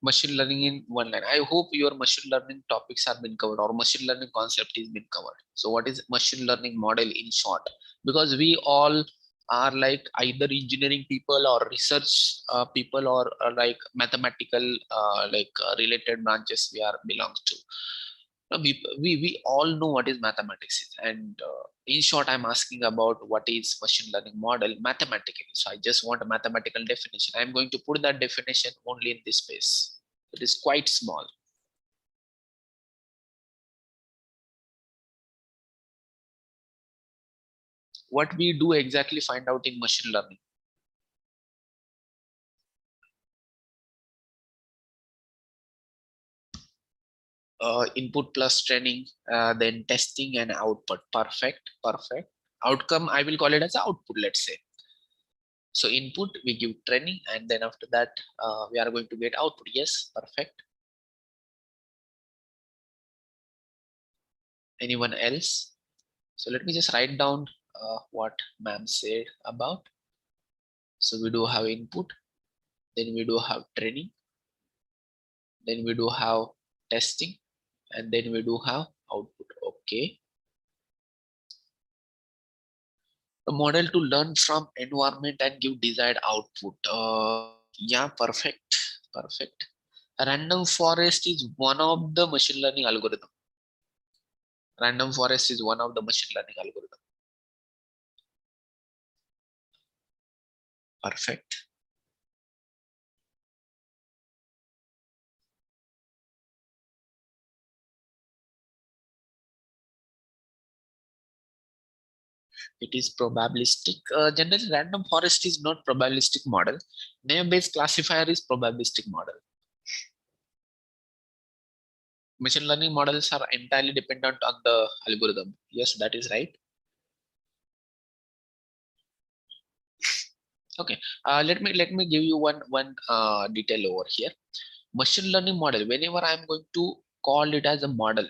Machine learning in one line. I hope your machine learning topics have been covered or machine learning concept is been covered. So what is machine learning model in short? Because we all are like either engineering people or research people or like mathematical related branches we are belongs to. Now, we all know what is mathematics is, and in short I'm asking about what is machine learning model mathematically. So I just want a mathematical definition. I'm going to put that definition only in this space. It is quite small. What we do exactly find out in machine learning? Input plus training, then testing and output. Perfect. Outcome, I will call it as output, let's say. So input, we give training, and then after that, we are going to get output. Yes, perfect. Anyone else? So let me just write down what ma'am said about. So we do have input, then we do have training, then we do have testing, and then we do have output. Okay. A model to learn from environment and give desired output. Yeah, perfect. A random forest is one of the machine learning algorithm. Random forest is one of the machine learning algorithm. Perfect. It is probabilistic. Generally, random forest is not probabilistic model. Name-based classifier is probabilistic model. Machine learning models are entirely dependent on the algorithm. Yes, that is right. Okay. Let me give you one detail over here. Machine learning model. Whenever I'm going to call it as a model,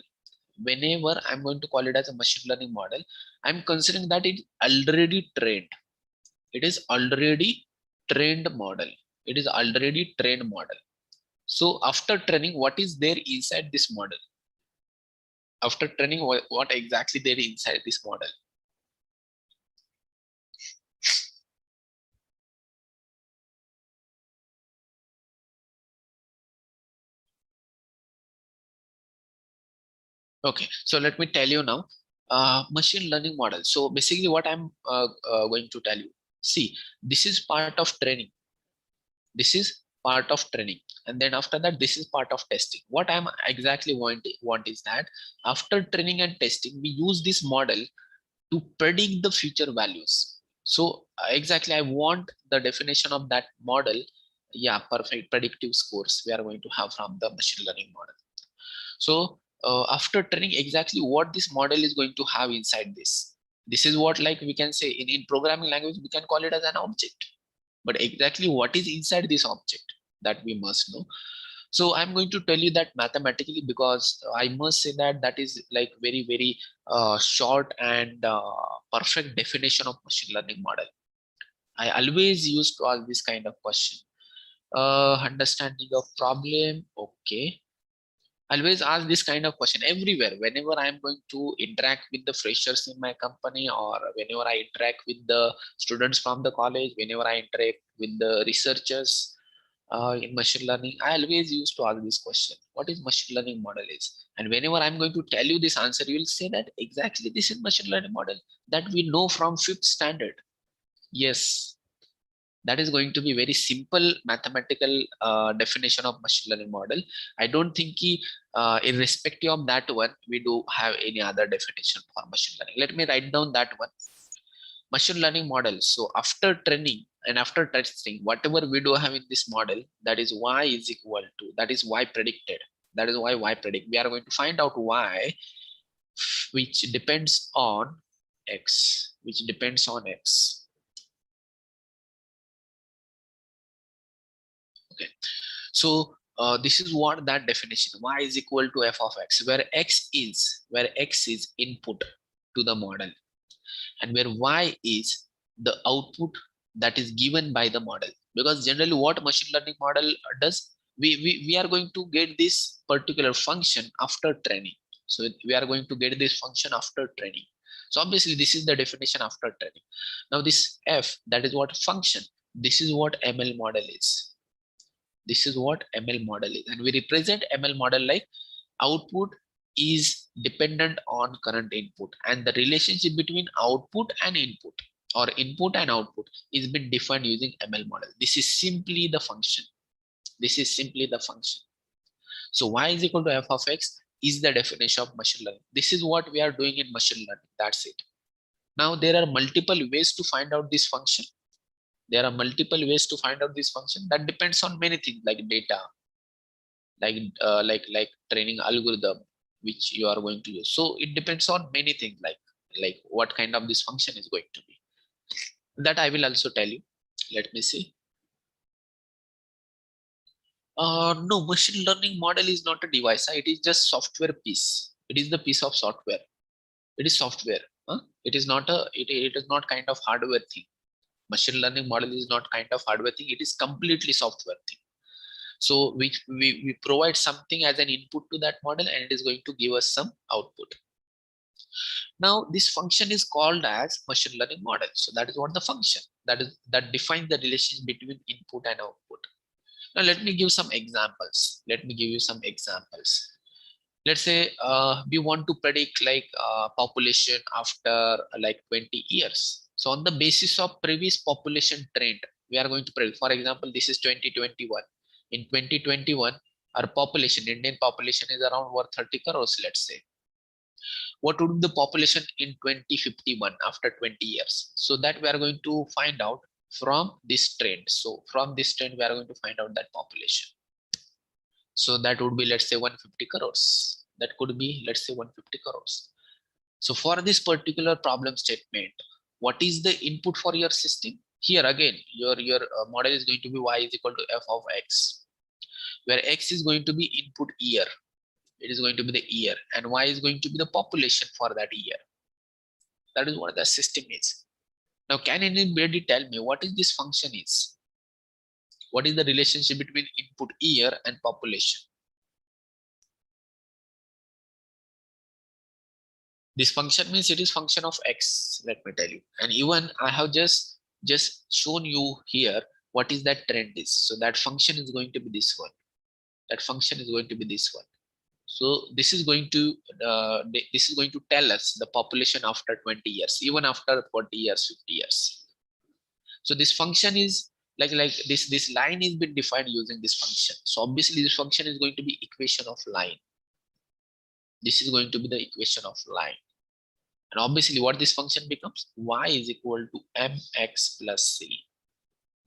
whenever I'm going to call it as a machine learning model, I'm considering that it's already trained. It is already trained model. It is already trained model. So after training, what is there inside this model? After training, what exactly there is inside this model? Okay, so let me tell you now, machine learning model. So basically what I'm going to tell you, see, this is part of training. This is part of training. And then after that, this is part of testing. What I'm exactly want is that after training and testing, we use this model to predict the future values. So exactly, I want the definition of that model. Yeah, perfect predictive scores we are going to have from the machine learning model. So after training, exactly what this model is going to have inside this. This is what, like, we can say in programming language, we can call it as an object. But exactly what is inside this object, that we must know. So I'm going to tell you that mathematically, because I must say that that is like very, very short and perfect definition of machine learning model. I always used to ask this kind of question. Understanding of problem. Okay. Always ask this kind of question everywhere. Whenever I'm going to interact with the freshers in my company, or whenever I interact with the students from the college, whenever I interact with the researchers in machine learning, I always used to ask this question: what is machine learning model is? And whenever I'm going to tell you this answer, you will say that exactly this is machine learning model that we know from 5th standard. Yes, that is going to be very simple mathematical definition of machine learning model. I don't think irrespective of that one, we do have any other definition for machine learning. Let me write down that one. Machine learning model. So after training and after testing, whatever we do have in this model, that is y is equal to, that is y predicted. That is why y predict. We are going to find out y, which depends on x, which depends on x. Okay, so this is what that definition, y is equal to f of x, where x is input to the model, and where y is the output that is given by the model. Because generally what machine learning model does, we are going to get this particular function after training. So we are going to get this function after training. So obviously this is the definition after training. Now this f, that is what function, this is what ML model is. This is what ML model is, and we represent ML model like output is dependent on current input, and the relationship between output and input, or input and output, is been defined using ML model. This is simply the function. This is simply the function. So y is equal to f of x is the definition of machine learning. This is what we are doing in machine learning. That's it. Now there are multiple ways to find out this function. There are multiple ways to find out this function. That depends on many things like data, like training algorithm which you are going to use. So it depends on many things, like what kind of this function is going to be. That I will also tell you. Let me see. No, machine learning model is not a device. It is just software piece. It is the piece of software. It is software. It is not a. It is not kind of hardware thing. Machine learning model is not kind of hardware thing. It is completely software thing. So we provide something as an input to that model, and it is going to give us some output. Now this function is called as machine learning model. So that is what the function that defines the relation between input and output. Now let me give some examples. Let me give you some examples. Let's say we want to predict population after like 20 years. So on the basis of previous population trend, we are going to predict. For example, this is 2021. In 2021, our population, Indian population, is around 30 crores, let's say. What would be the population in 2051 after 20 years? So that we are going to find out from this trend. So from this trend, we are going to find out that population. So that would be, let's say, 150 crores. That could be, let's say, 150 crores. So for this particular problem statement, what is the input for your system? Here again, your model is going to be y is equal to f of x, where x is going to be input year. It is going to be the year, and y is going to be the population for that year. That is what the system is. Now, can anybody tell me what is this function is? What is the relationship between input year and population? This function means it is function of X, let me tell you. And even I have just shown you here what is that trend is. So that function is going to be this one. That function is going to be this one. So this is going to tell us the population after 20 years, even after 40 years, 50 years. So this function is like this line is been defined using this function. So obviously this function is going to be equation of line. This is going to be the equation of line. And obviously what this function becomes, y is equal to mx plus c.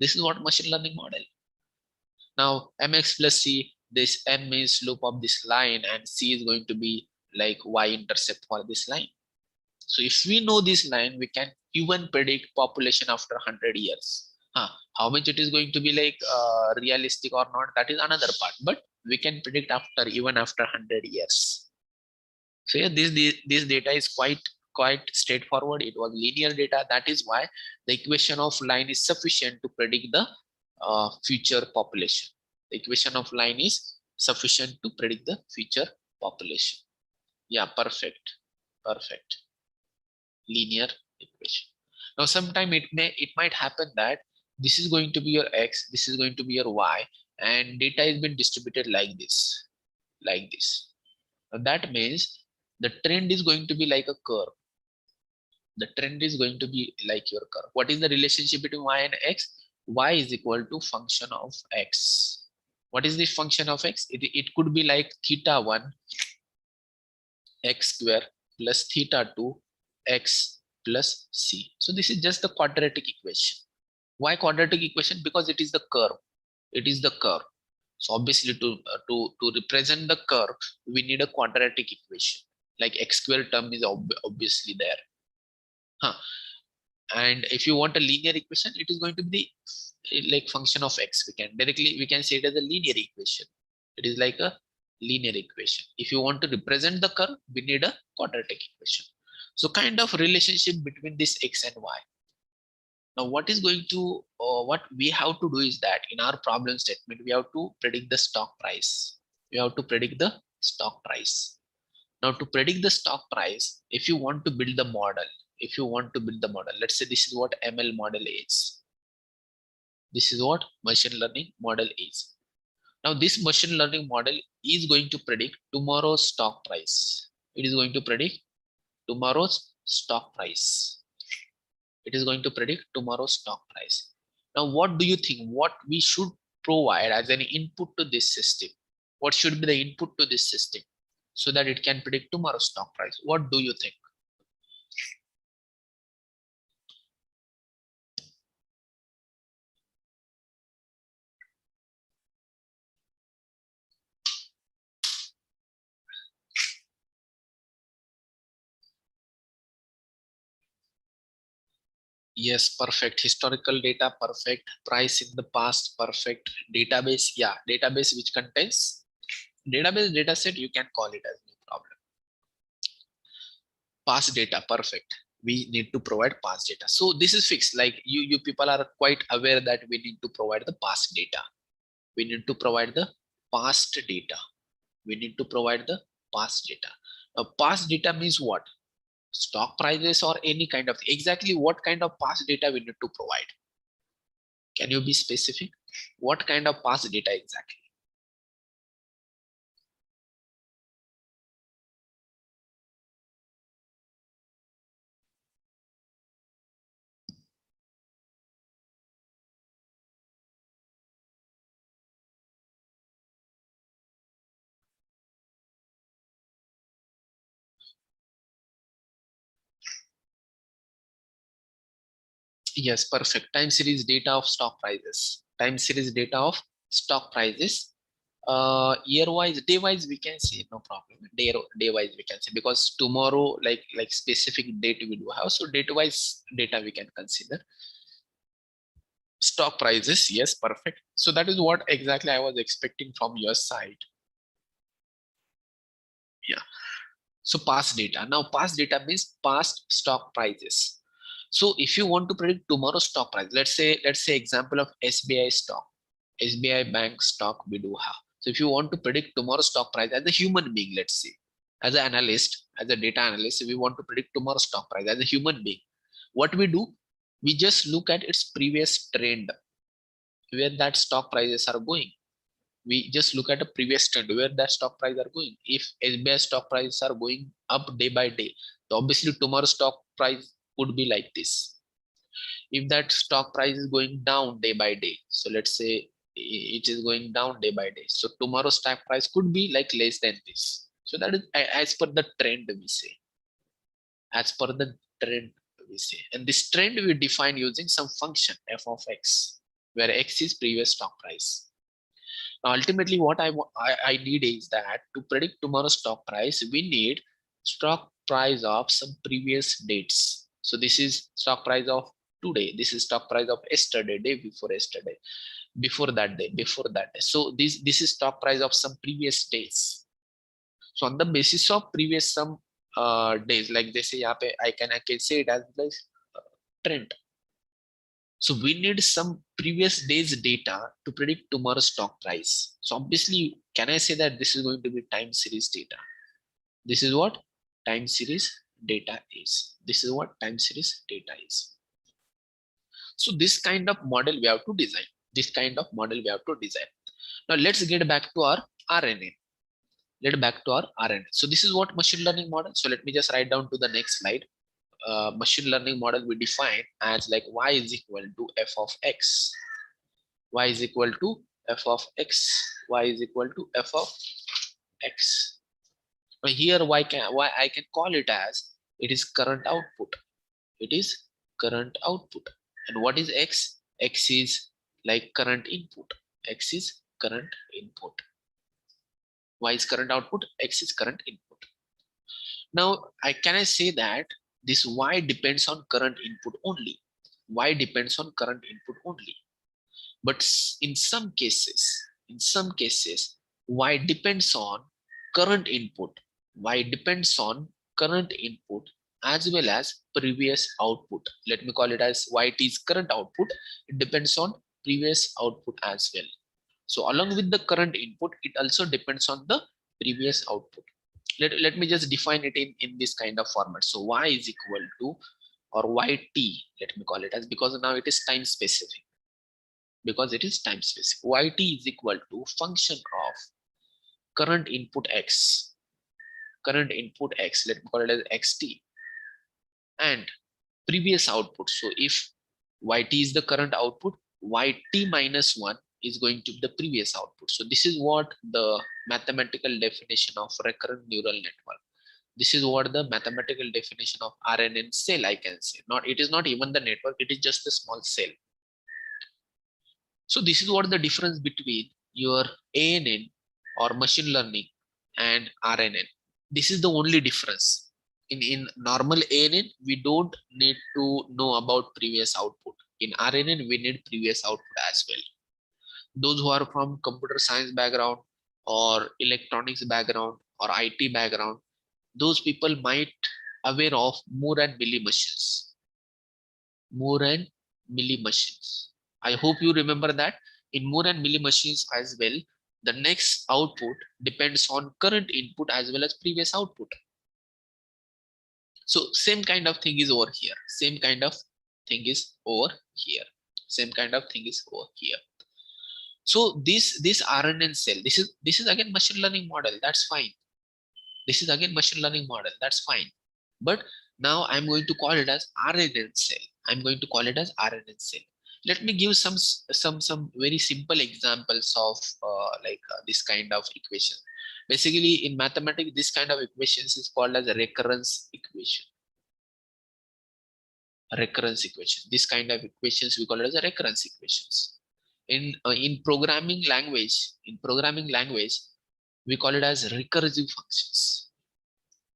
This is what machine learning model. Now mx plus c, this m is slope of this line and c is going to be like y-intercept for this line. So if we know this line, we can even predict population after 100 years. How much it is going to be like realistic or not, that is another part. But we can predict even after 100 years. So yeah, this data is quite straightforward. It was linear data. That is why the equation of line is sufficient to predict the future population. The equation of line is sufficient to predict the future population. Yeah, perfect. Linear equation. Now sometime it might happen that this is going to be your X, this is going to be your Y, and data has been distributed like this. Now that means the trend is going to be like a curve. The trend is going to be like your curve. What is the relationship between Y and X? Y is equal to function of X. What is the function of X? It could be like theta 1 X square plus theta 2 X plus C. So this is just the quadratic equation. Why quadratic equation? Because it is the curve. It is the curve. So obviously to represent the curve, we need a quadratic equation. Like X square term is obviously there. And if you want a linear equation, it is going to be the like function of X. We can say it as a linear equation. It is like a linear equation. If you want to represent the curve, we need a quadratic equation. So kind of relationship between this X and Y. Now what we have to do is that in our problem statement, we have to predict the stock price. Now to predict the stock price, if you want to build the model, let's say this is what ML model is. This is what machine learning model is. Now this machine learning model is going to predict tomorrow's stock price. It is going to predict tomorrow's stock price. Now what do you think? What we should provide as an input to this system? What should be the input to this system so that it can predict tomorrow's stock price? What do you think? Yes, perfect. Historical data, perfect. Price in the past, perfect. Database, yeah, database which contains database data set, you can call it as no problem. Past data, perfect. We need to provide past data. So this is fixed. Like you people are quite aware that we need to provide the past data. We need to provide the past data. Now, past data means what? Stock prices or any kind of exactly what kind of past data we need to provide? Can you be specific? What kind of past data exactly? Yes, perfect. Time series data of stock prices. Year-wise, day-wise, we can say no problem. Day-wise, we can say because tomorrow, like specific date we do have. So date-wise data we can consider. Stock prices, yes, perfect. So that is what exactly I was expecting from your side. Yeah. So past data. Now past data means past stock prices. So if you want to predict tomorrow's stock price, let's say example of SBI stock, SBI bank stock we do have. So if you want to predict tomorrow's stock price as a human being, let's say, as an analyst, as a data analyst, we want to predict tomorrow's stock price as a human being. What we do, we just look at its previous trend, where that stock prices are going. We just look at a previous trend where that stock price are going. If SBI stock prices are going up day by day, so obviously tomorrow's stock price would be like this. If that stock price is going down day by day, so let's say it is going down day by day, so tomorrow's stock price could be like less than this. So that is as per the trend, we say. As per the trend, we say. And this trend we define using some function f of x, where x is previous stock price. Now, ultimately, what I need is that to predict tomorrow's stock price, we need stock price of some previous dates. So this is stock price of today. This is stock price of yesterday, day before yesterday, before that day, before that day. So this is stock price of some previous days. So on the basis of previous some days, like they say, I can say it as like trend. So we need some previous days data to predict tomorrow's stock price. So obviously, can I say that this is going to be time series data? This is what time series data is. This is what time series data is. So this kind of model we have to design. This kind of model we have to design. Now let's get back to our RNN. So this is what machine learning model. So let me just write down to the next slide. Machine learning model we define as like y is equal to f of x. Y is equal to f of x. Y is equal to f of x. Now here why I can call it as it is current output. It is current output. And what is x? X is like current input. X is current input. Y is current output. X is current input. Now can I say that this y depends on current input only? Y depends on current input only. But in some cases, y depends on current input. Y depends on current input as well as previous output. Let me call it as yt is current output. It depends on previous output as well. So along with the current input, it also depends on the previous output. Let me just define it in this kind of format. So y is equal to, or yt, let me call it as, because now it is time specific. Because it is time specific. Yt is equal to function of current input x. Current input x, let me call it as xt. And previous output. So if yt is the current output, yt minus 1 is going to be the previous output. So this is what the mathematical definition of recurrent neural network. This is what the mathematical definition of RNN cell I can say. It is not even the network, it is just a small cell. So this is what the difference between your ANN or machine learning and RNN. This is the only difference. In normal ANN, we don't need to know about previous output. In RNN, we need previous output as well. Those who are from computer science background or electronics background or IT background, those people might aware of Moore and Millie machines. Moore and Millie machines. I hope you remember that. In Moore and Millie machines as well, the next output depends on current input as well as previous output. So same kind of thing is over here. Same kind of thing is over here. Same kind of thing is over here. So this RNN cell, this is again machine learning model. That's fine. This is again machine learning model. That's fine. But now I'm going to call it as RNN cell. I'm going to call it as RNN cell. Let me give some very simple examples of this kind of equation. Basically, in mathematics, this kind of equations is called as a recurrence equation. Recurrence equation. This kind of equations we call it as a recurrence equations. In programming language, we call it as recursive functions.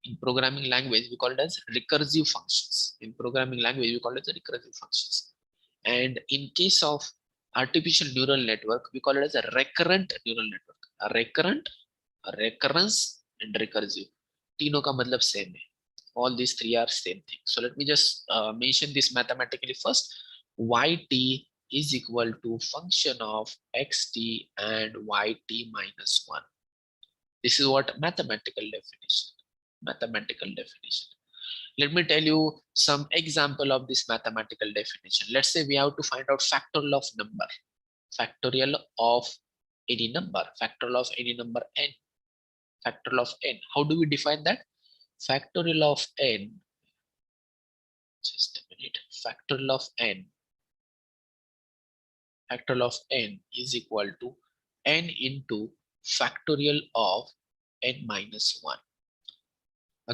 In programming language, we call it as recursive functions. In programming language, we call it as recursive functions. And in case of artificial neural network, we call it as a recurrent neural network. A recurrent, a recurrence, and recursive. Tino ka matlab same hai. All these three are same thing. So let me just mention this mathematically first. Yt is equal to function of xt and yt minus 1. This is what mathematical definition. Mathematical definition. Let me tell you some example of this mathematical definition. Let's say we have to find out factorial of number. Factorial of any number. Factorial of any number n. Factorial of n. How do we define that? Factorial of n. Just a minute. Factorial of n. Factorial of n is equal to n into factorial of n minus 1.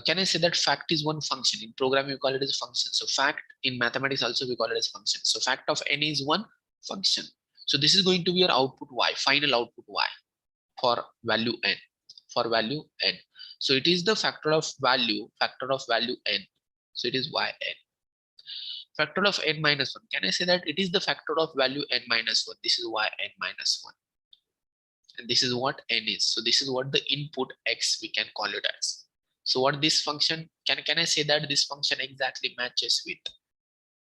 Can I say that fact is one function? In programming, we call it as a function. So fact in mathematics also we call it as function. So fact of n is one function. So this is going to be your output y, final output y for value n. For value n. So it is the factor of value n. So it is yn. Factor of n minus 1. Can I say that it is the factor of value n minus 1? This is yn minus 1. And this is what n is. So this is what the input x we can call it as. So what this function, can I say that this function exactly matches with?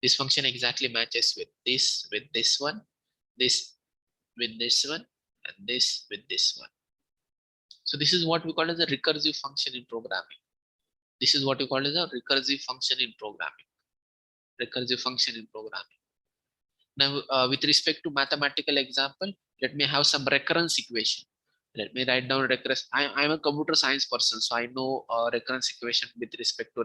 This function exactly matches with this one, this with this one, and this with this one. So this is what we call as a recursive function in programming. This is what we call as a recursive function in programming. Recursive function in programming. Now, with respect to mathematical example, let me have some recurrence equation. Let me write down recurrence. I'm a computer science person, so I know recurrence equation with respect to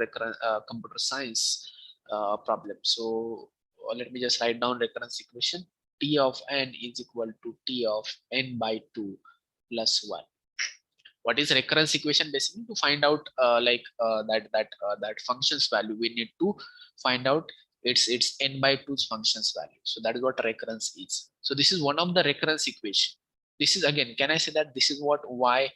computer science problem. So let me just write down recurrence equation. T of n is equal to T of n by 2 plus 1. What is recurrence equation? Basically, to find out that function's value, we need to find out its n by 2's functions value. So that is what recurrence is. So this is one of the recurrence equation. This is again, can I say that this is what yt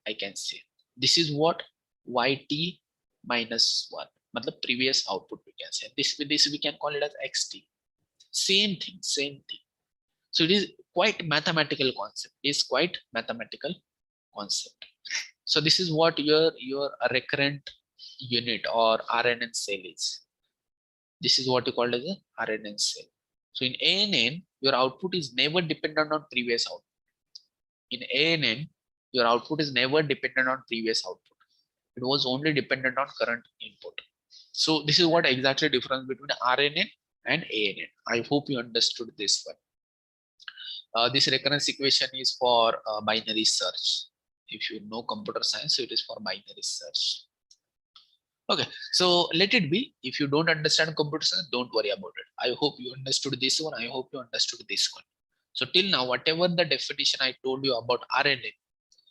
I can say. This is what yt minus 1. But the previous output we can say. This we can call it as xt. Same thing. So it is quite mathematical concept. It's quite mathematical concept. So this is what your recurrent unit or RNN cell is. This is what you call as a RNN cell. So in ANN, your output is never dependent on previous output. In ANN, your output is never dependent on previous output. It was only dependent on current input. So this is what exactly difference between RNN and ANN. I hope you understood this one. This recurrence equation is for binary search. If you know computer science, so it is for binary search. Okay, so let it be. If you don't understand computer science, don't worry about it. I hope you understood this one. I hope you understood this one. So till now, whatever the definition I told you about RNN,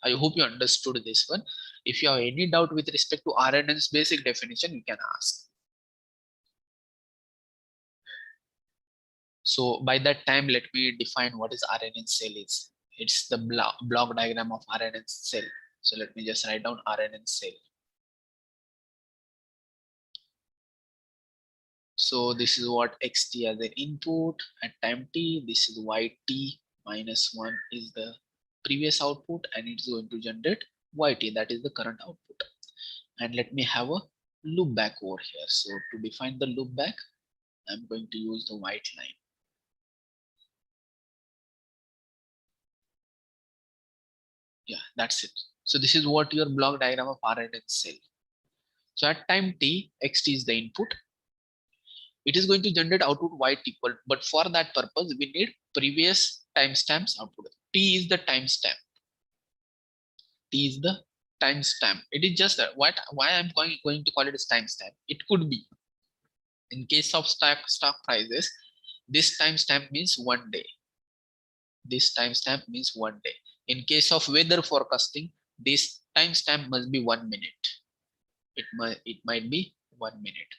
I hope you understood this one. If you have any doubt with respect to RNN's basic definition, you can ask. So by that time, let me define what is RNN cell is. It's the block diagram of RNN cell. So let me just write down RNN cell. So this is what xt as an input at time t. This is yt minus 1 is the previous output, and it's going to generate yt, that is the current output. And let me have a loop back over here. So to define the loop back, I'm going to use the white line. Yeah, that's it. So this is what your block diagram of RNN cell. So at time t, xt is the input. It is going to generate output yt equal, but for that purpose, we need previous timestamps output. T is the timestamp. T is the timestamp. It is just why I'm going to call it as timestamp. It could be in case of stock prices, this timestamp means 1 day. This timestamp means 1 day. In case of weather forecasting, this timestamp must be 1 minute. It might be 1 minute.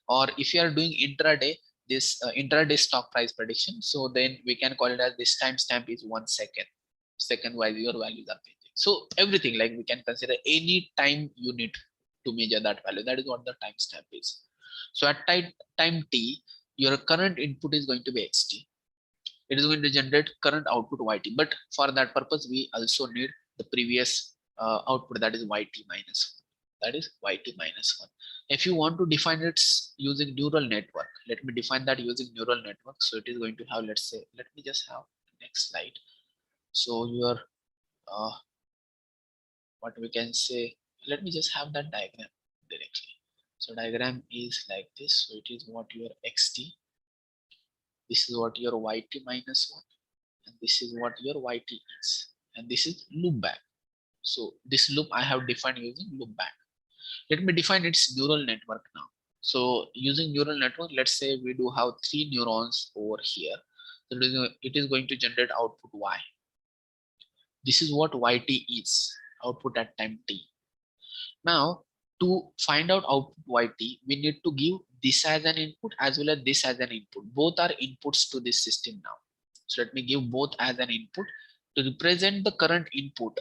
Or if you are doing intraday, this intraday stock price prediction, so then we can call it as this timestamp is 1 second. Second wise your values are changing. So everything, like we can consider any time unit to measure that value. That is what the timestamp is. So at time t, your current input is going to be xt. It is going to generate current output yt. But for that purpose, we also need the previous output, that is yt minus 1. That is yt minus 1. If you want to define it using neural network, let me define that using neural network. So it is going to have, let's say, let me just have the next slide. So your what we can say, let me just have that diagram directly. So diagram is like this. So it is what your xt, this is what your yt minus 1, and this is what your yt is, and this is loop back. So this loop I have defined using loop back. Let me define its neural network now. So using neural network, let's say we do have 3 neurons over here. So it is going to generate output y. This is what yt is, output at time t. Now to find out output yt, we need to give this as an input as well as this as an input. Both are inputs to this system now. So let me give both as an input. To represent the current input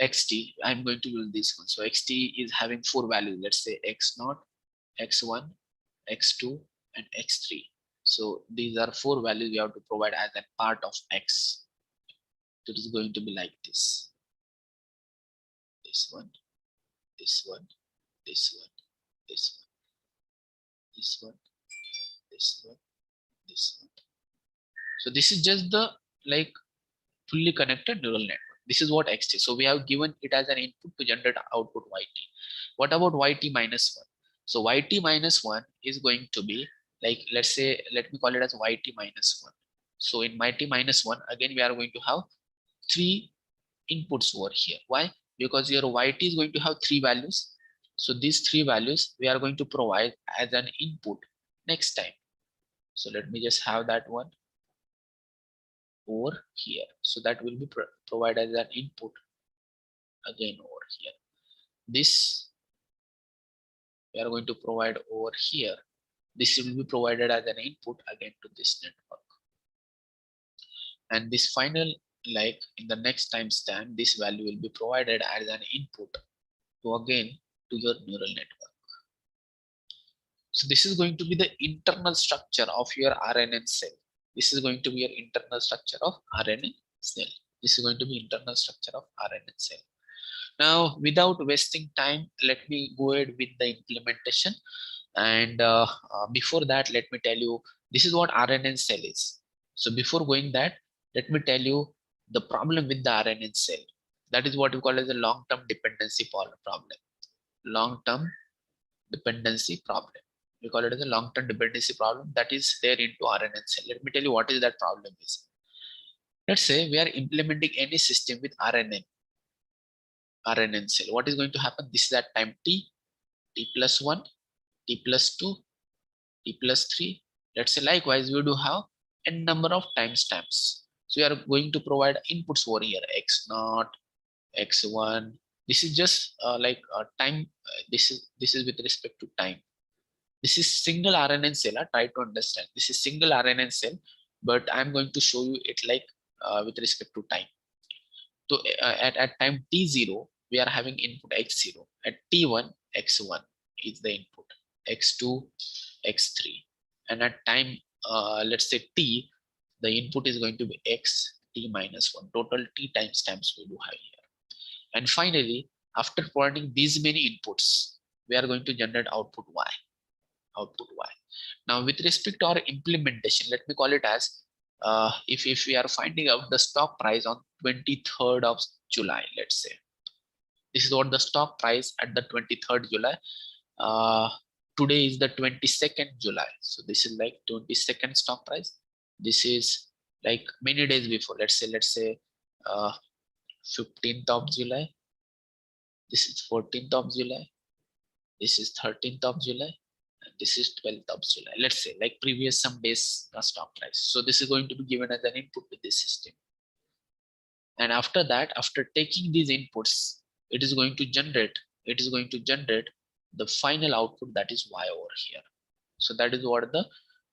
xt, I'm going to use this one. So xt is having 4 values. Let's say x0, x1, x2, and x3. So these are 4 values we have to provide as a part of x. So it is going to be like this. This one, this one, this one, this one, this one, this one, this one. So this is just the like fully connected neural network. This is what xt. So we have given it as an input to generate output yt. What about yt minus 1? So yt minus 1 is going to be like, let's say, let me call it as yt minus 1. So in yt minus 1, again, we are going to have 3 inputs over here. Why? Because your yt is going to have 3 values. So these 3 values we are going to provide as an input next time. So let me just have that one over here. So that will be provided as an input again over here. This we are going to provide over here. This will be provided as an input again to this network. And this final, like in the next timestamp, this value will be provided as an input to again to your neural network. So this is going to be the internal structure of your RNN cell. This is going to be your internal structure of RNN cell. This is going to be internal structure of RNN cell. Now, without wasting time, let me go ahead with the implementation. And before that, let me tell you, this is what RNN cell is. So before going that, let me tell you the problem with the RNN cell. That is what we call as a long-term dependency problem. Long-term dependency problem. We call it as a long-term dependency problem that is there into RNN cell. Let me tell you what is that problem is. Let's say we are implementing any system with RNN cell. What is going to happen? This is at time t, t plus 1, t plus 2, t plus 3. Let's say likewise, we do have n number of timestamps. So we are going to provide inputs over here, x0, x1. This is just time. This is with respect to time. This is single RNN cell. Try to understand. This is single RNN cell, but I'm going to show you it like with respect to time. So at time t0, we are having input x0. At t1, x1 is the input, x2, x3. And at time, let's say t, the input is going to be x, t minus 1. Total t timestamps we do have here. And finally, after providing these many inputs, we are going to generate output y. Output y. Now, with respect to our implementation, let me call it as if we are finding out the stock price on 23rd of July, let's say. This is what the stock price at the 23rd July. Today is the 22nd July. So this is like 22nd stock price. This is like many days before. Let's say 15th of July. This is 14th of July. This is 13th of July. And this is 12th of July. Let's say like previous some days stock price. So this is going to be given as an input to this system. And after that, after taking these inputs, it is going to generate the final output, that is y over here. So that is what the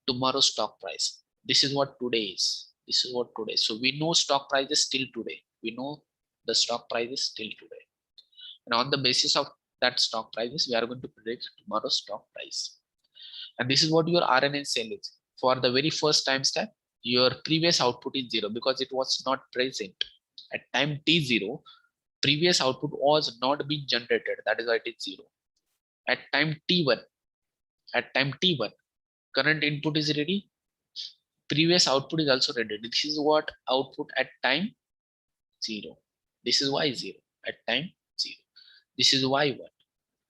tomorrow stock price. This is what today is. This is what today. So we know stock price is still today. We know the stock price is still today. And on the basis of that stock prices, we are going to predict tomorrow's stock price. And this is what your RNN cell is. For the very first timestamp, your previous output is 0 because it was not present. At time t0, previous output was not being generated. That is why it is 0. At time t1, current input is ready. Previous output is also ready. This is what output at time 0. This is y0 at time 0. This is y1.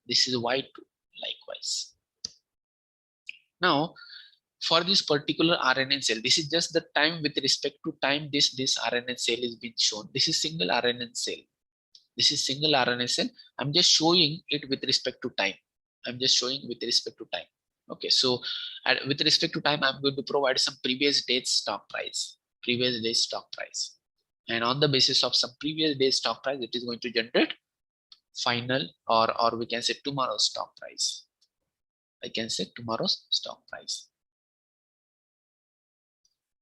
This is Y2 likewise. Now, for this particular RNN cell, this is just the time with respect to time this RNN cell is being shown. This is single RNN cell. This is single RNA cell. I'm just showing it with respect to time. I'm just showing with respect to time. Okay, so with respect to time, I'm going to provide some previous day's stock price. Previous day's stock price. And on the basis of some previous day's stock price, it is going to generate final or we can say tomorrow's stock price. I can say tomorrow's stock price.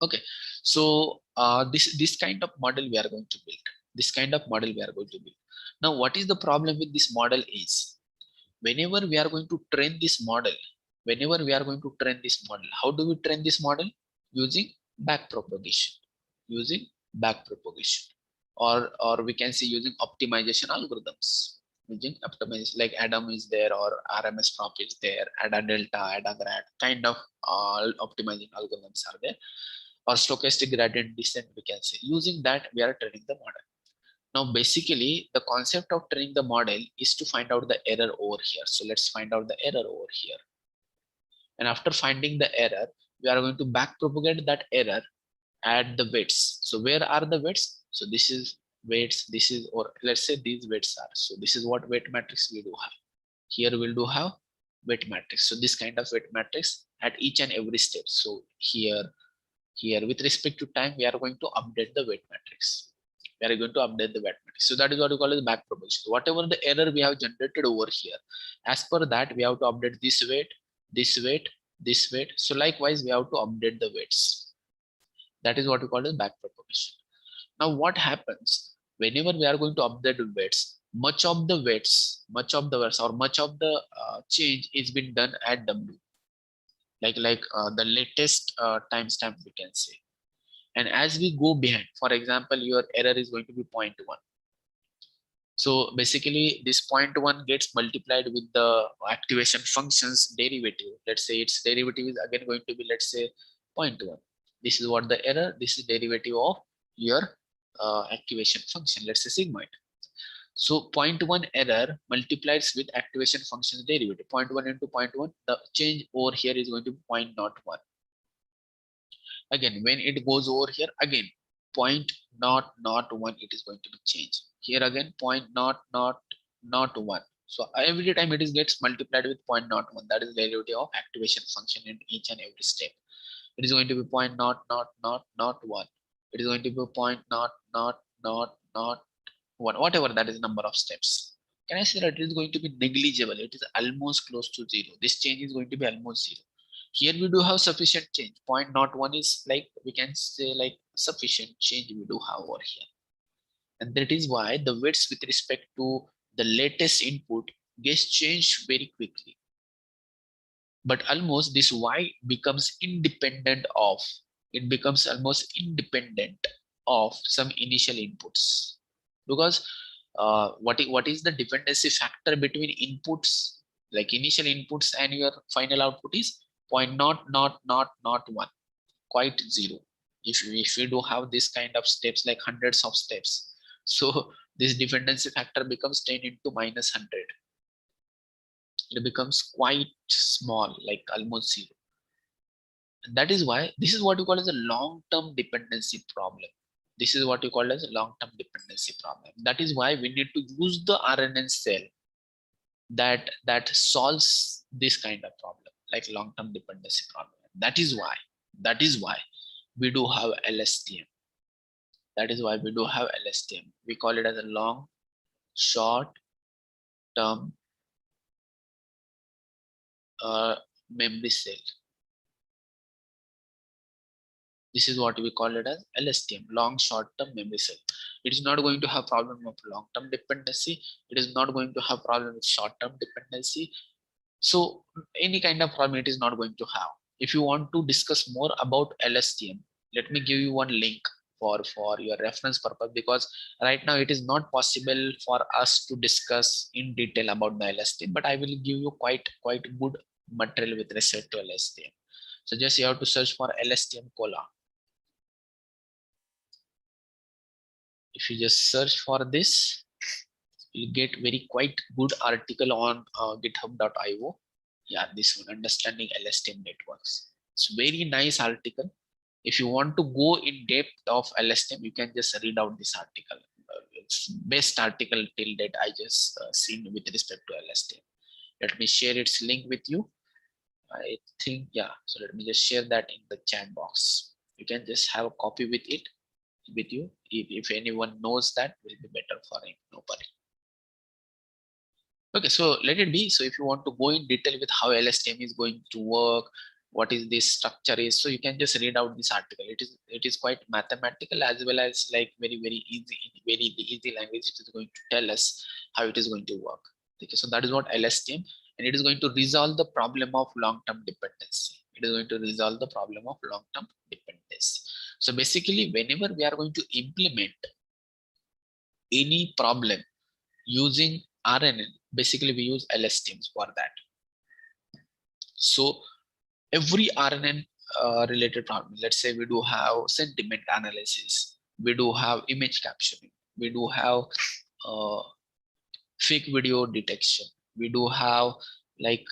Okay, so this kind of model we are going to build. This kind of model we are going to build. Now, what is the problem with this model is, whenever we are going to train this model, how do we train this model? Using back propagation, or we can say using optimization algorithms. Using optimization, like Adam is there, or RMS prop is there, ADA delta, ADA grad, kind of optimizing algorithms are there, or stochastic gradient descent, we can say. Using that, we are training the model. Now, basically, the concept of training the model is to find out the error over here. So let's find out the error over here. And after finding the error, we are going to back propagate that error at the weights. So where are the weights? So this is weights, this is, or let's say these weights are. So this is what weight matrix we do have. Here we'll do have weight matrix. So this kind of weight matrix at each and every step. So here with respect to time, we are going to update the weight matrix. We are going to update the weight matrix. So that is what we call as back propagation. Whatever the error we have generated over here, as per that, we have to update this weight, this weight, this weight. So likewise, we have to update the weights. That is what we call as back propagation. Now, what happens whenever we are going to update the weights? Much of the change is been done at W. Like the latest timestamp, we can say. And as we go behind, for example, your error is going to be 0.1. So basically this 0.1 gets multiplied with the activation function's derivative. Let's say its derivative is again going to be, let's say, 0.1. This is what the error, this is derivative of your activation function, let's say sigmoid. So 0.1 error multiplies with activation function's derivative. 0.1 into 0.1, the change over here is going to be 0.01. Again, when it goes over here, again 0.001, it is going to be changed. Here again 0.001. So every time it is gets multiplied with 0.01. That is the derivative of activation function in each and every step. It is going to be 0.00001. It is going to be 0.00001. Whatever that is number of steps. Can I say that it is going to be negligible? It is almost close to zero. This change is going to be almost zero. Here we do have sufficient change. 0.01 is like, we can say like sufficient change we do have over here. And that is why the weights with respect to the latest input gets changed very quickly. But almost this Y becomes independent of, it becomes almost independent of some initial inputs. Because what is the dependency factor between inputs, like initial inputs and your final output is 0.00001, quite zero. If we do have this kind of steps, like hundreds of steps, so this dependency factor becomes 10 into minus 100. It becomes quite small, like almost zero. And that is why this is what we call as a long-term dependency problem. This is what we call as a long-term dependency problem. That is why we need to use the RNN cell that solves this kind of problem, like long-term dependency problem. That is why we do have LSTM. That is why we do have LSTM. We call it as a long, short-term memory cell. This is what we call it as LSTM, long short-term memory cell. It is not going to have problem of long-term dependency. It is not going to have problem with short-term dependency. So any kind of problem it is not going to have. If you want to discuss more about LSTM, let me give you one link for your reference purpose, because right now it is not possible for us to discuss in detail about the LSTM, but I will give you quite good material with respect to LSTM. So just you have to search for LSTM cola. If you just search for this, You'll get very quite good article on github.io. Yeah, this one, understanding LSTM networks. It's very nice article. If you want to go in depth of LSTM, you can just read out this article. It's best article till date I just seen with respect to LSTM. Let me share its link with you. I think, yeah, so let me just share that in the chat box. You can just have a copy with it with you. If anyone knows that, will be better for him. No worry. Okay, so let it be. So if you want to go in detail with how LSTM is going to work, what is this structure is, so you can just read out this article. It is quite mathematical as well as like very easy, very easy language. It is going to tell us how it is going to work. Okay, so that is what LSTM, and it is going to resolve the problem of long-term dependency. It is going to resolve the problem of long-term dependency. So basically, whenever we are going to implement any problem using RNN, basically we use LSTMs for that. So every RNN related problem, let's say we do have sentiment analysis, we do have image capturing, we do have fake video detection, we do have like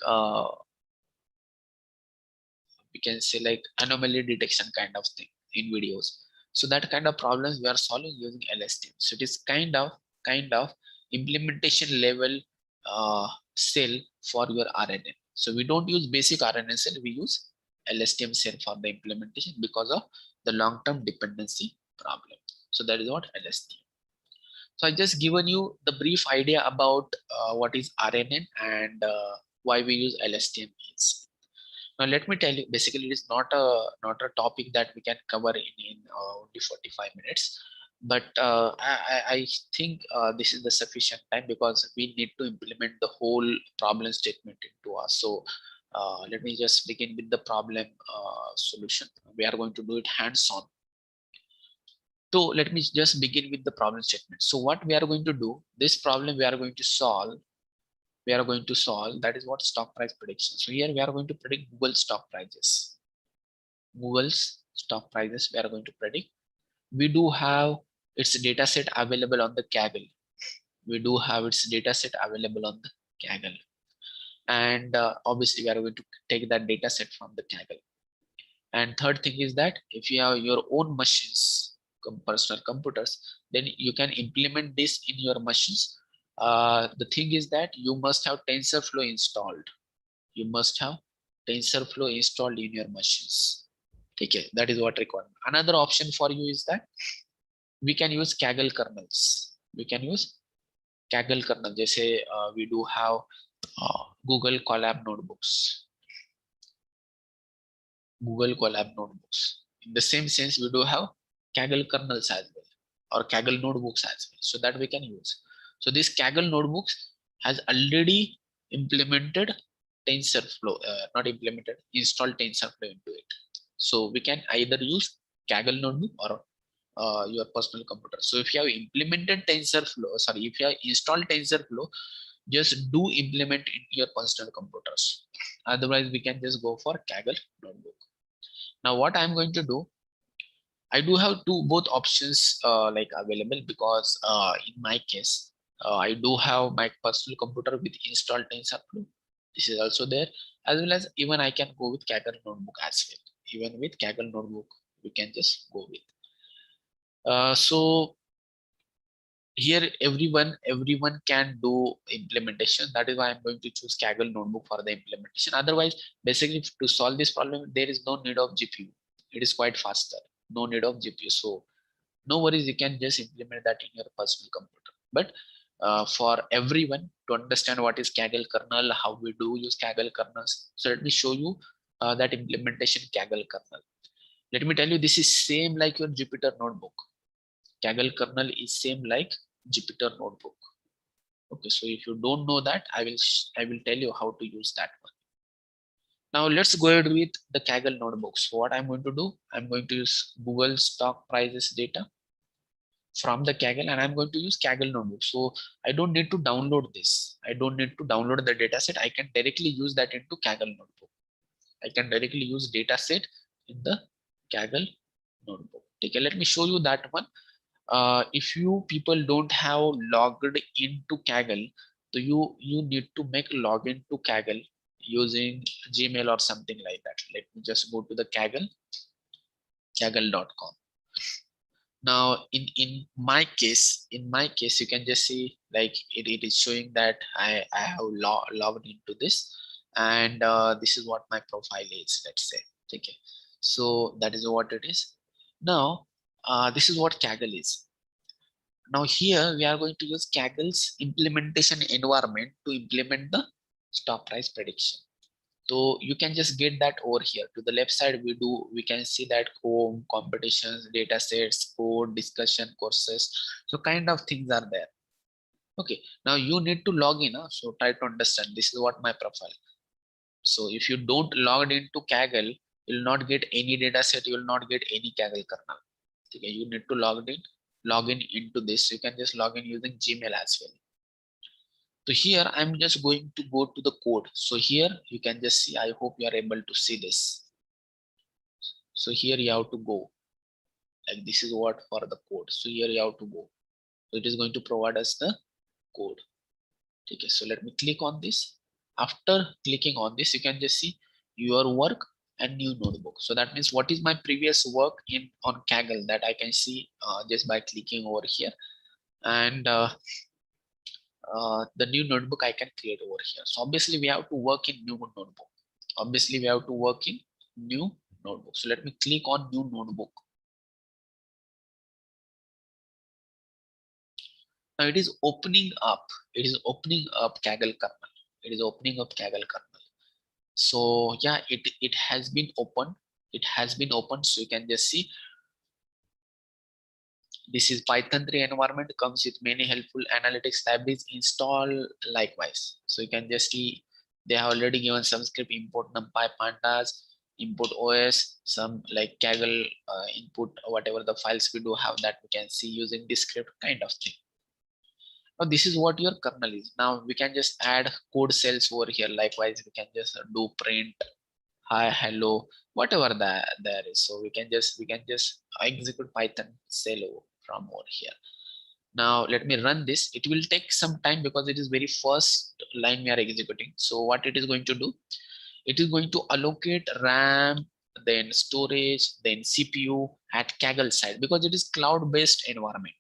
we can say like anomaly detection kind of thing in videos. So that kind of problems we are solving using LSTM. So it is kind of implementation level cell for your RNN. So we don't use basic RNN cell, we use LSTM cell for the implementation because of the long-term dependency problem. So that is what LSTM. So I just given you the brief idea about what is RNN and why we use LSTM means. Now let me tell you, basically it is not a topic that we can cover in only 45 minutes. But I think this is the sufficient time because we need to implement the whole problem statement into us. So let me just begin with the problem solution. We are going to do it hands-on. So let me just begin with the problem statement. So what we are going to do, this problem we are going to solve, that is what stock price prediction. So here we are going to predict Google stock prices. Google's stock prices we are going to predict. We do have its data set available on the Kaggle. We do have its data set available on the Kaggle. And obviously we are going to take that data set from the Kaggle. And third thing is that if you have your own machines, personal computers, then you can implement this in your machines. The thing is that you must have TensorFlow installed. You must have TensorFlow installed in your machines. Okay, that is what required. Another option for you is that we can use Kaggle kernels. We can use Kaggle kernel. Jesse, we do have Google Colab notebooks. Google Colab notebooks. In the same sense, we do have Kaggle kernels as well, or Kaggle notebooks as well, so that we can use. So this Kaggle notebooks has already implemented TensorFlow, installed TensorFlow into it. So we can either use Kaggle notebook or your personal computer. So if you have implemented TensorFlow, if you have installed TensorFlow, just do implement in your personal computers. Otherwise, we can just go for Kaggle notebook. Now, what I'm going to do, I do have both options like available because in my case, I do have my personal computer with installed TensorFlow. This is also there, as well as even I can go with Kaggle notebook as well. Even with Kaggle notebook, we can just go with. So here everyone can do implementation. That is why I'm going to choose Kaggle notebook for the implementation. Otherwise, basically to solve this problem, there is no need of GPU. It is quite faster. No need of GPU. So no worries, you can just implement that in your personal computer. But for everyone to understand what is Kaggle kernel, how we do use Kaggle kernels. So let me show you that implementation Kaggle kernel. Let me tell you, this is same like your Jupyter notebook. Kaggle kernel is same like Jupyter notebook. Okay, so if you don't know that, I will tell you how to use that one. Now let's go ahead with the Kaggle notebook. So what I'm going to do, I'm going to use Google stock prices data from the Kaggle, and I'm going to use Kaggle notebook. So I don't need to download this. I don't need to download the data set. I can directly use that into Kaggle notebook. I can directly use data set in the Kaggle notebook. Okay, let me show you that one. if you people don't have logged into Kaggle, so you need to make login to Kaggle using Gmail or something like that. Let me just go to the kaggle.com. Now in my case, you can just see like it is showing that I have logged into this, and this is what my profile is, let's say. Okay, so that is what it is. Now this is what Kaggle is. Now here we are going to use Kaggle's implementation environment to implement the stop price prediction. So you can just get that over here. To the left side, we can see that home, competitions, data sets, code, discussion, courses. So kind of things are there. Okay, now you need to log in. So try to understand. This is what my profile. So if you don't log into Kaggle, you will not get any data set. You will not get any Kaggle kernel. Okay, you need to log in into this. You can just log in using Gmail as well. So here I'm just going to go to the code. So here you can just see, I hope you are able to see this. So here you have to go, like this is what for the code. So here you have to go. So it is going to provide us the code. Okay, so let me click on this. After clicking on this, you can just see your work and new notebook. So that means what is my previous work on Kaggle that I can see just by clicking over here. And the new notebook I can create over here. So obviously we have to work in new notebook. Obviously we have to work in new notebook. So let me click on new notebook. Now it is opening up. It is opening up Kaggle kernel. It is opening up Kaggle kernel. So yeah, it has been opened. It has been opened. So you can just see. This is Python 3 environment, comes with many helpful analytics libraries installed likewise. So you can just see they have already given some script, import NumPy pandas, import OS, some like Kaggle input, whatever the files we do have that we can see using this script kind of thing. Now this is what your kernel is. Now we can just add code cells over here. Likewise, we can just do print hi, hello, whatever there is. So we can just execute Python cell from over here. Now let me run this. It will take some time because it is very first line we are executing. So what it is going to do, it is going to allocate RAM, then storage, then CPU at Kaggle side because it is cloud-based environment.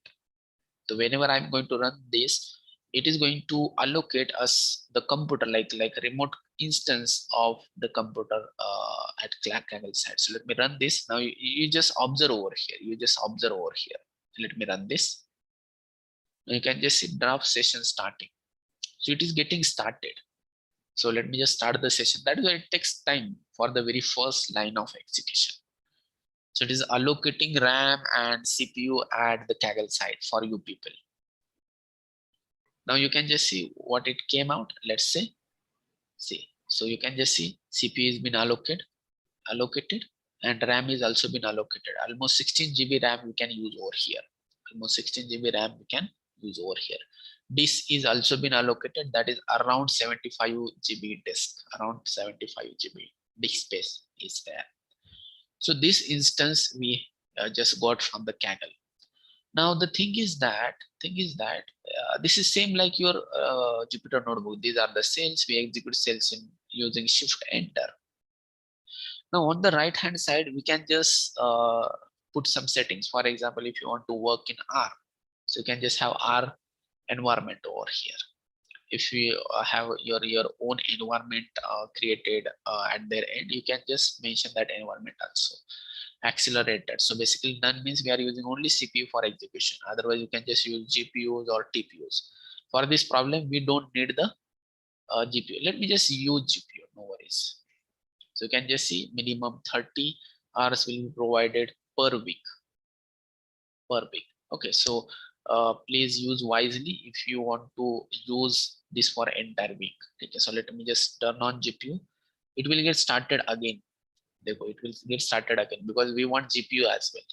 So whenever I'm going to run this, it is going to allocate us the computer like remote instance of the computer at Kaggle side. So let me run this. Now you just observe over here. You just observe over here. Let me run this. Now you can just see draft session starting. So it is getting started. So let me just start the session. That is why it takes time for the very first line of execution. So it is allocating RAM and CPU at the Kaggle side for you people. Now you can just see what it came out. Let's say, so you can just see CPU has been allocated, and RAM is also been allocated. Almost 16 GB RAM we can use over here. Almost 16 GB RAM we can use over here. Disk is also been allocated. That is around 75 GB disk. Around 75 GB disk space is there. So this instance we just got from the Kaggle. Now the thing is that this is same like your Jupyter notebook. These are the cells. We execute cells in using Shift Enter. Now on the right hand side, we can just put some settings. For example, if you want to work in R, so you can just have R environment over here. If you have your own environment created at their end, you can just mention that environment also. Accelerated. So basically none means we are using only CPU for execution. Otherwise you can just use GPUs or TPUs. For this problem, we don't need the GPU. Let me just use GPU, no worries. So you can just see minimum 30 hours will be provided per week. Okay, so please use wisely if you want to use this for entire week. Okay, so let me just turn on GPU. It will get started again. It will get started again because we want GPU as well.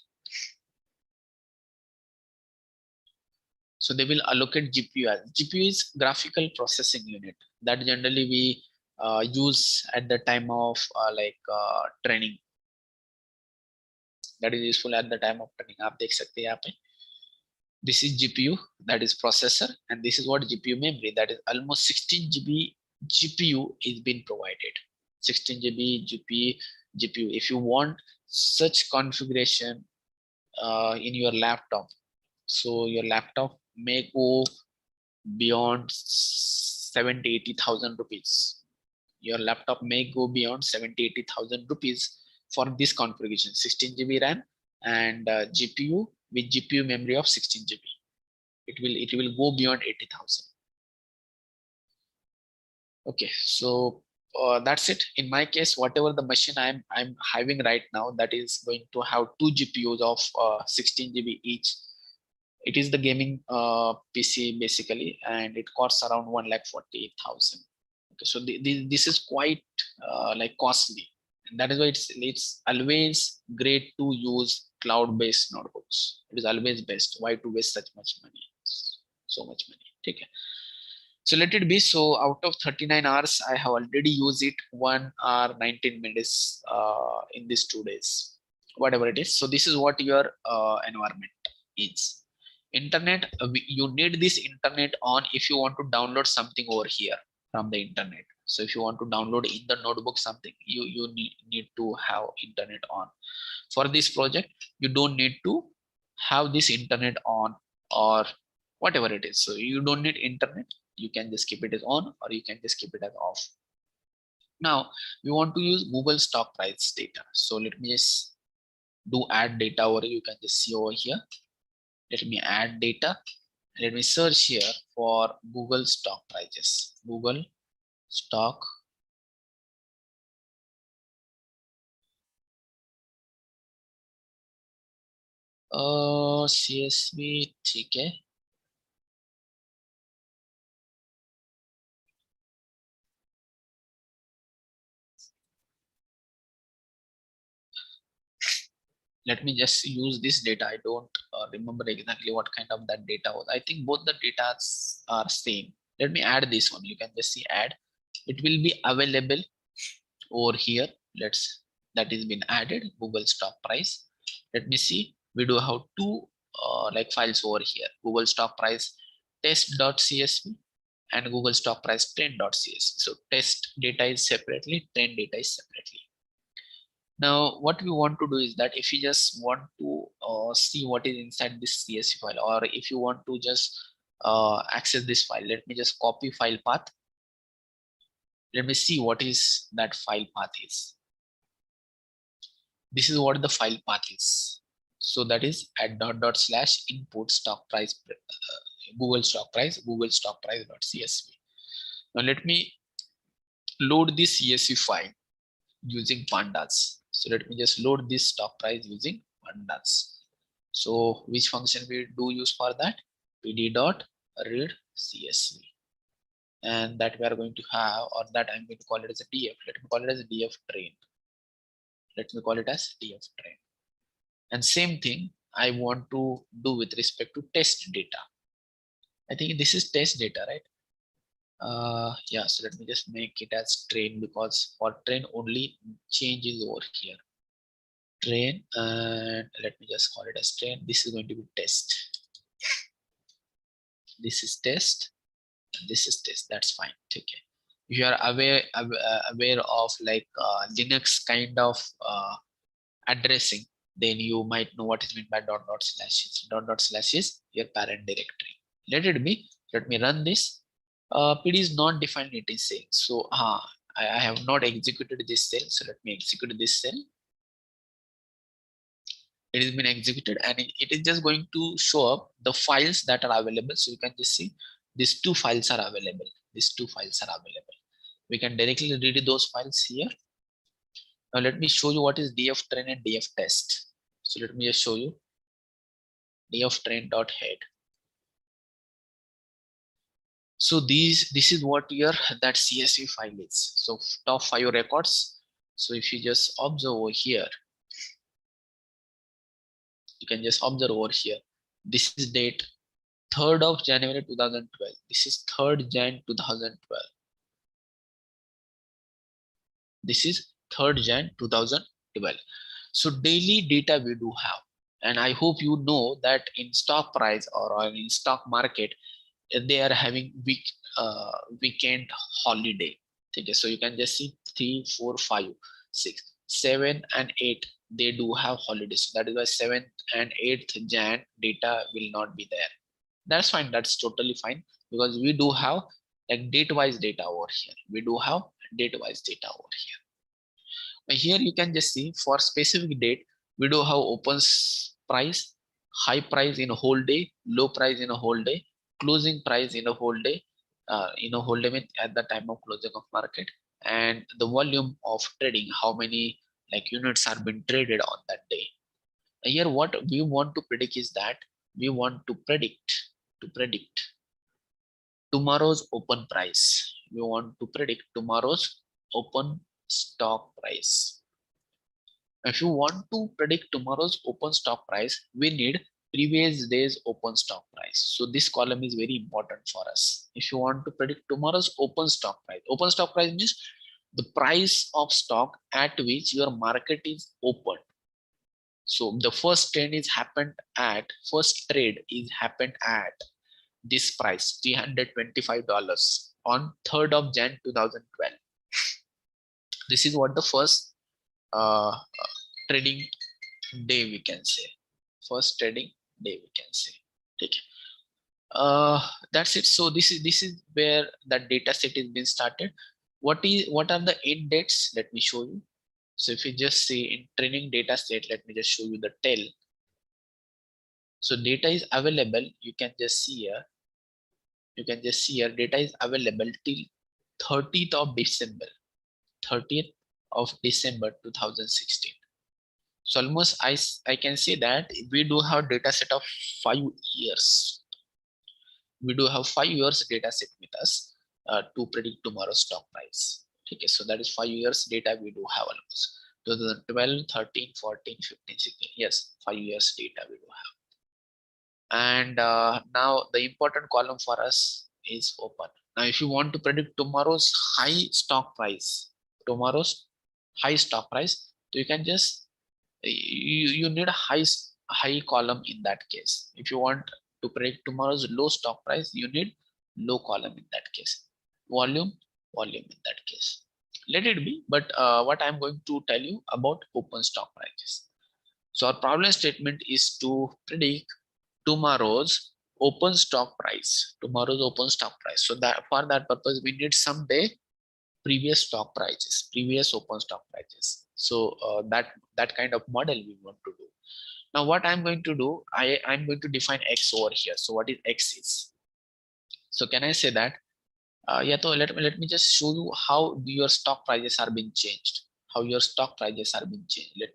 So they will allocate GPU as GPU is graphical processing unit that generally we use at the time of training. That is useful at the time of training. आप देख सकते हैं यहाँ पे This is GPU, that is processor, and this is what GPU memory, that is almost 16 GB GPU is being provided. 16 GB GPU. If you want such configuration in your laptop, so your laptop may go beyond 70,000-80,000 rupees. Your laptop may go beyond 70,000-80,000 rupees for this configuration, 16 GB RAM and GPU with GPU memory of 16 GB. It will go beyond 80,000. Okay, so that's it. In my case, whatever the machine I'm having right now, that is going to have 2 GPUs of 16 GB each. It is the gaming PC basically, and it costs around 1,48,000. Okay, so this is quite like costly, and that is why it's always great to use cloud-based notebooks. It is always best. Why to waste such much money? So much money. Okay. So let it be. So out of 39 hours, I have already used it 1 hour 19 minutes in these 2 days, whatever it is. So this is what your environment is. Internet, you need this internet on if you want to download something over here from the internet. So if you want to download in the notebook something, you need to have internet on. For this project, you don't need to have this internet on or whatever it is. So you don't need internet. You can just keep it as on, or you can just keep it as off. Now we want to use Google stock price data. So let me just do add data over. You can just see over here. Let me add data. Let me search here for Google stock prices. Google stock CSV, ठीक है. Let me just use this data. I don't remember exactly what kind of that data was. I think both the data are same. Let me add this one. You can just see add. It will be available over here. That is been added, Google stock price. Let me see. We do have 2 like files over here. Google stock price test.csv and Google stock price trend.csv. So test data is separately, trend data is separately. Now, what we want to do is that if you just want to see what is inside this CSV file, or if you want to just access this file, let me just copy file path. Let me see what is that file path is. This is what the file path is. So that is at / input stock price, Google stock price .csv. Now let me load this CSV file using pandas. So let me just load this stock price using pandas. So which function we do use for that? pd.read CSV. And that we are going to have, or that I'm going to call it as a df. Let me call it as a df train. Let me call it as df train. And same thing I want to do with respect to test data. I think this is test data, right? Yeah, so let me just make it as train, because for train only change is over here. Train, and let me just call it as train. This is going to be test. This is test. This is test. That's fine. Okay. If you are aware of like Linux kind of addressing, then you might know what is meant by .. / is your parent directory. Let it be. Let me run this. PD is not defined, it is saying. So I have not executed this cell. So let me execute this cell. It has been executed, and it is just going to show up the files that are available. So you can just see these 2 files are available. These 2 files are available. We can directly read those files here. Now let me show you what is df train and df test. So let me just show you df train.head. So this is what your that CSV file is. So top 5 records. So if you just observe over here, you can just observe over here. This is date 3rd of January 2012. This is 3rd Jan 2012. This is 3rd Jan 2012. So daily data we do have, And I hope you know that in stock price or in stock market, they are having weekend holiday. Okay, so you can just see 3, 4, 5, 6, 7 and 8, they do have holidays. So that is why 7th and 8th Jan data will not be there. That's fine, that's totally fine, because we do have like date wise data over here. We do have date wise data over here. Here you can just see for specific date, we do have open price, high price in a whole day, low price in a whole day, closing price in a whole day, means at the time of closing of market, and the volume of trading, how many like units are being traded on that day. Here what we want to predict is that we want to predict tomorrow's open price. We want to predict tomorrow's open stock price. If you want to predict tomorrow's open stock price, we need previous day's open stock price. So this column is very important for us. If you want to predict tomorrow's open stock price means the price of stock at which your market is open. So the first trade is happened at this price, $325 on 3rd of Jan 2012. This is what the first trading day we can say. First trading day we can say. Okay. That's it. So this is where that data set is being started. What are the end dates? Let me show you. So if you just see in training data set, let me just show you the tail. So data is available. You can just see here. Data is available till 30th of December. 30th of December 2016. So almost I can say that we do have data set of 5 years. We do have 5 years data set with us to predict tomorrow's stock price. Okay, so that is 5 years data we do have almost. 2012, 13, 14, 15, 16. Yes, 5 years data we do have. And now the important column for us is open. Now, if you want to predict tomorrow's high stock price, so you can just you need a high column in that case. If you want to predict tomorrow's low stock price, you need low column in that case. Volume in that case. Let it be. But what I'm going to tell you about open stock prices. So our problem statement is to predict tomorrow's open stock price. So that for that purpose, we need some day previous open stock prices. So that kind of model we want to do. Now what I'm going to do, I'm going to define X over here. So what is X is? So can I say that? So let me just show you how your stock prices are being changed. Let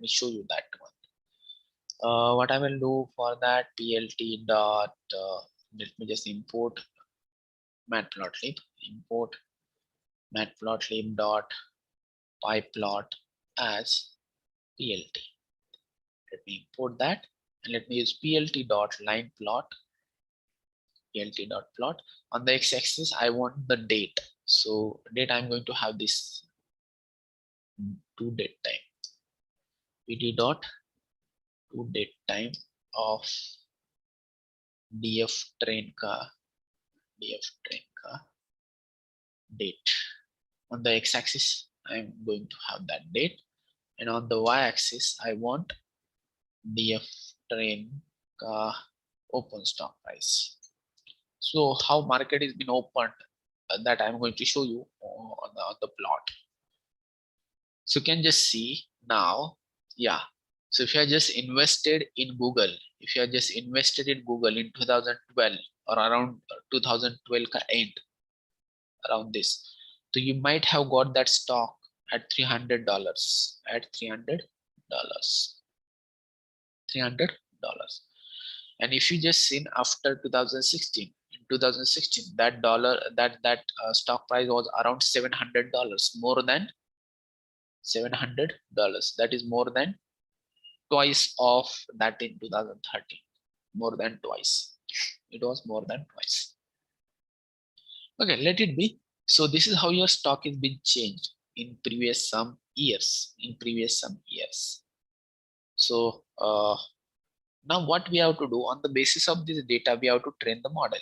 me show you that one. What I will do for that, plt dot let me just import matplotlib, import matplotlib dot pyplot as plt. Let me import that and let me use plt dot line plot, plot. On the x-axis I want the date. So date I'm going to have this to date time, pd dot to date time of df train ka date. On the x-axis I'm going to have that date, and on the y-axis I want df train ka open stock price. So how market is been opened, that I'm going to show you on the plot. So you can just see now, yeah. So if you are just invested in Google, in 2012 or around 2012 end, around this, so you might have got that stock at $300. And if you just seen after 2016, that stock price was around $700, more than $700. That is more than twice of that in 2013. More than twice. It was more than twice. Okay, let it be. So this is how your stock is being changed in previous some years. So Now what we have to do, on the basis of this data, we have to train the model.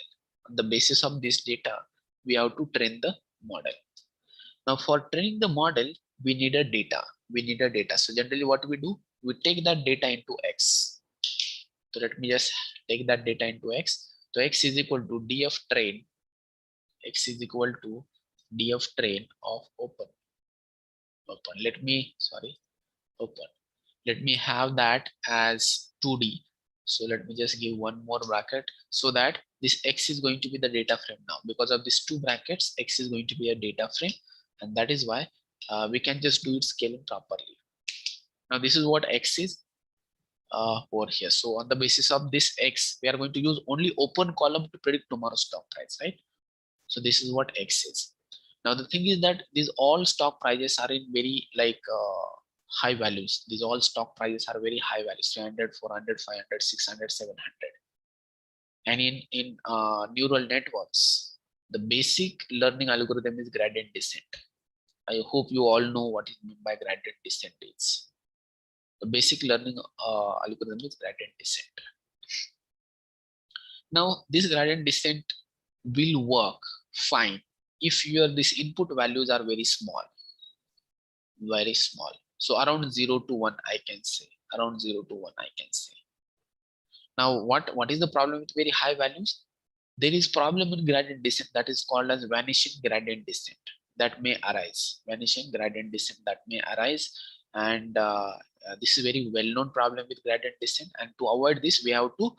On the basis of this data, we have to train the model. Now for training the model, we need a data. We need a data. So generally what we do, we take that data into X. So let me just take that data into X. So X is equal to df train. X is equal to df train of open. Let me, open. Let me have that as 2D. So let me just give one more bracket so that this X is going to be the data frame now. Because of these two brackets, X is going to be a data frame. And that is why we can just do it scaling properly. Now this is what X is over here. So on the basis of this X, we are going to use only open column to predict tomorrow's stock price, right? So this is what X is. Now the thing is that these all stock prices are in very high values. These all stock prices are very high values, 300, 400, 500, 600, 700. And in neural networks, the basic learning algorithm is gradient descent. I hope you all know what is meant by gradient descent is. The basic learning algorithm is gradient descent. Now this gradient descent will work fine if these input values are very small. So around 0 to 1 I can say. Around 0 to 1 I can say. Now what is the problem with very high values? There is problem in gradient descent that is called as vanishing gradient descent that may arise. Vanishing gradient descent that may arise, and this is a very well-known problem with gradient descent, and to avoid this we have to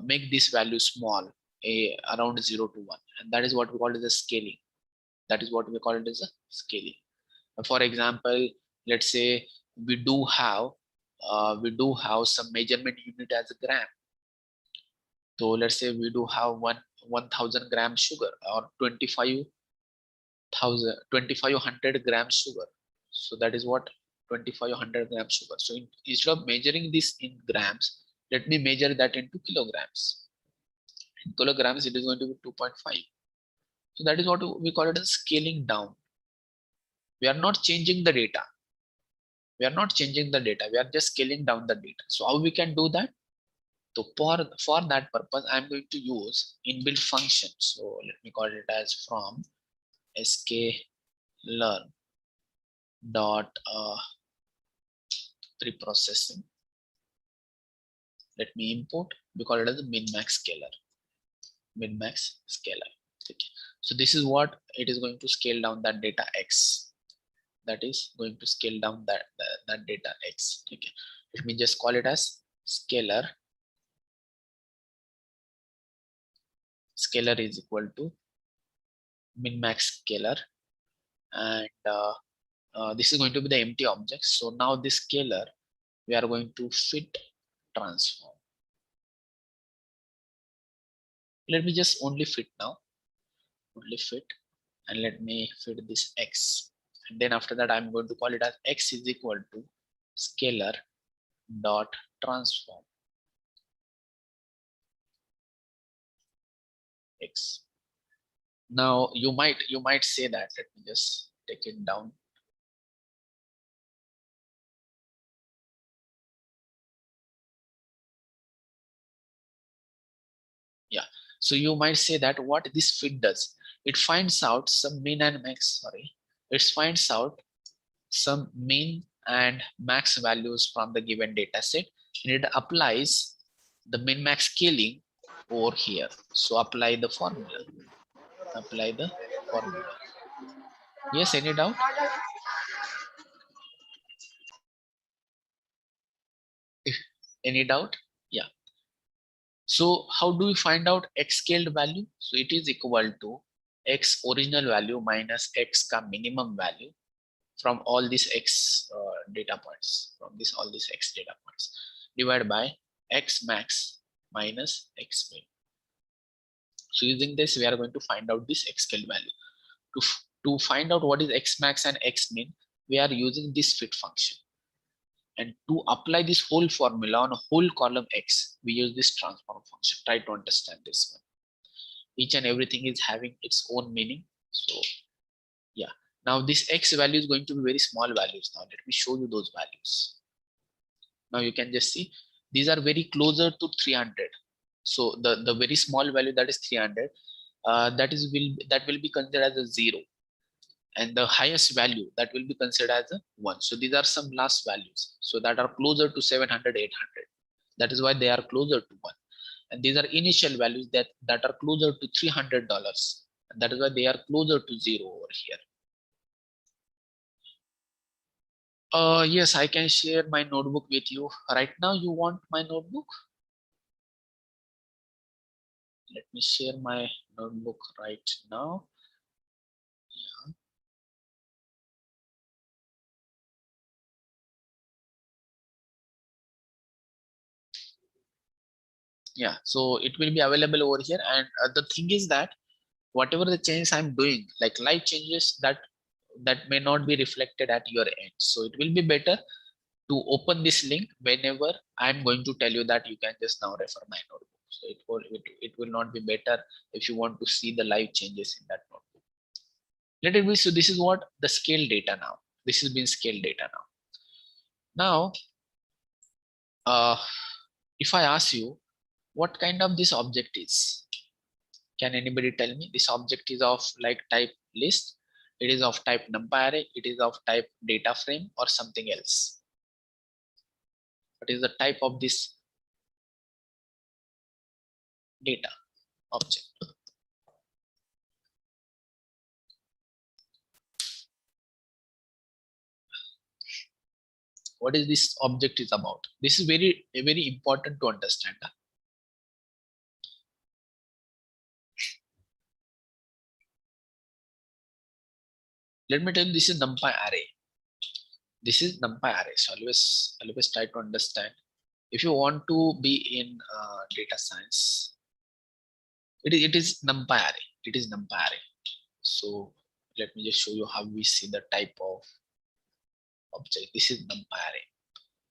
make this value small, around 0 to 1, and that is what we call it as scaling. That is what we call it as a scaling. For example, let's say we do have some measurement unit as a gram. So let's say we do have 1000 gram sugar or 2500 gram sugar. So that is what 2500 gram sugar. So instead of measuring this in grams, let me measure that into kilograms. In kilograms, it is going to be 2.5. So that is what we call it as scaling down. We are not changing the data. We are not changing the data. We are just scaling down the data. So how we can do that? So for that purpose, I'm going to use inbuilt function. So let me call it as from sklearn dot preprocessing. Let me import. We call it as a min-max scaler. Min-max scaler. Okay. So this is what it is going to scale down that data X. That is going to scale down that data X. Okay. Let me just call it as scalar. Scalar is equal to min-max scalar, and this is going to be the empty object. So now this scalar we are going to fit transform. Let me just only fit now. Only fit, and let me fit this X. And then after that, I'm going to call it as X is equal to scalar dot transform X. Now you might say that, let me just take it down. Yeah, so you might say that what this fit does, it finds out some min and max, it finds out some min and max values from the given data set, and it applies the min max scaling over here. So apply the formula. Yes, any doubt? Any doubt? Yeah. So how do we find out X scaled value? So it is equal to X original value minus X ka minimum value from all these X data points, all these X data points, divided by X max minus X min. So using this, we are going to find out this X scaled value. To find out what is X max and X min, we are using this fit function. And to apply this whole formula on a whole column X, we use this transform function. Try to understand this one. Each and everything is having its own meaning. So yeah, now this X value is going to be very small values. Now let me show you those values. Now you can just see these are very closer to 300. So the very small value, that is 300, that will be considered as a 0, and the highest value, that will be considered as a 1. So these are some last values, so that are closer to 700, 800. That is why they are closer to 1. And these are initial values that are closer to $300, and that is why they are closer to 0 over here. Yes, I can share my notebook with you right now. You want my notebook? Let me share my notebook right now. Yeah, so it will be available over here. And the thing is that whatever the changes I'm doing, like live changes, that may not be reflected at your end. So it will be better to open this link whenever I'm going to tell you that you can just now refer my notebook. So it will not be better if you want to see the live changes in that notebook. Let it be. So this is what the scale data now. This has been scale data now. Now, if I ask you what kind of this object is, can anybody tell me? This object is of like type list, it is of type numpy array, it is of type data frame, or something else? What is the type of this data object? What is this object is about? This is very important to understand. Let me tell you, this is numpy array. This is numpy array. So always try to understand. If you want to be in data science, it is numpy array. It is numpy array. So let me just show you how we see the type of object. This is numpy array.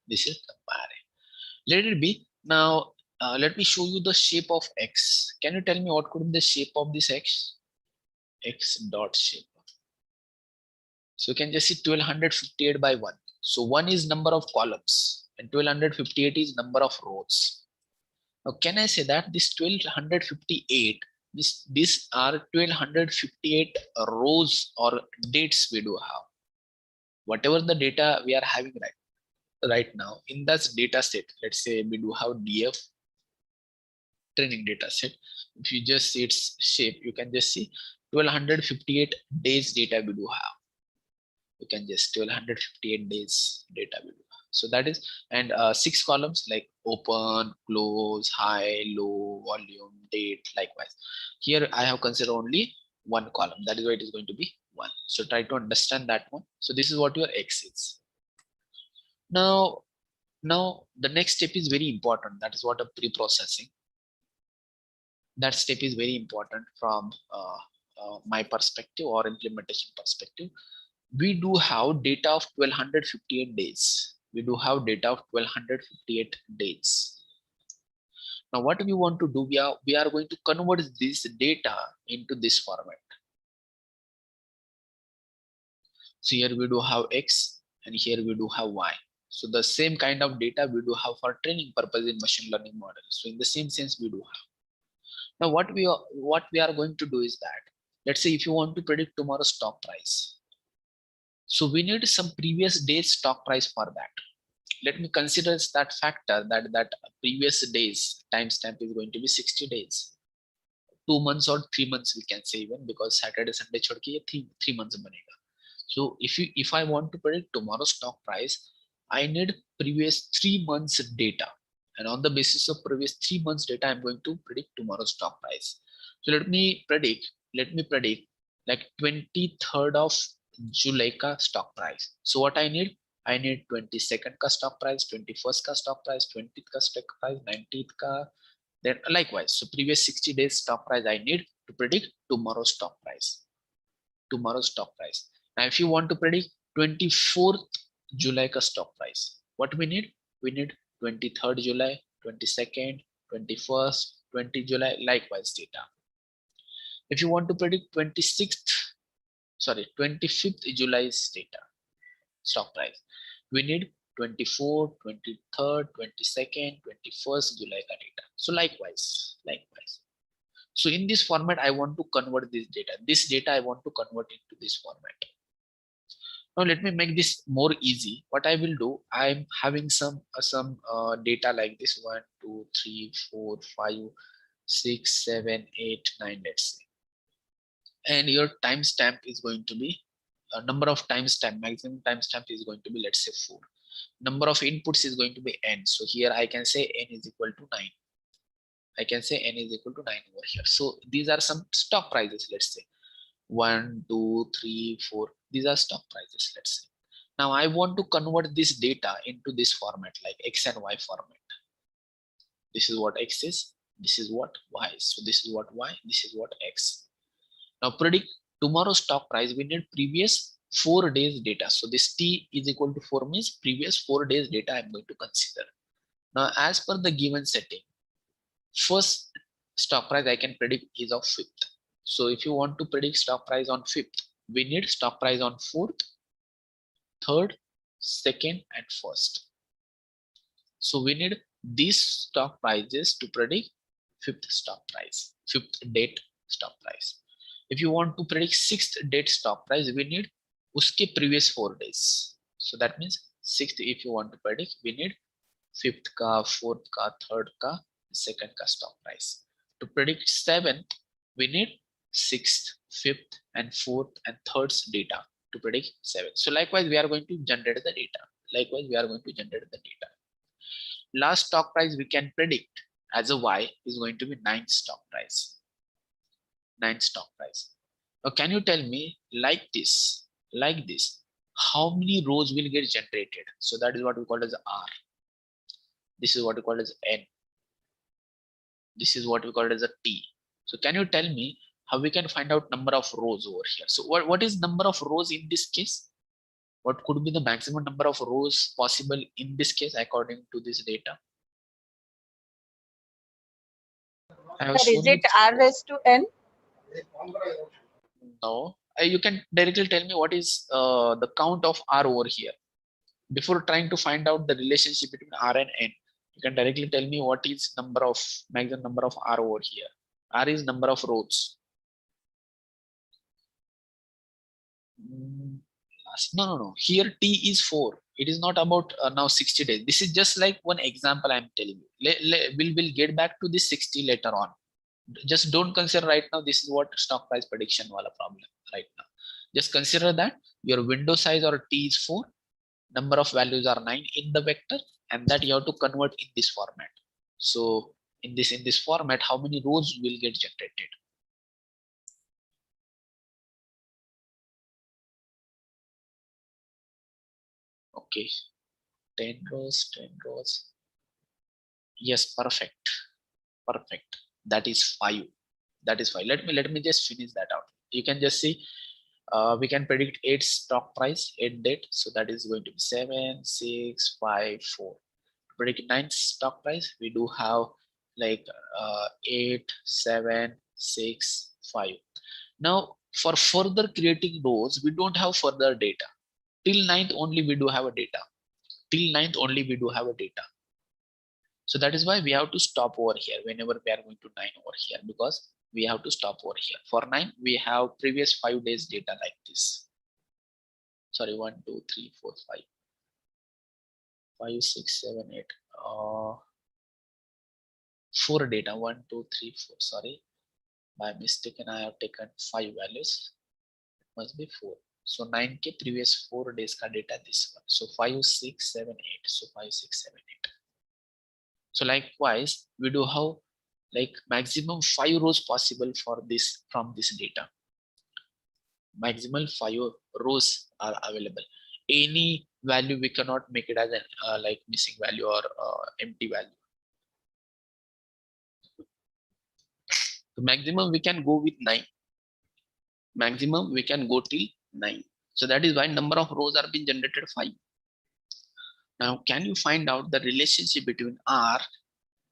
This is numpy array. Let it be. Now let me show you the shape of x. Can you tell me what could be the shape of this x? X dot shape. So you can just see 1258 by 1. So 1 is number of columns and 1258 is number of rows. Now can I say that this 1258, these are 1258 rows or dates we do have. Whatever the data we are having right now in that data set, let's say we do have DF training data set. If you just see its shape, you can just see 1258 days data we do have. You can just 1258 days data we do have. So that is, and 6 columns like open, close, high, low, volume, date, likewise. Here I have considered only 1 column. That is why it is going to be 1. So try to understand that one. So this is what your X is. Now the next step is very important. That is what a pre-processing. That step is very important from my perspective or implementation perspective. We do have data of 1258 days. We do have data of 1258 days. Now what we want to do, we are going to convert this data into this format. So here we do have X and here we do have Y. So the same kind of data we do have for training purpose in machine learning models. So in the same sense we do have. Now what we are going to do is that, let's say if you want to predict tomorrow's stock price. So we need some previous day's stock price for that. Let me consider that factor that previous days timestamp is going to be 60 days. 2 months or 3 months we can say, even because Saturday, Sunday chhod ke 3 months banega. So if I want to predict tomorrow's stock price, I need previous 3 months data. And on the basis of previous 3 months data, I'm going to predict tomorrow's stock price. So let me predict like 23rd of July ka stock price. So what I need 22nd ka stock price, 21st ka stock price, 20th ka stock price, 19th ka, then likewise. So previous 60 days stock price I need to predict tomorrow's stock price. Tomorrow's stock price. Now if you want to predict 24th July ka stock price, what we need? We need 23rd July, 22nd, 21st, 20 July, likewise data. If you want to predict 25th July's data, stock price, we need 24, 23rd, 22nd, 21st July ka data. So likewise. So in this format, I want to convert this data. This data I want to convert into this format. Now let me make this more easy. What I will do, I'm having some data like this 1, 2, 3, 4, 5, 6, 7, 8, 9, let's say. And your timestamp is going to be number of timestamp, maximum timestamp is going to be, let's say 4. Number of inputs is going to be n. So here I can say n is equal to 9. I can say n is equal to 9 over here. So these are some stock prices, let's say 1, 2, 3, 4. These are stock prices, let's say. Now I want to convert this data into this format, like X and Y format. This is what X is, this is what Y is. So this is what Y, this is what X. Now predict tomorrow's stock price. We need previous 4 days data. So this T is equal to 4 means previous 4 days data I'm going to consider. Now as per the given setting, first stock price I can predict is of 5th. So if you want to predict stock price on 5th, we need stock price on 4th, 3rd, 2nd, and 1st. So we need these stock prices to predict 5th stock price, 5th date stock price. If you want to predict 6th date stock price, we need uske previous 4 days. So that means 6th, if you want to predict, we need 5th ka, 4th ka, 3rd ka, 2nd ka stock price. To predict 7th, we need 6th, 5th, and 4th and 3rd's data to predict 7th. So likewise, we are going to generate the data. Last stock price we can predict as a Y is going to be 9th stock price. 9th stock price. Now can you tell me like this, how many rows will get generated? So that is what we call as R. This is what we call as N. This is what we call as a T. So can you tell me how we can find out number of rows over here? So what is number of rows in this case? What could be the maximum number of rows possible in this case according to this data? Is it R raised to N? No. You can directly tell me what is the count of R over here. Before trying to find out the relationship between R and N, you can directly tell me what is maximum number of R over here. R is number of rows. No. Here T is 4. It is not about now 60 days. This is just like one example I'm telling you. We'll get back to this 60 later on. Just don't consider right now. This is what stock price prediction wala problem right now. Just consider that your window size or T is 4. Number of values are 9 in the vector, and that you have to convert in this format. So in this format, how many rows will get generated? Okay, 10 rows. Yes, perfect. That is 5. Let me just finish that out. You can just see we can predict 8 stock price, 8 date. So that is going to be 7, 6, 5, 4. To predict 9 stock price, we do have like 8, 7, 6, 5. Now for further creating rows, we don't have further data. Till 9th only we do have a data. So that is why we have to stop over here whenever we are going to 9 over here, because we have to stop over here. For 9, we have previous 5 days data like this. Sorry, 1, 2, 3, 4, 5. 5, 6, 7, 8. 4 data. 1, 2, 3, 4. Sorry. By mistake, I have taken 5 values. It must be 4. So 9K previous 4 days ka data this one. So 5, 6, 7, 8. So 5, 6, 7, 8. So likewise, we do have like maximum 5 rows possible for this from this data. Maximum 5 rows are available. Any value we cannot make it as a like missing value or empty value. So maximum we can go with 9. Maximum we can go till 9. So that is why number of rows are being generated 5. Now can you find out the relationship between R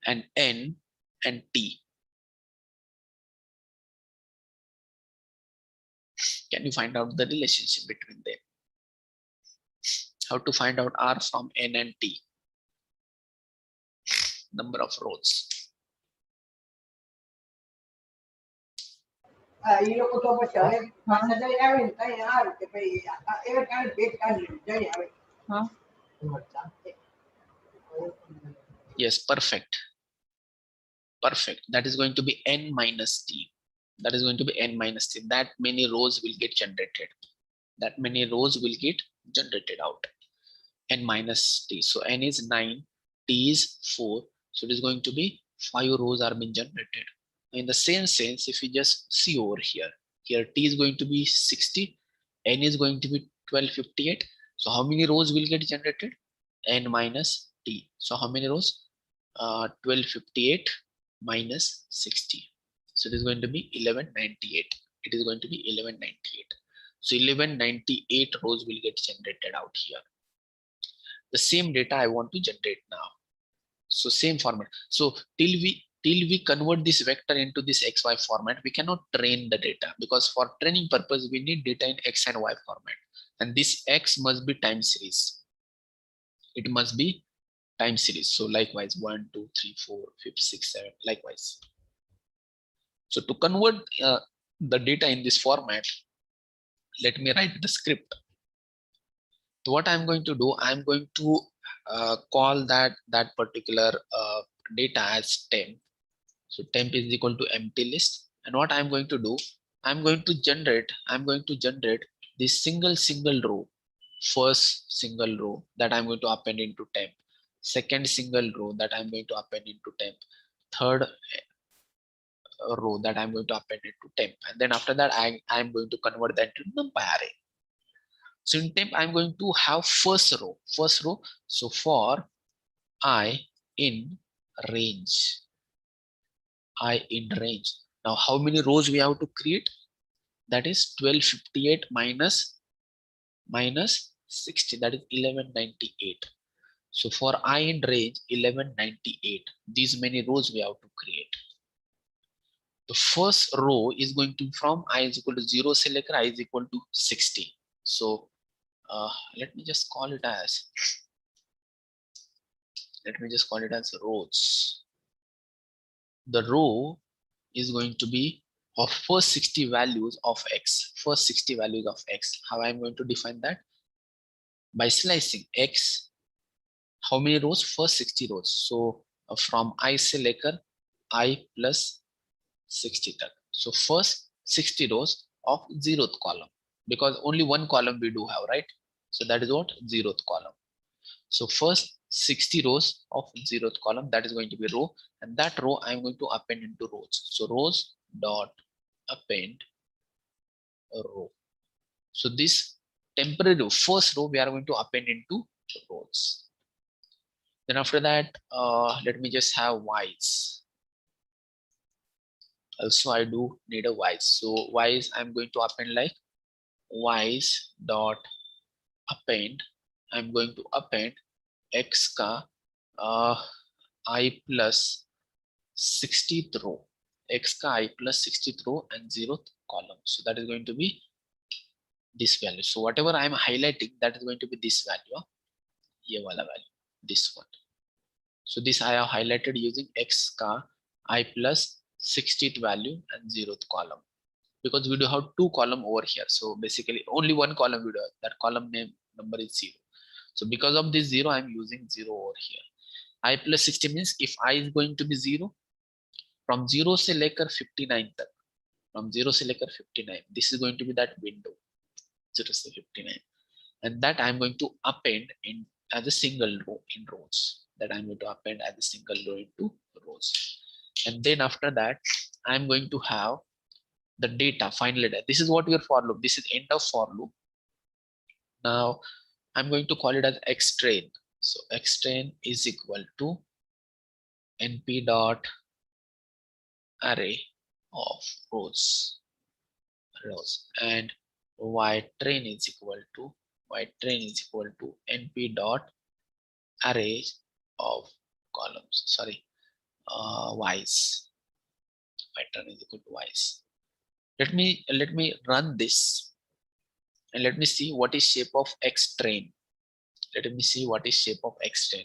and N and T? Can you find out the relationship between them? How to find out R from N and T? Number of rows. Yes, perfect. Perfect. That is going to be N minus T. That is going to be N minus T. That many rows will get generated. That many rows will get generated out. N minus T. So N is 9, T is 4. So it is going to be 5 rows are being generated. In the same sense, if you just see over here, T is going to be 60, N is going to be 1258. So how many rows will get generated? N minus T. So how many rows? 1258 minus 60. So it is going to be 1198. It is going to be 1198. So 1198 rows will get generated out here. The same data I want to generate now. So same format. So till we convert this vector into this XY format, we cannot train the data, because for training purpose, we need data in X and Y format. And this X must be time series. It must be time series. So likewise, 1, 2, 3, 4, 5, 6, 7, likewise. So to convert the data in this format, let me write the script. So what I'm going to do, I'm going to call that particular data as temp. So temp is equal to empty list. And what I'm going to do, I'm going to generate this single row. First single row that I'm going to append into temp. Second single row that I'm going to append into temp. Third row that I'm going to append into temp. And then after that, I'm going to convert that to numpy array. So in temp, I'm going to have first row. So for I in range. Now, how many rows we have to create? That is 1258 minus 60. That is 1198. So for I in range 1198, these many rows we have to create. The first row is going to be from I is equal to 0 select I is equal to 60. So let me just call it as rows. The row is going to be of first 60 values of X. First 60 values of X. How I'm going to define that? By slicing X. How many rows? First 60 rows. So from I select I plus 60 tag. So first 60 rows of 0th column, because only one column we do have, right? So that is what? 0th column. So first 60 rows of 0th column, that is going to be row, and that row I'm going to append into rows. So rows dot append a row. So this temporary row, first row, we are going to append into rows. Then after that, let me just have Y's. Also, I do need a Y's. So Y's, I'm going to append like Y's dot append. I'm going to append X ka I plus 60th row. X ka I plus 60th row and 0th column. So that is going to be this value. So whatever I am highlighting, that is going to be this value. Ye wala value, this one. So this I have highlighted using X ka I plus 60th value and 0th column, because we do have 2 column over here. So basically only 1 column we do have. That column name number is 0. So because of this 0, I'm using 0 over here. I plus 60 means if I is going to be 0, from 0 se lekar 59 tak. From 0 se lekar 59. This is going to be that window. 0 se 59. And that I'm going to append in as a single row in rows. That I'm going to append as a single row into rows. And then after that, I'm going to have the data, final data. This is what your for loop. This is end of for loop. Now I'm going to call it as xtrain. So xtrain is equal to np dot array of rows, and ytrain is equal to np dot array of columns. Sorry, y's. Ytrain is equal to y's. Let me run this and let me see what is shape of xtrain. Let me see what is shape of X train.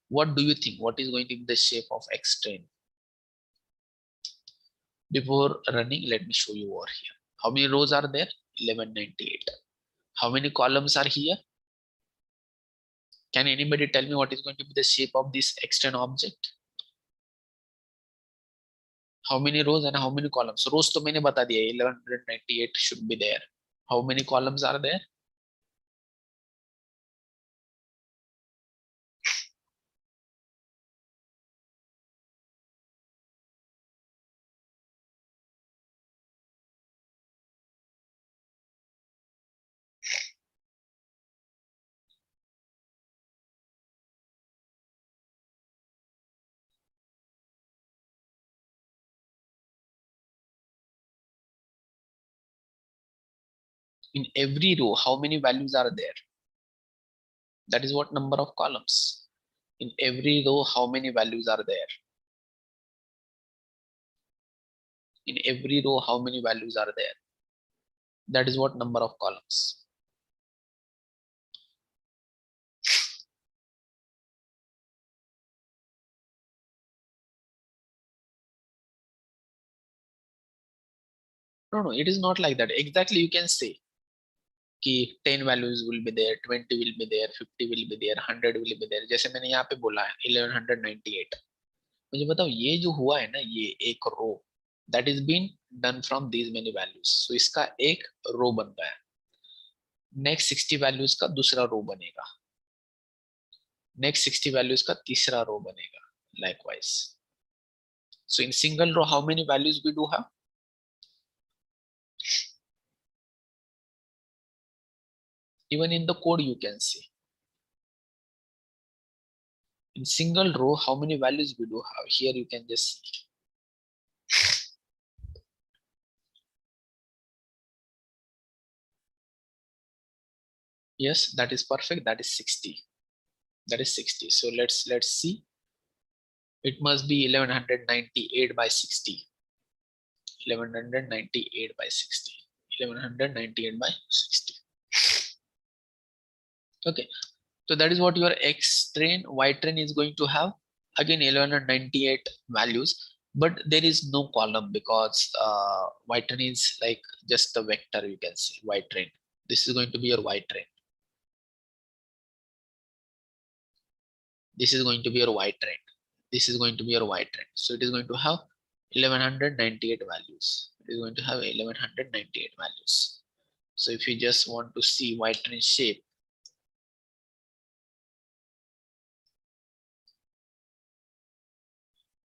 What do you think? What is going to be the shape of X train? Before running, let me show you over here. How many rows are there? 1198. How many columns are here? Can anybody tell me what is going to be the shape of this X train object? How many rows and how many columns? Rows to मैंने बता दिया 1198 should be there. How many columns are there? In every row, how many values are there? That is what number of columns. In every row, how many values are there? In every row, how many values are there? That is what number of columns. No, it is not like that. Exactly, you can say कि 10 values will be there, 20 will be there, 50 will be there, 100 will be there. जैसे मैंने यहाँ पे बोला है 1198. मुझे बताओ ये जो हुआ है ना, ये एक रो that is been done from these many values. So इसका एक रो बन गया. Next 60 values का दूसरा रो बनेगा. Next 60 values का तीसरा रो बनेगा. Likewise. So in single row, how many values we do have? Even in the code you can see. In single row, how many values we do have? Here you can just see. Yes, that is perfect. That is 60. That is 60. So let's see. It must be 1198 by 60. 1198 by 60. 1198 by 60. Okay. So that is what your X train, Y train is going to have. Again 1198 values, but there is no column because Y train is like just a vector, you can say Y train. This is going to be your Y train. This is going to be your Y train. This is going to be your Y train. So it is going to have 1198 values. It is going to have 1198 values. So if you just want to see Y train shape,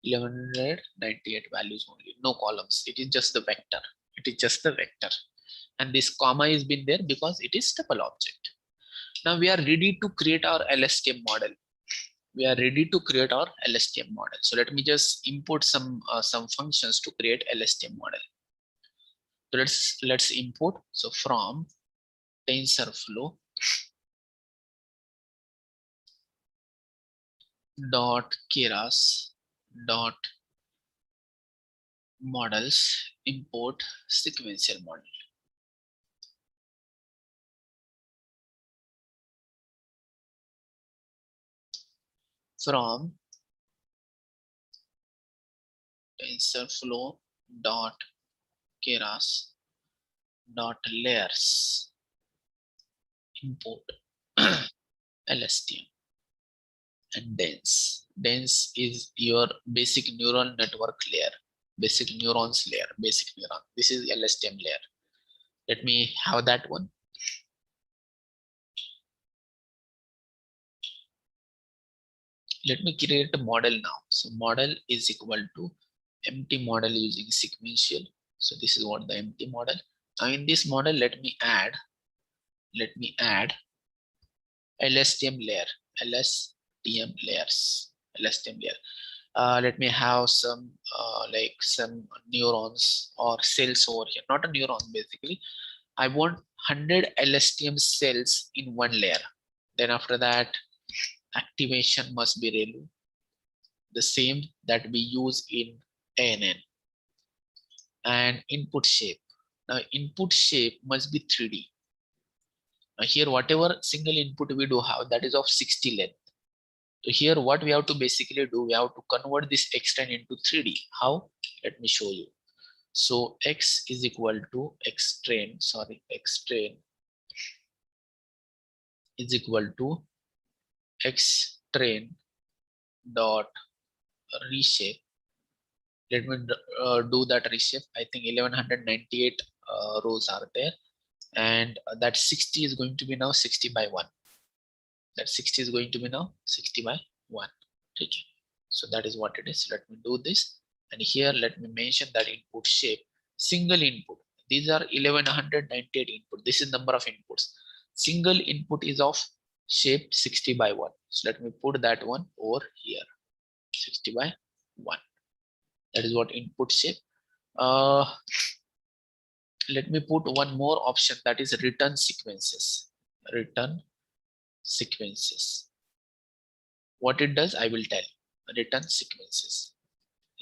(1198) values only, no columns. It is just the vector. It is just the vector, and this comma is been there because it is tuple object. Now we are ready to create our LSTM model. We are ready to create our LSTM model. So let me just import some functions to create LSTM model. So let's import. So from TensorFlow dot keras dot models import sequential model. From TensorFlow dot keras dot layers import LSTM and dense. Dense is your basic neural network layer, basic neurons layer, basic neuron. This is LSTM layer. Let me have that one. Let me create a model now. So model is equal to empty model using sequential. So this is what the empty model. Now in this model, let me add LSTM layer, LSTM layers, LSTM layer. Let me have some like some neurons or cells over here. Not a neuron basically. I want 100 LSTM cells in one layer. Then after that, activation must be ReLU, the same that we use in ANN. And input shape. Now input shape must be 3D. Here, whatever single input we do have, that is of 60 length. So here, what we have to basically do, we have to convert this x10 into 3D. How? Let me show you. So x is equal to x-train is equal to x-train dot reshape. Let me do that reshape. I think 1198 rows are there, and that 60 is going to be now 60 by 1. That 60 is going to be now 60 by 1. Okay. So that is what it is. Let me do this, and here let me mention that input shape single input. These are 1198 input. This is number of inputs. Single input is of shape 60 by 1. So let me put that one over here, 60 by 1. That is what input shape. Let me put one more option, that is return sequences. Return sequences. What it does, I will tell you. Return sequences.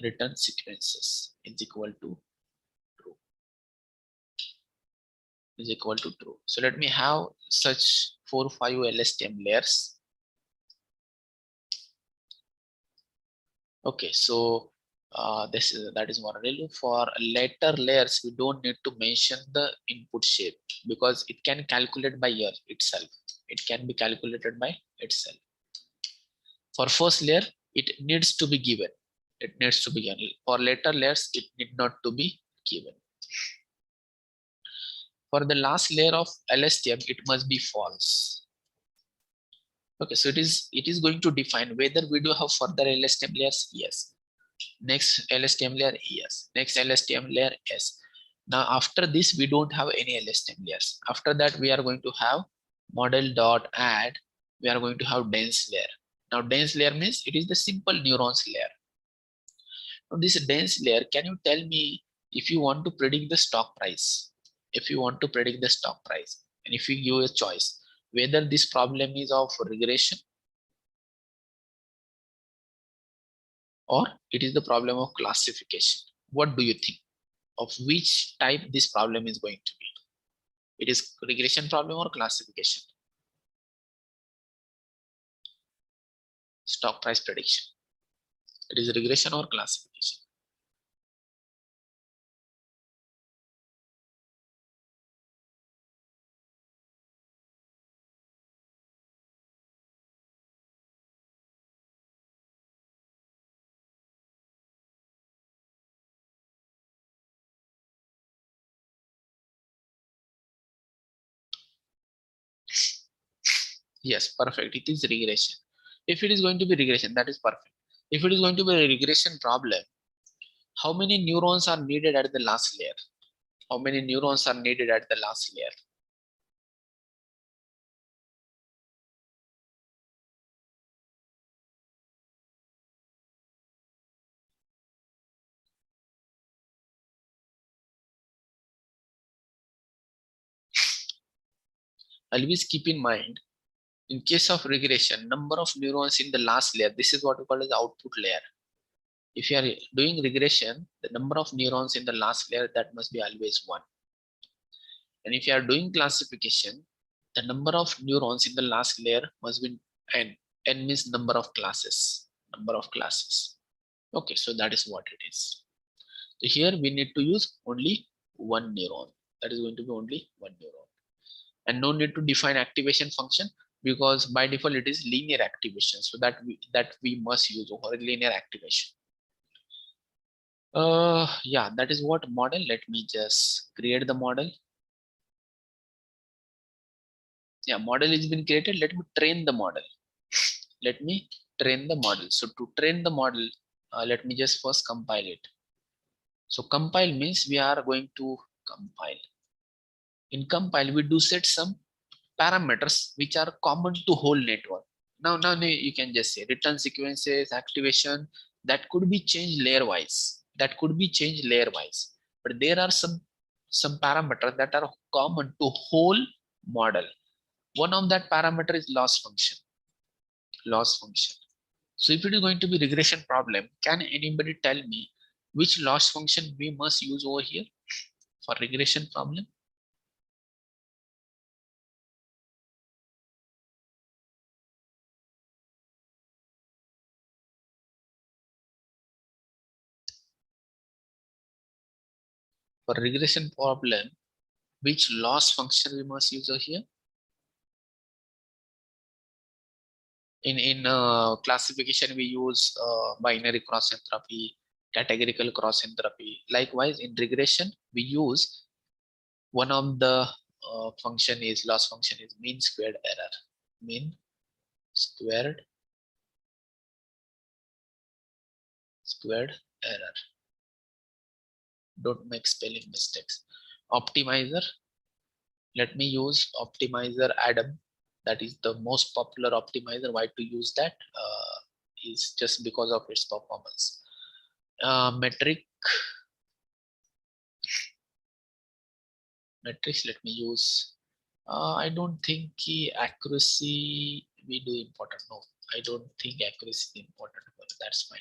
Return sequences is equal to true. Is equal to true. So let me have such 4 or 5 LSTM layers. Okay, so that is one rule. For later layers, we don't need to mention the input shape because it can calculate by itself. It can be calculated by itself. For first layer, it needs to be given. It needs to be given. For later layers, it need not to be given. For the last layer of LSTM, it must be false. Okay, so it is going to define whether we do have further LSTM layers. Yes. Next LSTM layer, yes. Next LSTM layer, yes. Now after this, we don't have any LSTM layers. After that, we are going to have model.add. We are going to have dense layer. Now dense layer means it is the simple neurons layer. Now this dense layer, can you tell me if you want to predict the stock price? If you want to predict the stock price, and if you give a choice, whether this problem is of regression or it is the problem of classification. What do you think? Of which type this problem is going to be? It is regression problem or classification? Stock price prediction. It is regression or classification? Yes, perfect. It is regression. If it is going to be regression, that is perfect. If it is going to be a regression problem, how many neurons are needed at the last layer? How many neurons are needed at the last layer? Always keep in mind, in case of regression, number of neurons in the last layer, this is what we call as output layer. If you are doing regression, the number of neurons in the last layer, that must be always 1. And if you are doing classification, the number of neurons in the last layer must be n. N means number of classes. Number of classes. Okay, so that is what it is. So here we need to use only 1 neuron. That is going to be only 1 neuron. And no need to define activation function because by default it is linear activation. So that we must use over linear activation. Yeah, that is what model. Let me just create the model. Yeah, model has been created. Let me train the model. Let me train the model. So to train the model, let me just first compile it. So compile means we are going to compile. In compile, we do set some parameters which are common to whole network. Now you can just say return sequences, activation, that could be changed layer wise. That could be changed layer wise. But there are some parameters that are common to whole model. One of that parameter is loss function. Loss function. So if it is going to be regression problem, can anybody tell me which loss function we must use over here for regression problem? For regression problem, which loss function we must use over here? In classification, we use binary cross entropy, categorical cross entropy. Likewise, in regression, we use one of the function is loss function is mean squared error. Mean squared error. Don't make spelling mistakes. Optimizer. Let me use optimizer Adam. That is the most popular optimizer. Why to use that? Is just because of its performance. Metrics. Let me use. I don't think accuracy we do important. No, I don't think accuracy is important. But that's fine.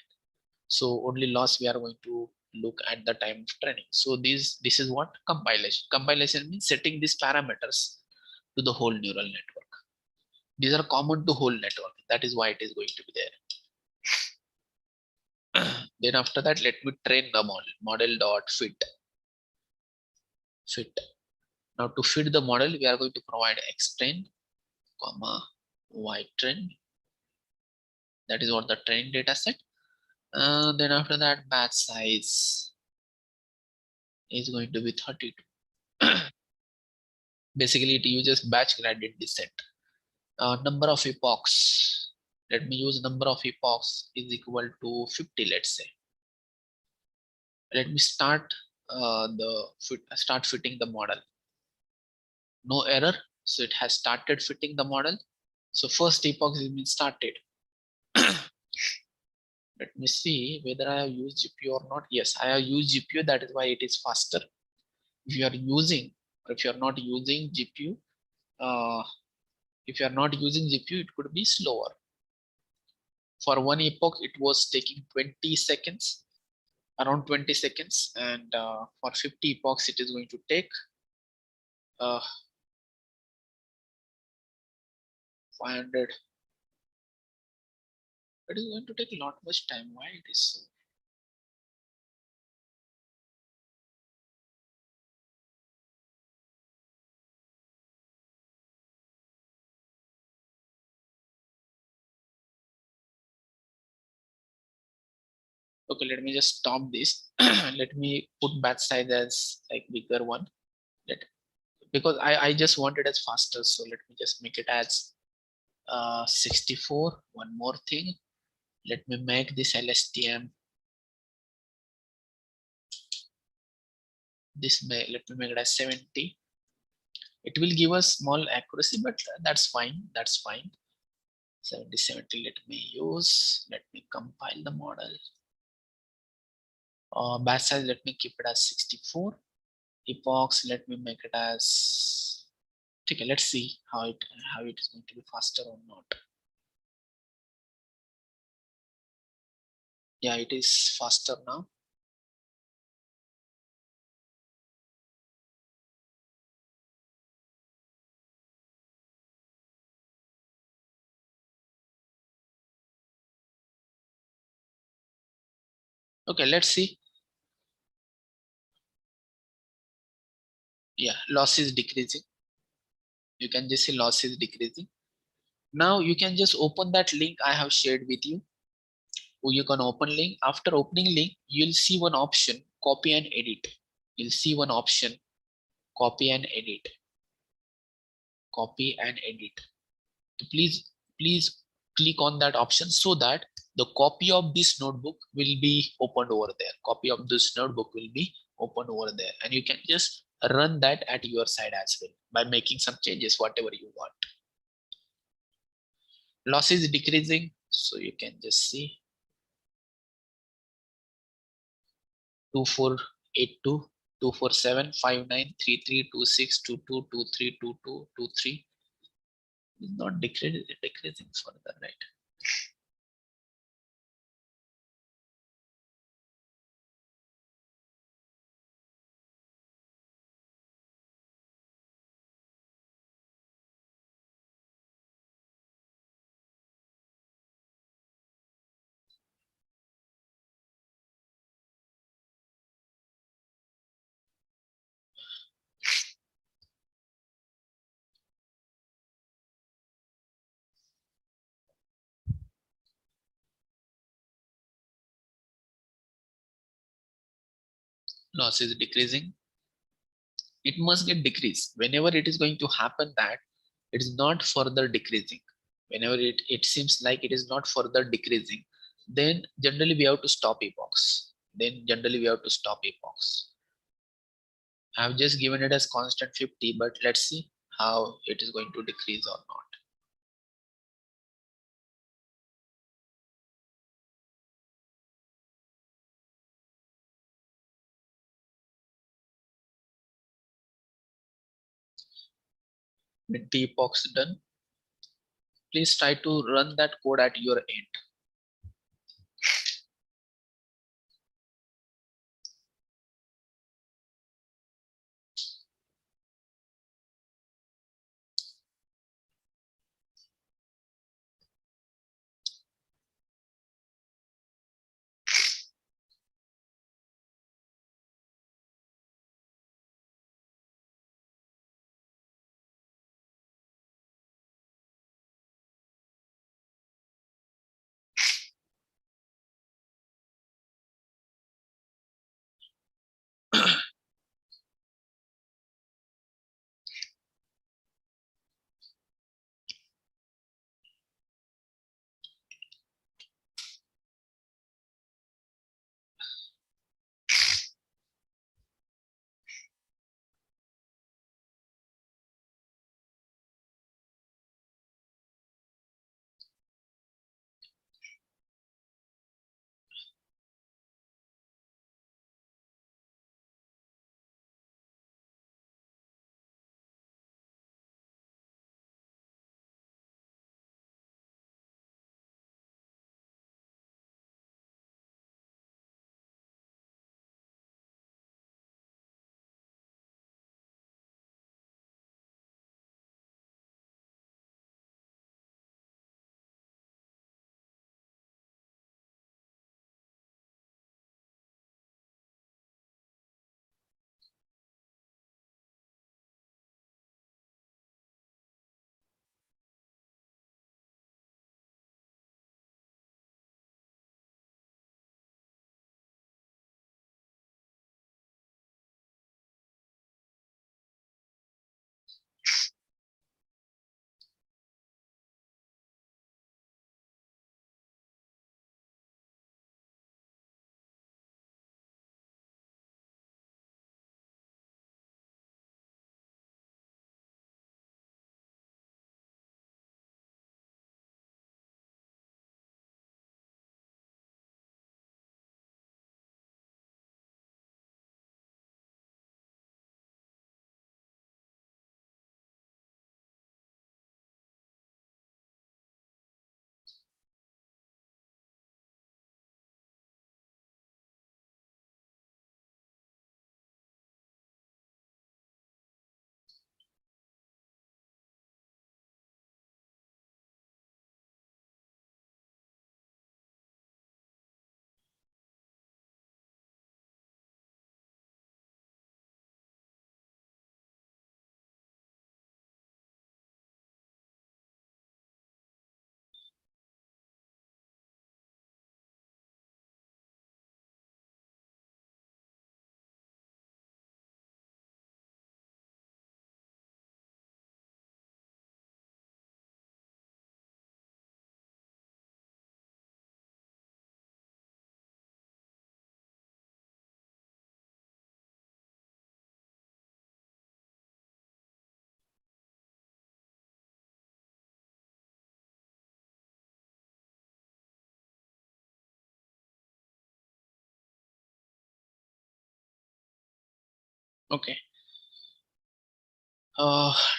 So only loss we are going to look at the time of training. So this is what compilation. Compilation means setting these parameters to the whole neural network. These are common to whole network. That is why it is going to be there. Then after that, let me train the model. Model dot fit. Now to fit the model, we are going to provide xtrain, comma ytrain. That is what the train data set. Then after that, batch size is going to be 32. Basically, it uses batch gradient descent. Number of epochs. Let me use number of epochs is equal to 50. Let's say. Let me start fitting the model. No error, so it has started fitting the model. So first epoch has been started. Let me see whether I have used GPU or not. Yes, I have used GPU. That is why it is faster. If you are using, or if you are not using GPU, it could be slower. For one epoch, it was taking 20 seconds, around 20 seconds, and for 50 epochs, it is going to take 500. It is going to take a lot much time. Why it is so? Okay, let me just stop this. Let me put batch size as like bigger one. Because I just want it as faster. So let me just make it as 64. One more thing. Let me make this LSTM. Let me make it as 70. It will give us small accuracy, but that's fine. That's fine. 70. Let me use. Let me compile the model. Batch size. Let me keep it as 64. Epochs. Let me make it as. Okay, let's see how it is going to be faster or not. Yeah, it is faster now. Okay, let's see. Yeah, loss is decreasing. You can just see loss is decreasing. Now you can just open that link I have shared with you. You can open link. After opening link, you'll see one option, copy and edit. You'll see one option, copy and edit. Copy and edit. So please click on that option so that the copy of this notebook will be opened over there. Copy of this notebook will be opened over there. And you can just run that at your side as well by making some changes, whatever you want. Loss is decreasing, so you can just see 2482, 247, 59, 33, 26, 22, 23, 22, 23. It's not decreasing further, right? loss is decreasing, it must get decreased. Whenever it is going to happen that it is not further decreasing, whenever it seems like it is not further decreasing, then generally we have to stop epochs. I've just given it as constant 50, but let's see how it is going to decrease or not. With the epochs done, please try to run that code at your end. Okay.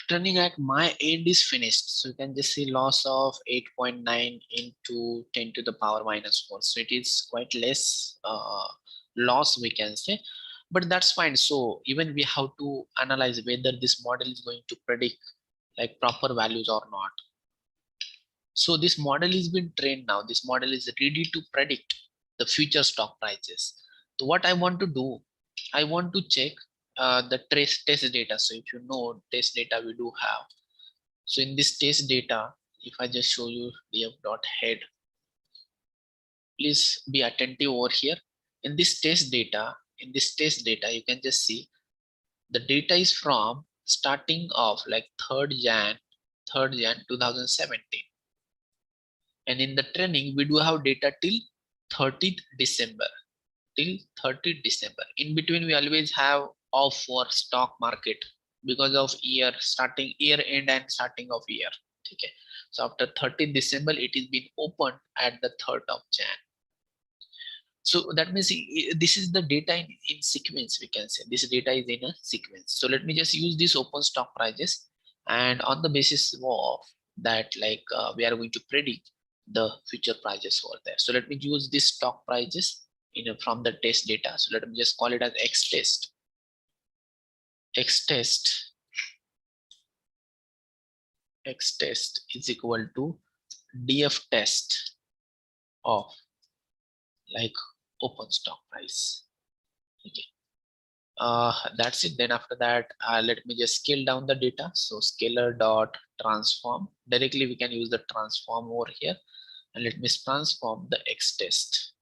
Turning at my end is finished. So you can just see loss of 8.9 into 10 to the power minus 4. So it is quite less loss, we can say, but that's fine. So even we have to analyze whether this model is going to predict like proper values or not. So this model is been trained now. This model is ready to predict the future stock prices. So what I want to do, I want to check the test data. So if you know test data we do have. So in this test data, if I just show you df.head, please be attentive over here. In this test data, in this test data, you can just see the data is from starting of like 3rd Jan 2017. And in the training, we do have data till 30th December. Till 30th December. In between, we always have off for stock market because of year end and starting of year. Okay. So after 30th December, it is been opened at the 3rd of Jan. So that means this is the data in sequence, we can say. This data is in a sequence. So let me just use these open stock prices, and on the basis of that, like we are going to predict the future prices over there. So let me use this stock prices from the test data. So let me just call it as X test. X test is equal to DF test of like open stock price. Okay. That's it. Then after that, let me just scale down the data. So scalar dot transform. Directly we can use the transform over here, and let me transform the X test.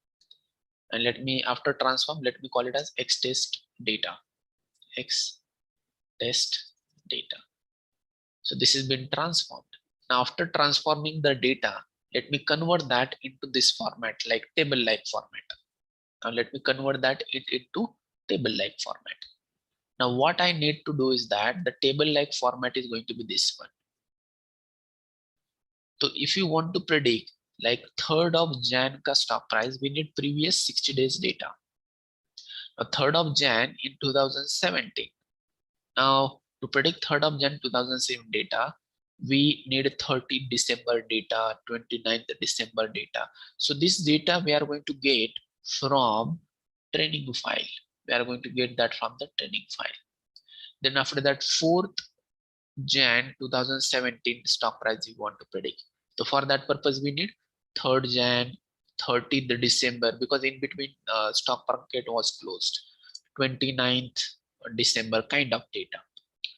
And let me, after transform, let me call it as X test data. X test data. So this has been transformed. Now after transforming the data, let me convert that into this format, like table-like format. Now let me convert that into table-like format. Now what I need to do is that the table-like format is going to be this one. So if you want to predict like 3rd of Jan ka stock price, we need previous 60 days data. Now 3rd of Jan in 2017. Now to predict 3rd of Jan 2007 data, we need 30 December data, 29th December data. So this data we are going to get from training file. We are going to get that from the training file. Then after that, 4th Jan 2017 stock price we want to predict. So for that purpose, we need 3rd Jan, 30th December, because in between stock market was closed, 29th December kind of data.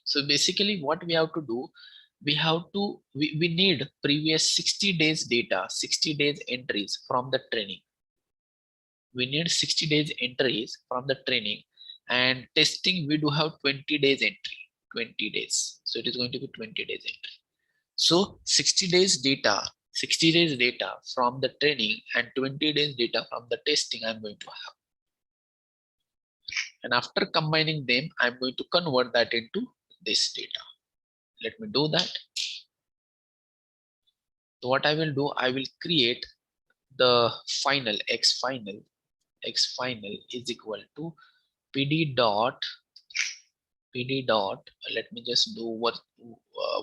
So basically what we have to do, we need previous 60 days data, 60 days entries from the training. We need 60 days entries from the training, and testing we do have 20 days entry, 20 days. So it is going to be 20 days entry. So 60 days data from the training and 20 days data from the testing I'm going to have. And after combining them, I'm going to convert that into this data. Let me do that. So what I will do, I will create the final X final is equal to PD dot, let me just do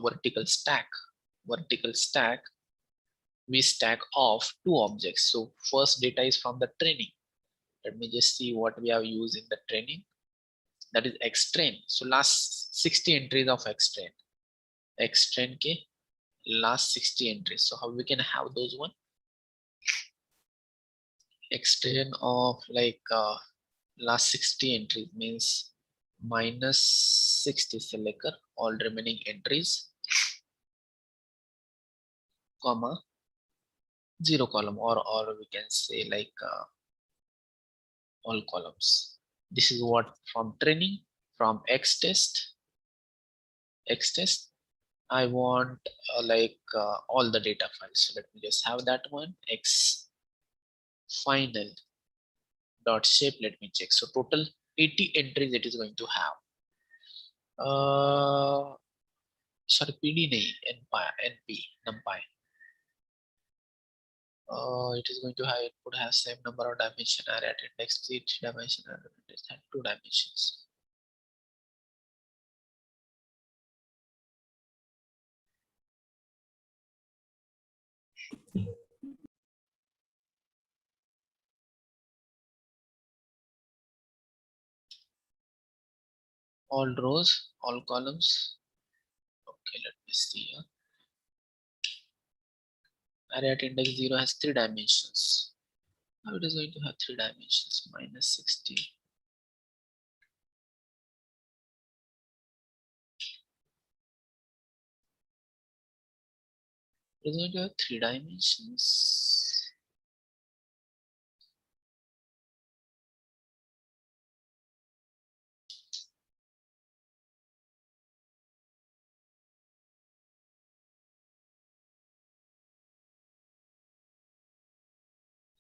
vertical stack, we stack of 2 objects. So first data is from the training. Let me just see what we have used in the training. That is X train. So last 60 entries of X train ke last 60 entries. So how we can have those one? X train of like last 60 entries means minus 60 select all remaining entries, comma 0 column, or we can say like all columns. This is what from training, from X test I want all the data files. So let me just have that one, X final dot shape. Let me check. So total 80 entries it is going to have. Sorry, PD NP numpy. It is going to have, it would have same number of dimension, array at index 3 dimension, and it has 2 dimensions. All rows, all columns. Okay, let me see here. Array at index 0 has 3 dimensions. Now it is going to have 3 dimensions, minus 60. It is going to have 3 dimensions.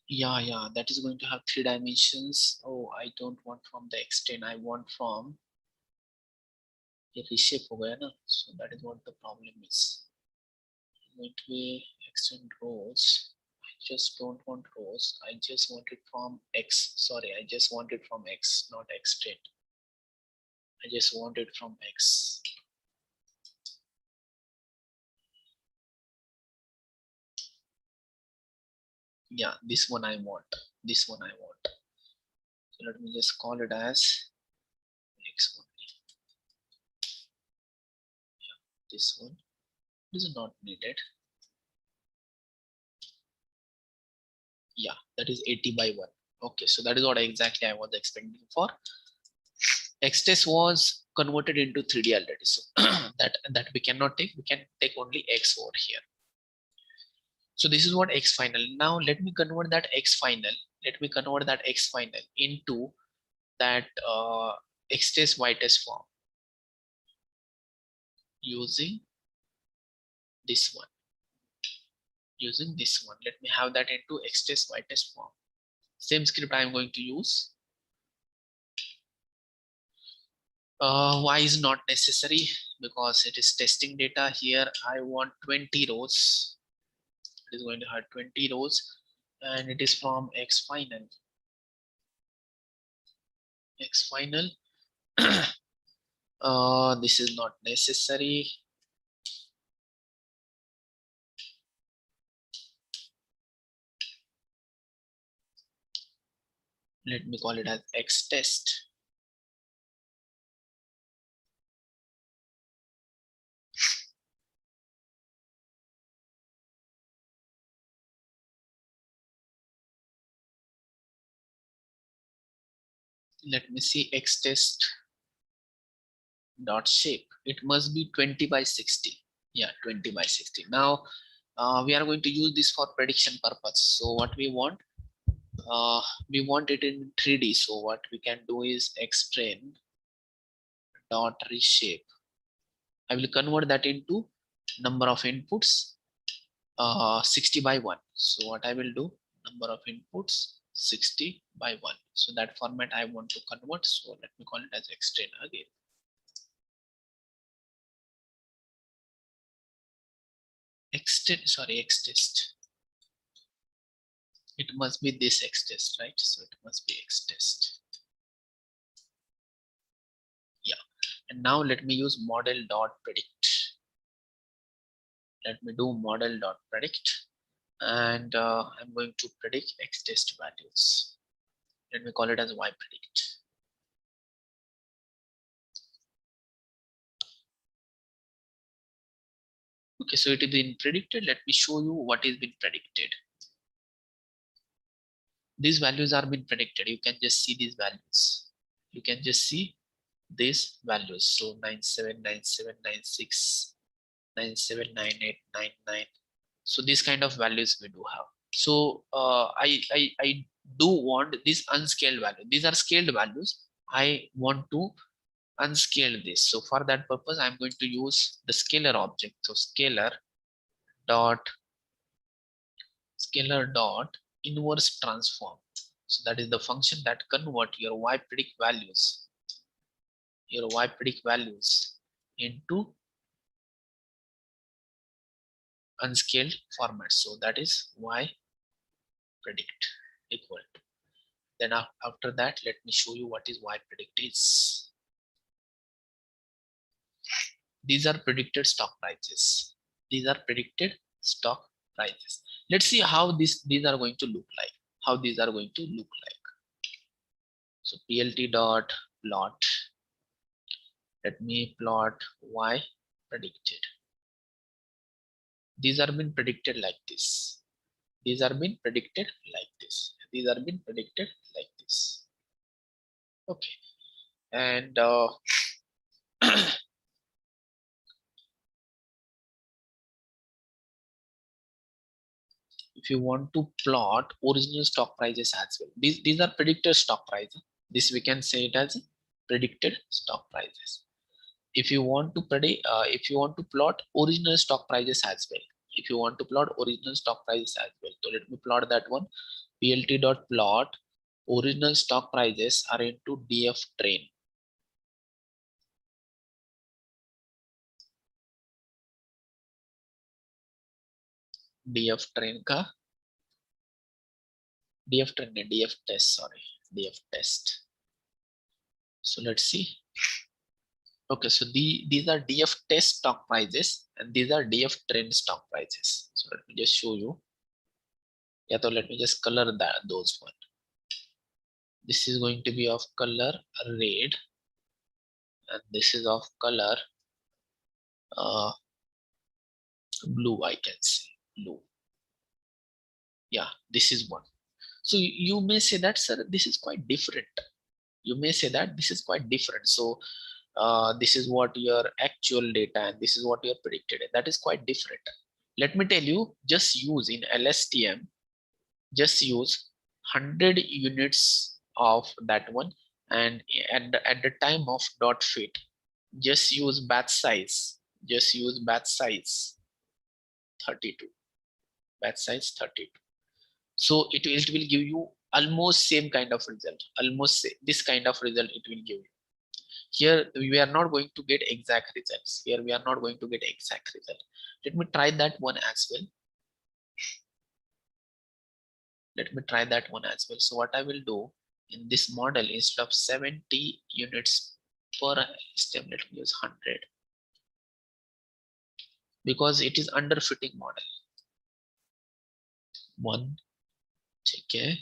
Yeah, that is going to have 3 dimensions. Oh, I don't want from the extend, I want from a reshape ho gaya na. So that is what the problem is. Going to be extend rows. I just don't want rows. I just want it from X. Sorry, I just want it from X, not extend. I just want it from X. Yeah, this one I want. This one I want. So let me just call it as X only. Yeah, this one. This is not needed. Yeah, that is 80 by 1. Okay, so that is what exactly I was expecting for. XTest was converted into 3D already. So that we cannot take. We can take only X over here. So this is what X final. Now let me convert that X final. Let me convert that X final into that X test Y test form using this one. Using this one. Let me have that into X test Y test form. Same script I am going to use. Y is not necessary because it is testing data. Here I want 20 rows. It is going to have 20 rows and it is from X final. X final. This is not necessary. Let me call it as X test. Let me see X test dot shape. It must be 20 by 60. Yeah, 20 by 60. Now we are going to use this for prediction purpose. So what we want it in 3D. So what we can do is extend dot reshape. I will convert that into number of inputs 60 by 1. So what I will do, number of inputs 60 by 1. So that format I want to convert. So let me call it as extend again. Xtest. It must be this Xtest, right? So it must be Xtest. Yeah. And now let me use model dot predict. Let me do model dot predict. And I'm going to predict Xtest values. Let me call it as Y predict. Okay, so it has been predicted. Let me show you what is been predicted. These values are been predicted. You can just see these values. You can just see these values. So 979796, 979899. So these kind of values we do have. So I do want this unscaled value. These are scaled values. I want to unscale this. So for that purpose, I'm going to use the scalar object. So scalar dot inverse transform. So that is the function that convert your Y predict values into unscaled format. So that is Y predict equal to. Then after that, let me show you what is Y predict is. These are predicted stock prices. These are predicted stock prices. Let's see how these are going to look like. How these are going to look like. So plt dot plot. Let me plot Y predicted. These are been predicted like this. These are been predicted like this. These are been predicted like this. Okay. And if you want to plot original stock prices as well, these are predicted stock prices. This we can say it as predicted stock prices. If you want to predict, if you want to plot original stock prices as well, if you want to plot original stock prices as well, so let me plot that one. plt.plot original stock prices are into df train. df train ka df train df test, sorry, df test. So let's see. Okay, so these are df test stock prices and these are df trend stock prices. So let me just show you. Yeah, so let me just color those one. This is going to be of color red and this is of color blue, I can say blue. Yeah, this is one. So you may say that, sir, this is quite different. You may say that this is quite different. So this is what your actual data and this is what your predicted. That is quite different. Let me tell you, just use in LSTM, just use 100 units of that one, and at the time of dot fit, just use batch size. Just use batch size 32. Batch size 32. So it will give you almost same kind of result. Almost this kind of result it will give you. Here we are not going to get exact results. Here we are not going to get exact result. Let me try that one as well. Let me try that one as well. So what I will do in this model, instead of 70 units per stem, let me use 100 because it is underfitting model. One, okay.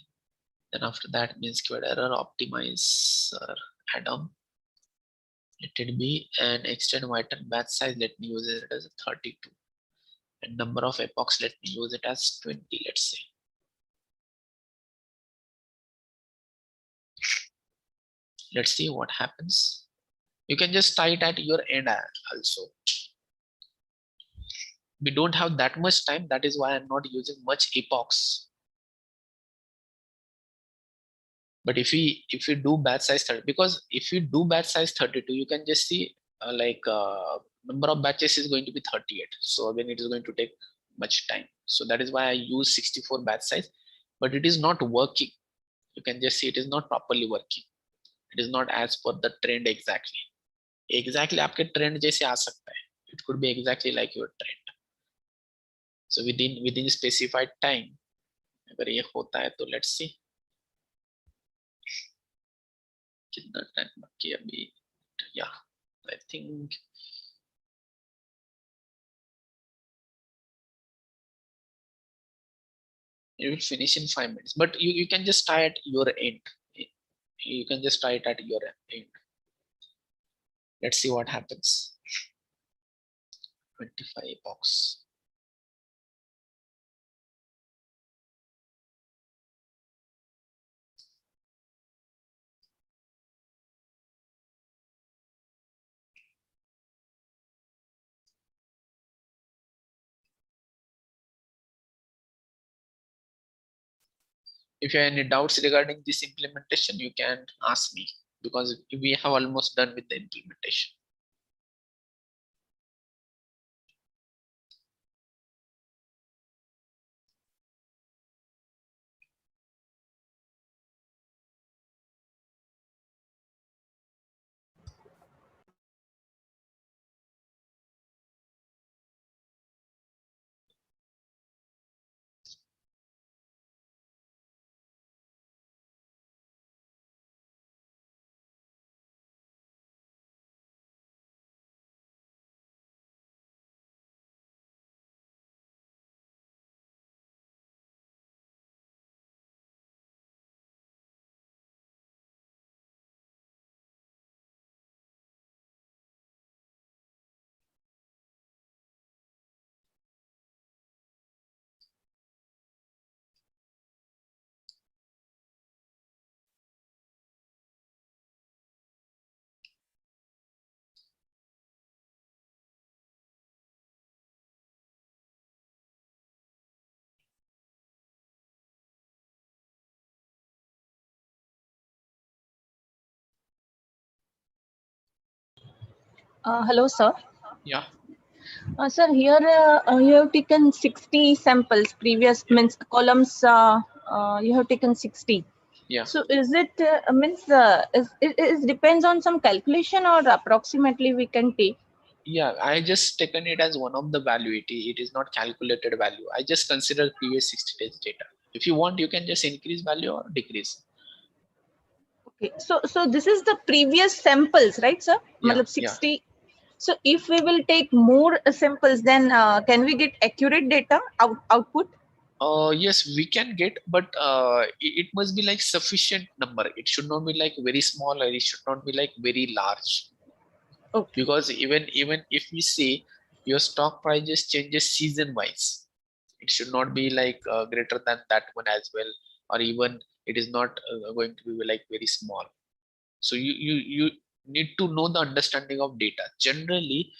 Then after that mean squared error optimizer Adam. Let it be and extend whiten batch size. Let me use it as 32 and number of epochs. Let me use it as 20. Let's say. Let's see what happens. You can just tie it at your end also. We don't have that much time. That is why I'm not using much epochs. But if we do batch size 30, because if you do batch size 32, you can just see number of batches is going to be 38. So again, it is going to take much time. So that is why I use 64 batch size, but it is not working. You can just see it is not properly working. It is not as per the trend exactly. Exactly आपके trend जैसे आ सकता है. It could be exactly like your trend. So within specified time, अगर ये होता है तो let's see. कितना टाइम बाकी अभी? Yeah, I think it will finish in 5 minutes. But you can just tie at your end. You can just tie it at your end. Let's see what happens. 25 box. If you have any doubts regarding this implementation, you can ask me because we have almost done with the implementation. Hello, sir. Yeah. Sir, here you have taken 60 samples, previous means columns you have taken 60. Yeah. So is it is depends on some calculation or approximately we can take? Yeah, I just taken it as one of the value. It is not calculated value. I just consider previous 60 days data. If you want, you can just increase value or decrease. Okay, so this is the previous samples, right, sir? Yeah, Matlab 60. So if we will take more samples, then can we get accurate data output? Yes, we can get, but it must be like sufficient number. It should not be like very small, or it should not be like very large. Okay. Because even if we say your stock prices changes season wise, it should not be like greater than that one as well, or even it is not going to be like very small. So you need to know the understanding of data. Generally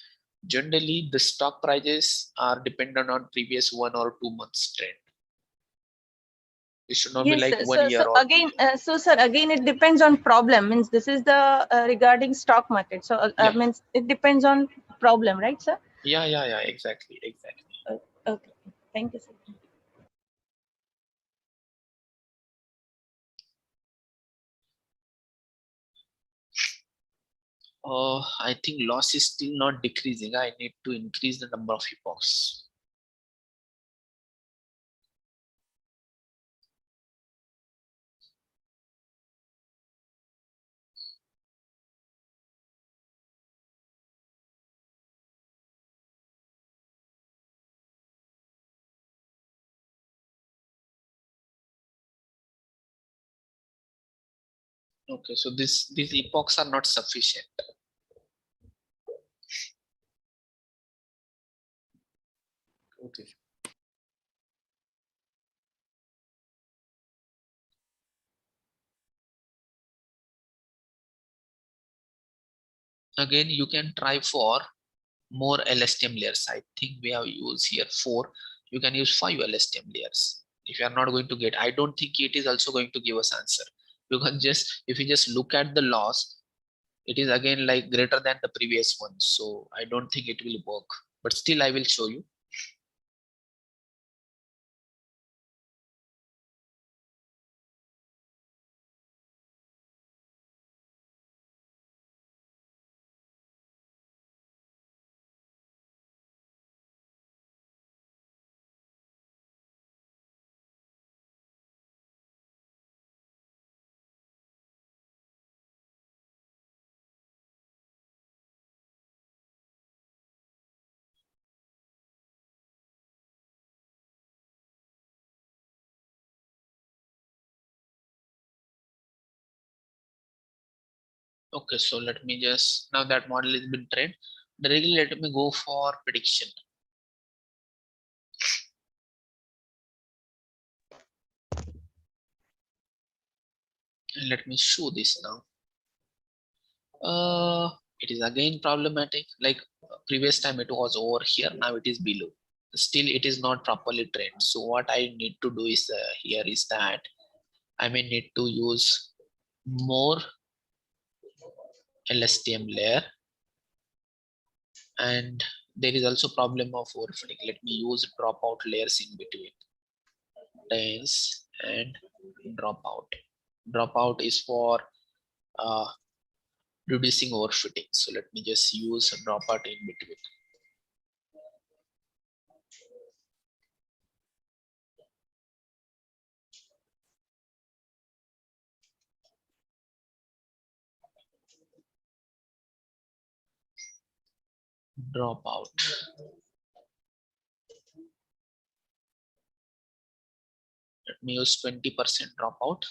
the stock prices are dependent on previous 1 or 2 months trend. It should not be Yes, like sir. 1 year So or 2 again, years. sir, again, it depends on problem. Means this is the regarding stock market. So Yeah. means it depends on problem, right, sir? Yeah, exactly. Okay. Thank you, sir. I think loss is still not decreasing. I need to increase the number of epochs. Okay, so these epochs are not sufficient. Okay. Again, you can try for more LSTM layers. I think we have used here 4. You can use 5 LSTM layers. If you are not going to get, I don't think it is also going to give us answer. You can just, if you just look at the loss, it is again like greater than the previous one. So I don't think it will work, but still I will show you. Okay, so let me just, now that model has been trained, directly let me go for prediction. And let me show this now. It is again problematic. Like previous time it was over here, now it is below. Still it is not properly trained. So what I need to do is here is that I may need to use more LSTM layer, and there is also problem of overfitting. Let me use dropout layers in between, dense and dropout. Dropout is for reducing overfitting. So let me just use a dropout in between. Dropout. Let me use 20% dropout.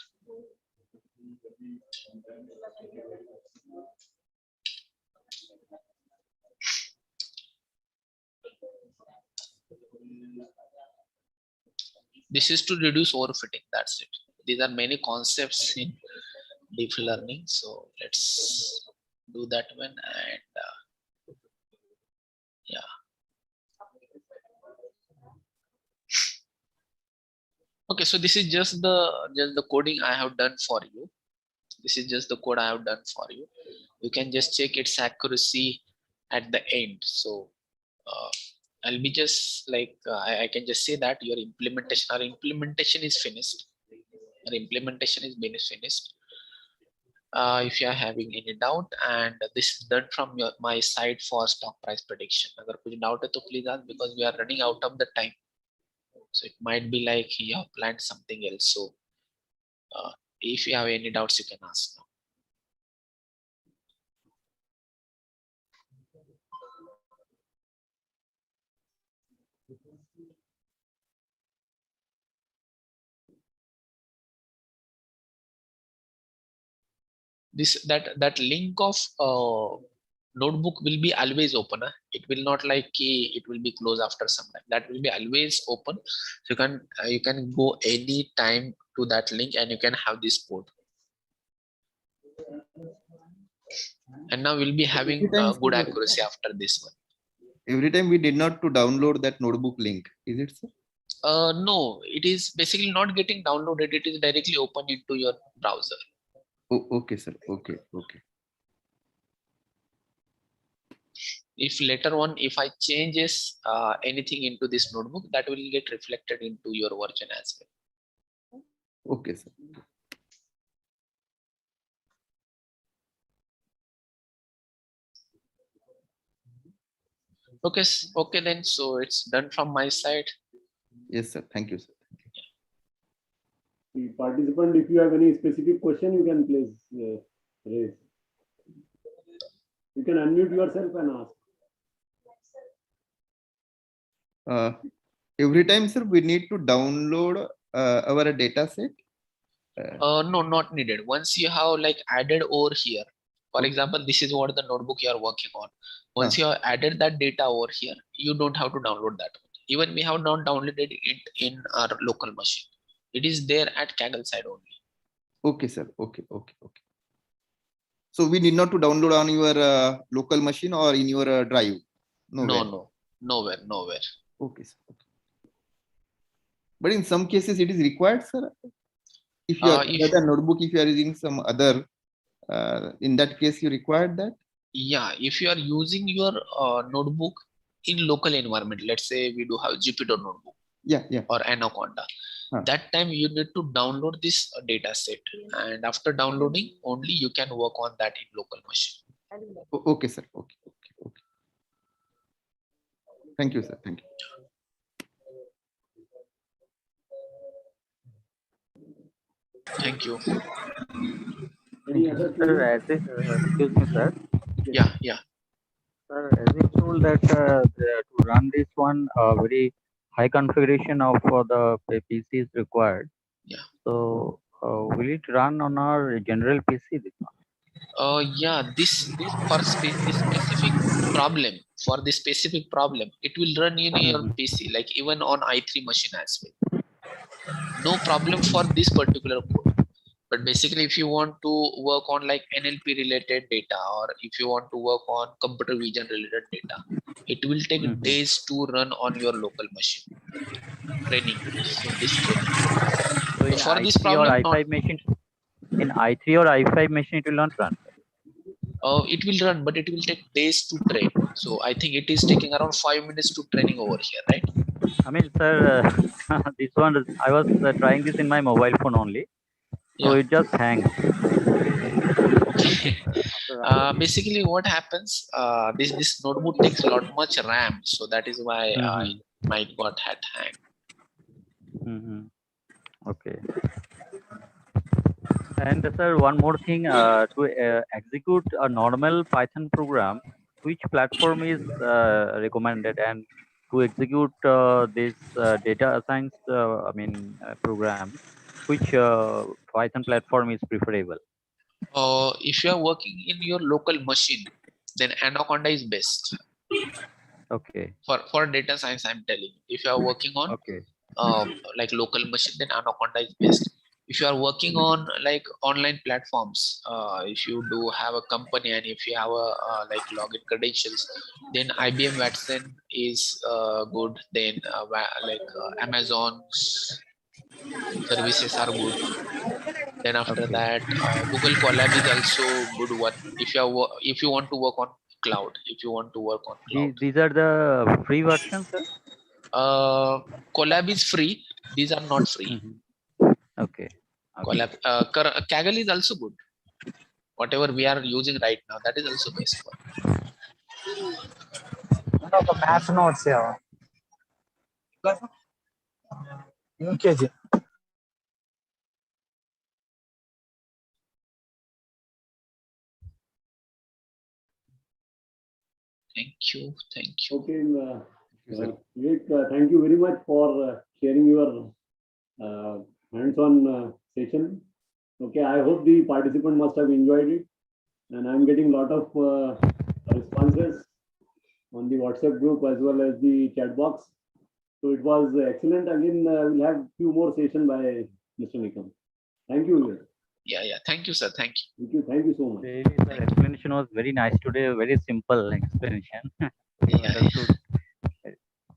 This is to reduce overfitting. That's it. These are many concepts in deep learning. So let's do that one. And yeah. Okay, so this is just the coding I have done for you. This is just the code I have done for you. You can just check its accuracy at the end. So I'll be just like I can just say that your implementation is finished. The implementation is being finished. If you are having any doubt, and this is done from my side for stock price prediction. अगर कुछ doubt है तो please ask, because we are running out of the time. So it might be like you have planned something else. So if you have any doubts, you can ask now. That link of notebook will be always open. It will not like it will be closed after some time. That will be always open. So you can go any time to that link and you can have this code. And now we'll be having good accuracy after this one. Every time we did not to download that notebook link, is it so? No, it is basically not getting downloaded. It is directly open into your browser. Oh, okay, sir. Okay. If later on, if I changes anything into this notebook, that will get reflected into your version as well. Okay, sir. Okay then. So it's done from my side. Yes, sir. Thank you, sir. The participant, if you have any specific question, you can please raise. You can unmute yourself and ask. Every time, sir, we need to download our data set. No, not needed. Once you have like added over here, for example, this is what the notebook you are working on. Once you have added that data over here, you don't have to download that. Even we have not downloaded it in our local machine. It is there at Kaggle side only. Okay, sir. Okay. So we need not to download on your local machine or in your drive. No, nowhere. Okay, sir. Okay. But in some cases, it is required, sir. If you are the notebook, if you are using some other, in that case, you required that. Yeah, if you are using your notebook in local environment, let's say we do have Jupyter notebook. Yeah. Or Anaconda. That time you need to download this data set, and after downloading only you can work on that in local machine. Okay, sir. Okay. Thank you, sir. Thank you. Thank you. Sir, excuse me, sir. Yeah. Sir, as you told that to run this one, very high configuration of the PC is required. Yeah. So will it run on our general PC? This one? Yeah. This for this specific problem, it will run in your PC, like even on i3 machine as well. No problem for this particular code. But basically, if you want to work on like NLP related data, or if you want to work on computer vision related data, it will take days to run on your local machine. Training. So this training. So for in this i3 problem, or i5 machine, in i3 or i5 machine, it will not run. It will run, but it will take days to train. So I think it is taking around 5 minutes to training over here, right? I mean, sir, this one, I was trying this in my mobile phone only. So it just hangs. Basically, what happens? This notebook takes a lot much RAM, so that is why it might got hang. Okay. And sir, one more thing: to execute a normal Python program, which platform is recommended, and to execute this data science, program, which Python platform is preferable? If you are working in your local machine, then Anaconda is best. Okay. For data science, I'm telling. If you are working on like local machine, then Anaconda is best. If you are working on like online platforms, if you do have a company and if you have a like login credentials, then IBM Watson is good. Then Amazon services are good. Then after that, Google Colab is also good one. If you want to work on cloud, These are the free versions, sir? Colab is free. These are not free. Okay. Kaggle is also good. Whatever we are using right now, that is also best one. Math notes, yeah. UKG. Thank you. Okay, Vivek, thank you very much for sharing your hands-on session. Okay, I hope the participant must have enjoyed it, and I'm getting a lot of responses on the WhatsApp group as well as the chat box. So it was excellent. Again, we'll have few more sessions by Mr. Nikam. Thank you, Vivek. Yeah. Thank you, sir. Thank you. Thank you so much. Really, sir, explanation was very nice today. Very simple explanation. Yeah.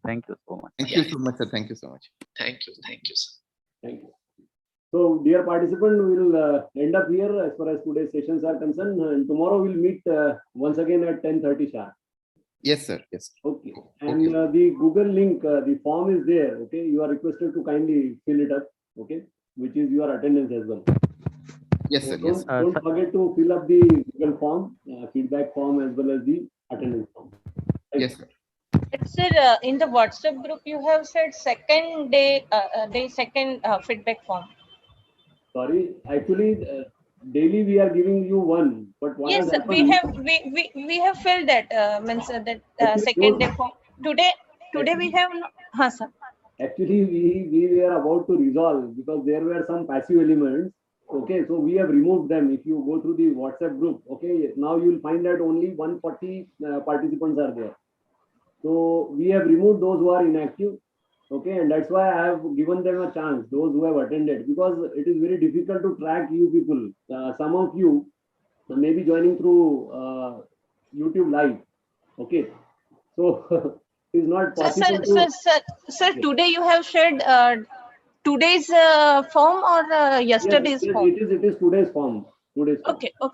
Thank you so much. Thank you so much, sir. Thank you so much. Thank you, sir. Thank you. So, dear participant, we will end up here as far as today's sessions are concerned. And tomorrow we'll meet once again at 10:30 sharp. Yes, sir. Yes. Okay. And the Google link, the form is there. Okay. You are requested to kindly fill it up. Okay. Which is your attendance as well. Yes, so sir. Don't forget to fill up the Google form, feedback form as well as the attendance form. Right? Yes, sir. Sir, in the WhatsApp group, you have said second day, second feedback form. Sorry, actually, daily we are giving you one, but what Yes, has happened? we have filled that means that second day form. Today we have no, sir. Actually, we were about to resolve because there were some passive elements. Okay, so we have removed them. If you go through the WhatsApp group, okay, now you will find that only 140 participants are there. So we have removed those who are inactive. Okay, and that's why I have given them a chance, those who have attended, because it is very difficult to track you people. Some of you may be joining through YouTube Live. Okay, so it's not possible to. Sir, today you have shared today's form or yesterday's yes, form? It is today's form. Okay,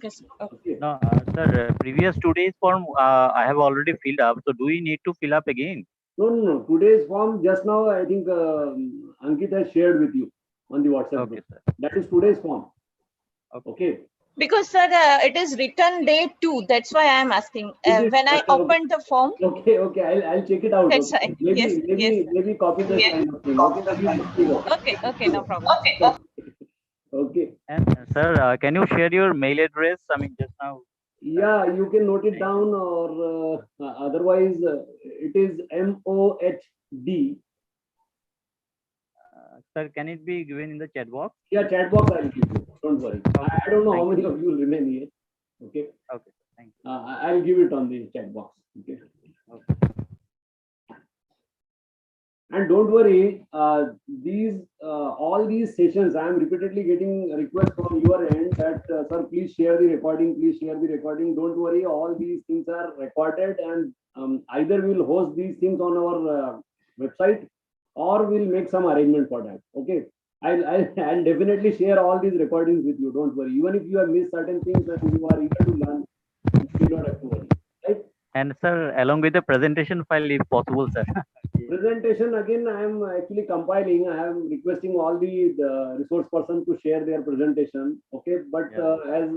sir. Okay. No, sir, previous today's form I have already filled up. So do we need to fill up again? No. Today's form just now I think Ankit has shared with you on the WhatsApp group. Sir. That is today's form. Okay. Because sir, it is written day 2. That's why I am asking. When I opened the form. Okay. I'll check it out. That's Okay. right. Maybe copy the kind of thing. Okay, no problem. Okay. And sir, can you share your mail address? I mean, just now. Yeah, you can note it down, or otherwise it is MOHD. Sir, can it be given in the chat box? Yeah, chat box I'll give you. Don't worry. I don't know how many of you will remain here. Okay. Okay. Thank you. I'll give it on the chat box. Okay. And don't worry, all these sessions, I am repeatedly getting requests from your end that, sir, please share the recording, Don't worry, all these things are recorded, and either we will host these things on our website or we'll make some arrangement for that. Okay. I'll definitely share all these recordings with you. Don't worry. Even if you have missed certain things and you are eager to learn, you do not have to worry. Right? And sir, along with the presentation file, if possible, sir. Presentation, again, I am actually compiling. I am requesting all the resource person to share their presentation. Okay, but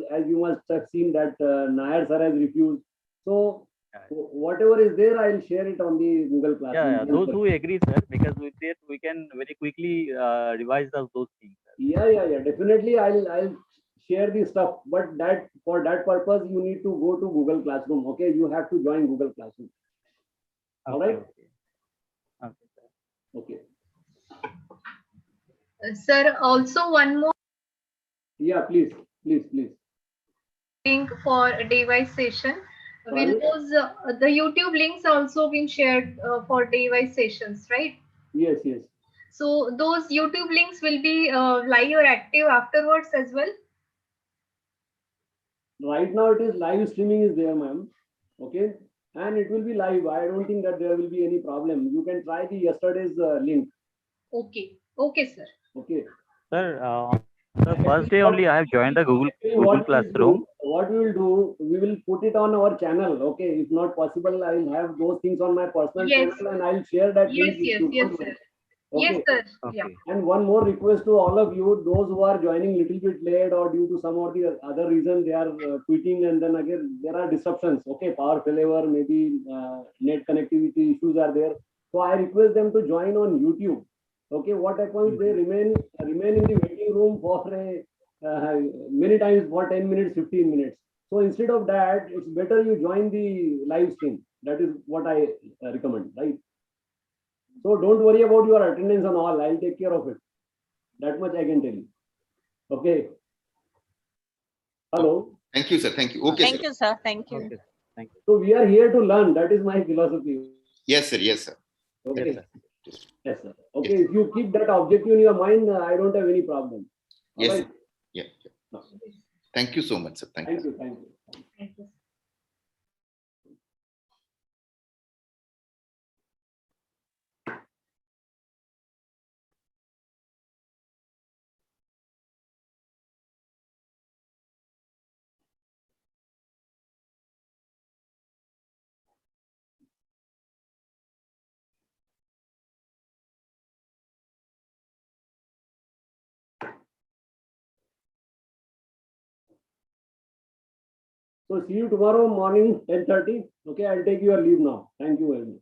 as you must have seen that Nair sir has refused. So whatever is there, I'll share it on the Google Classroom. Yeah, those who agree, sir, because with it we can very quickly revise those things. Sir. Yeah. Definitely, I'll share the stuff. But that for that purpose, you need to go to Google Classroom. Okay, you have to join Google Classroom. All right. Okay. Sir, also one more Yeah, please. link for a day-wise session. Will those the YouTube links also been shared for day-wise sessions, right? Yes. So those YouTube links will be live or active afterwards as well. Right now, it is live streaming is there, ma'am. Okay, and it will be live. I don't think that there will be any problem. You can try the yesterday's link. Okay, sir. Okay. Sir, the first day only I have joined the Google Classroom. What we will do, we will put it on our channel. Okay, if not possible, I will have those things on my personal channel and I will share that link. Yes, sir. Yes, Okay. sir. Yeah. And one more request to all of you, those who are joining little bit late or due to some or the other reason, they are tweeting, and then again there are disruptions. Okay, power failure, maybe net connectivity issues are there. So I request them to join on YouTube. Okay, what happens? They remain in the waiting room for many times for 10 minutes, 15 minutes. So instead of that, it's better you join the live stream. That is what I recommend, right? So don't worry about your attendance and all. I'll take care of it. That much I can tell you. Okay. Hello. Thank you, sir. Thank you. Okay, Thank sir. you, sir. Thank you. Okay. Thank you. So we are here to learn. That is my philosophy. Yes, sir. Yes, sir. Okay. Yes, sir. Yes, sir. Okay. If you keep that objective in your mind, I don't have any problem. All Yes. right? Sir. Yeah. Thank you so much, sir. Thank you. Thank you. Thank you. Thank you. So see you tomorrow morning 10:30. Okay. I'll take your leave now. Thank you very much.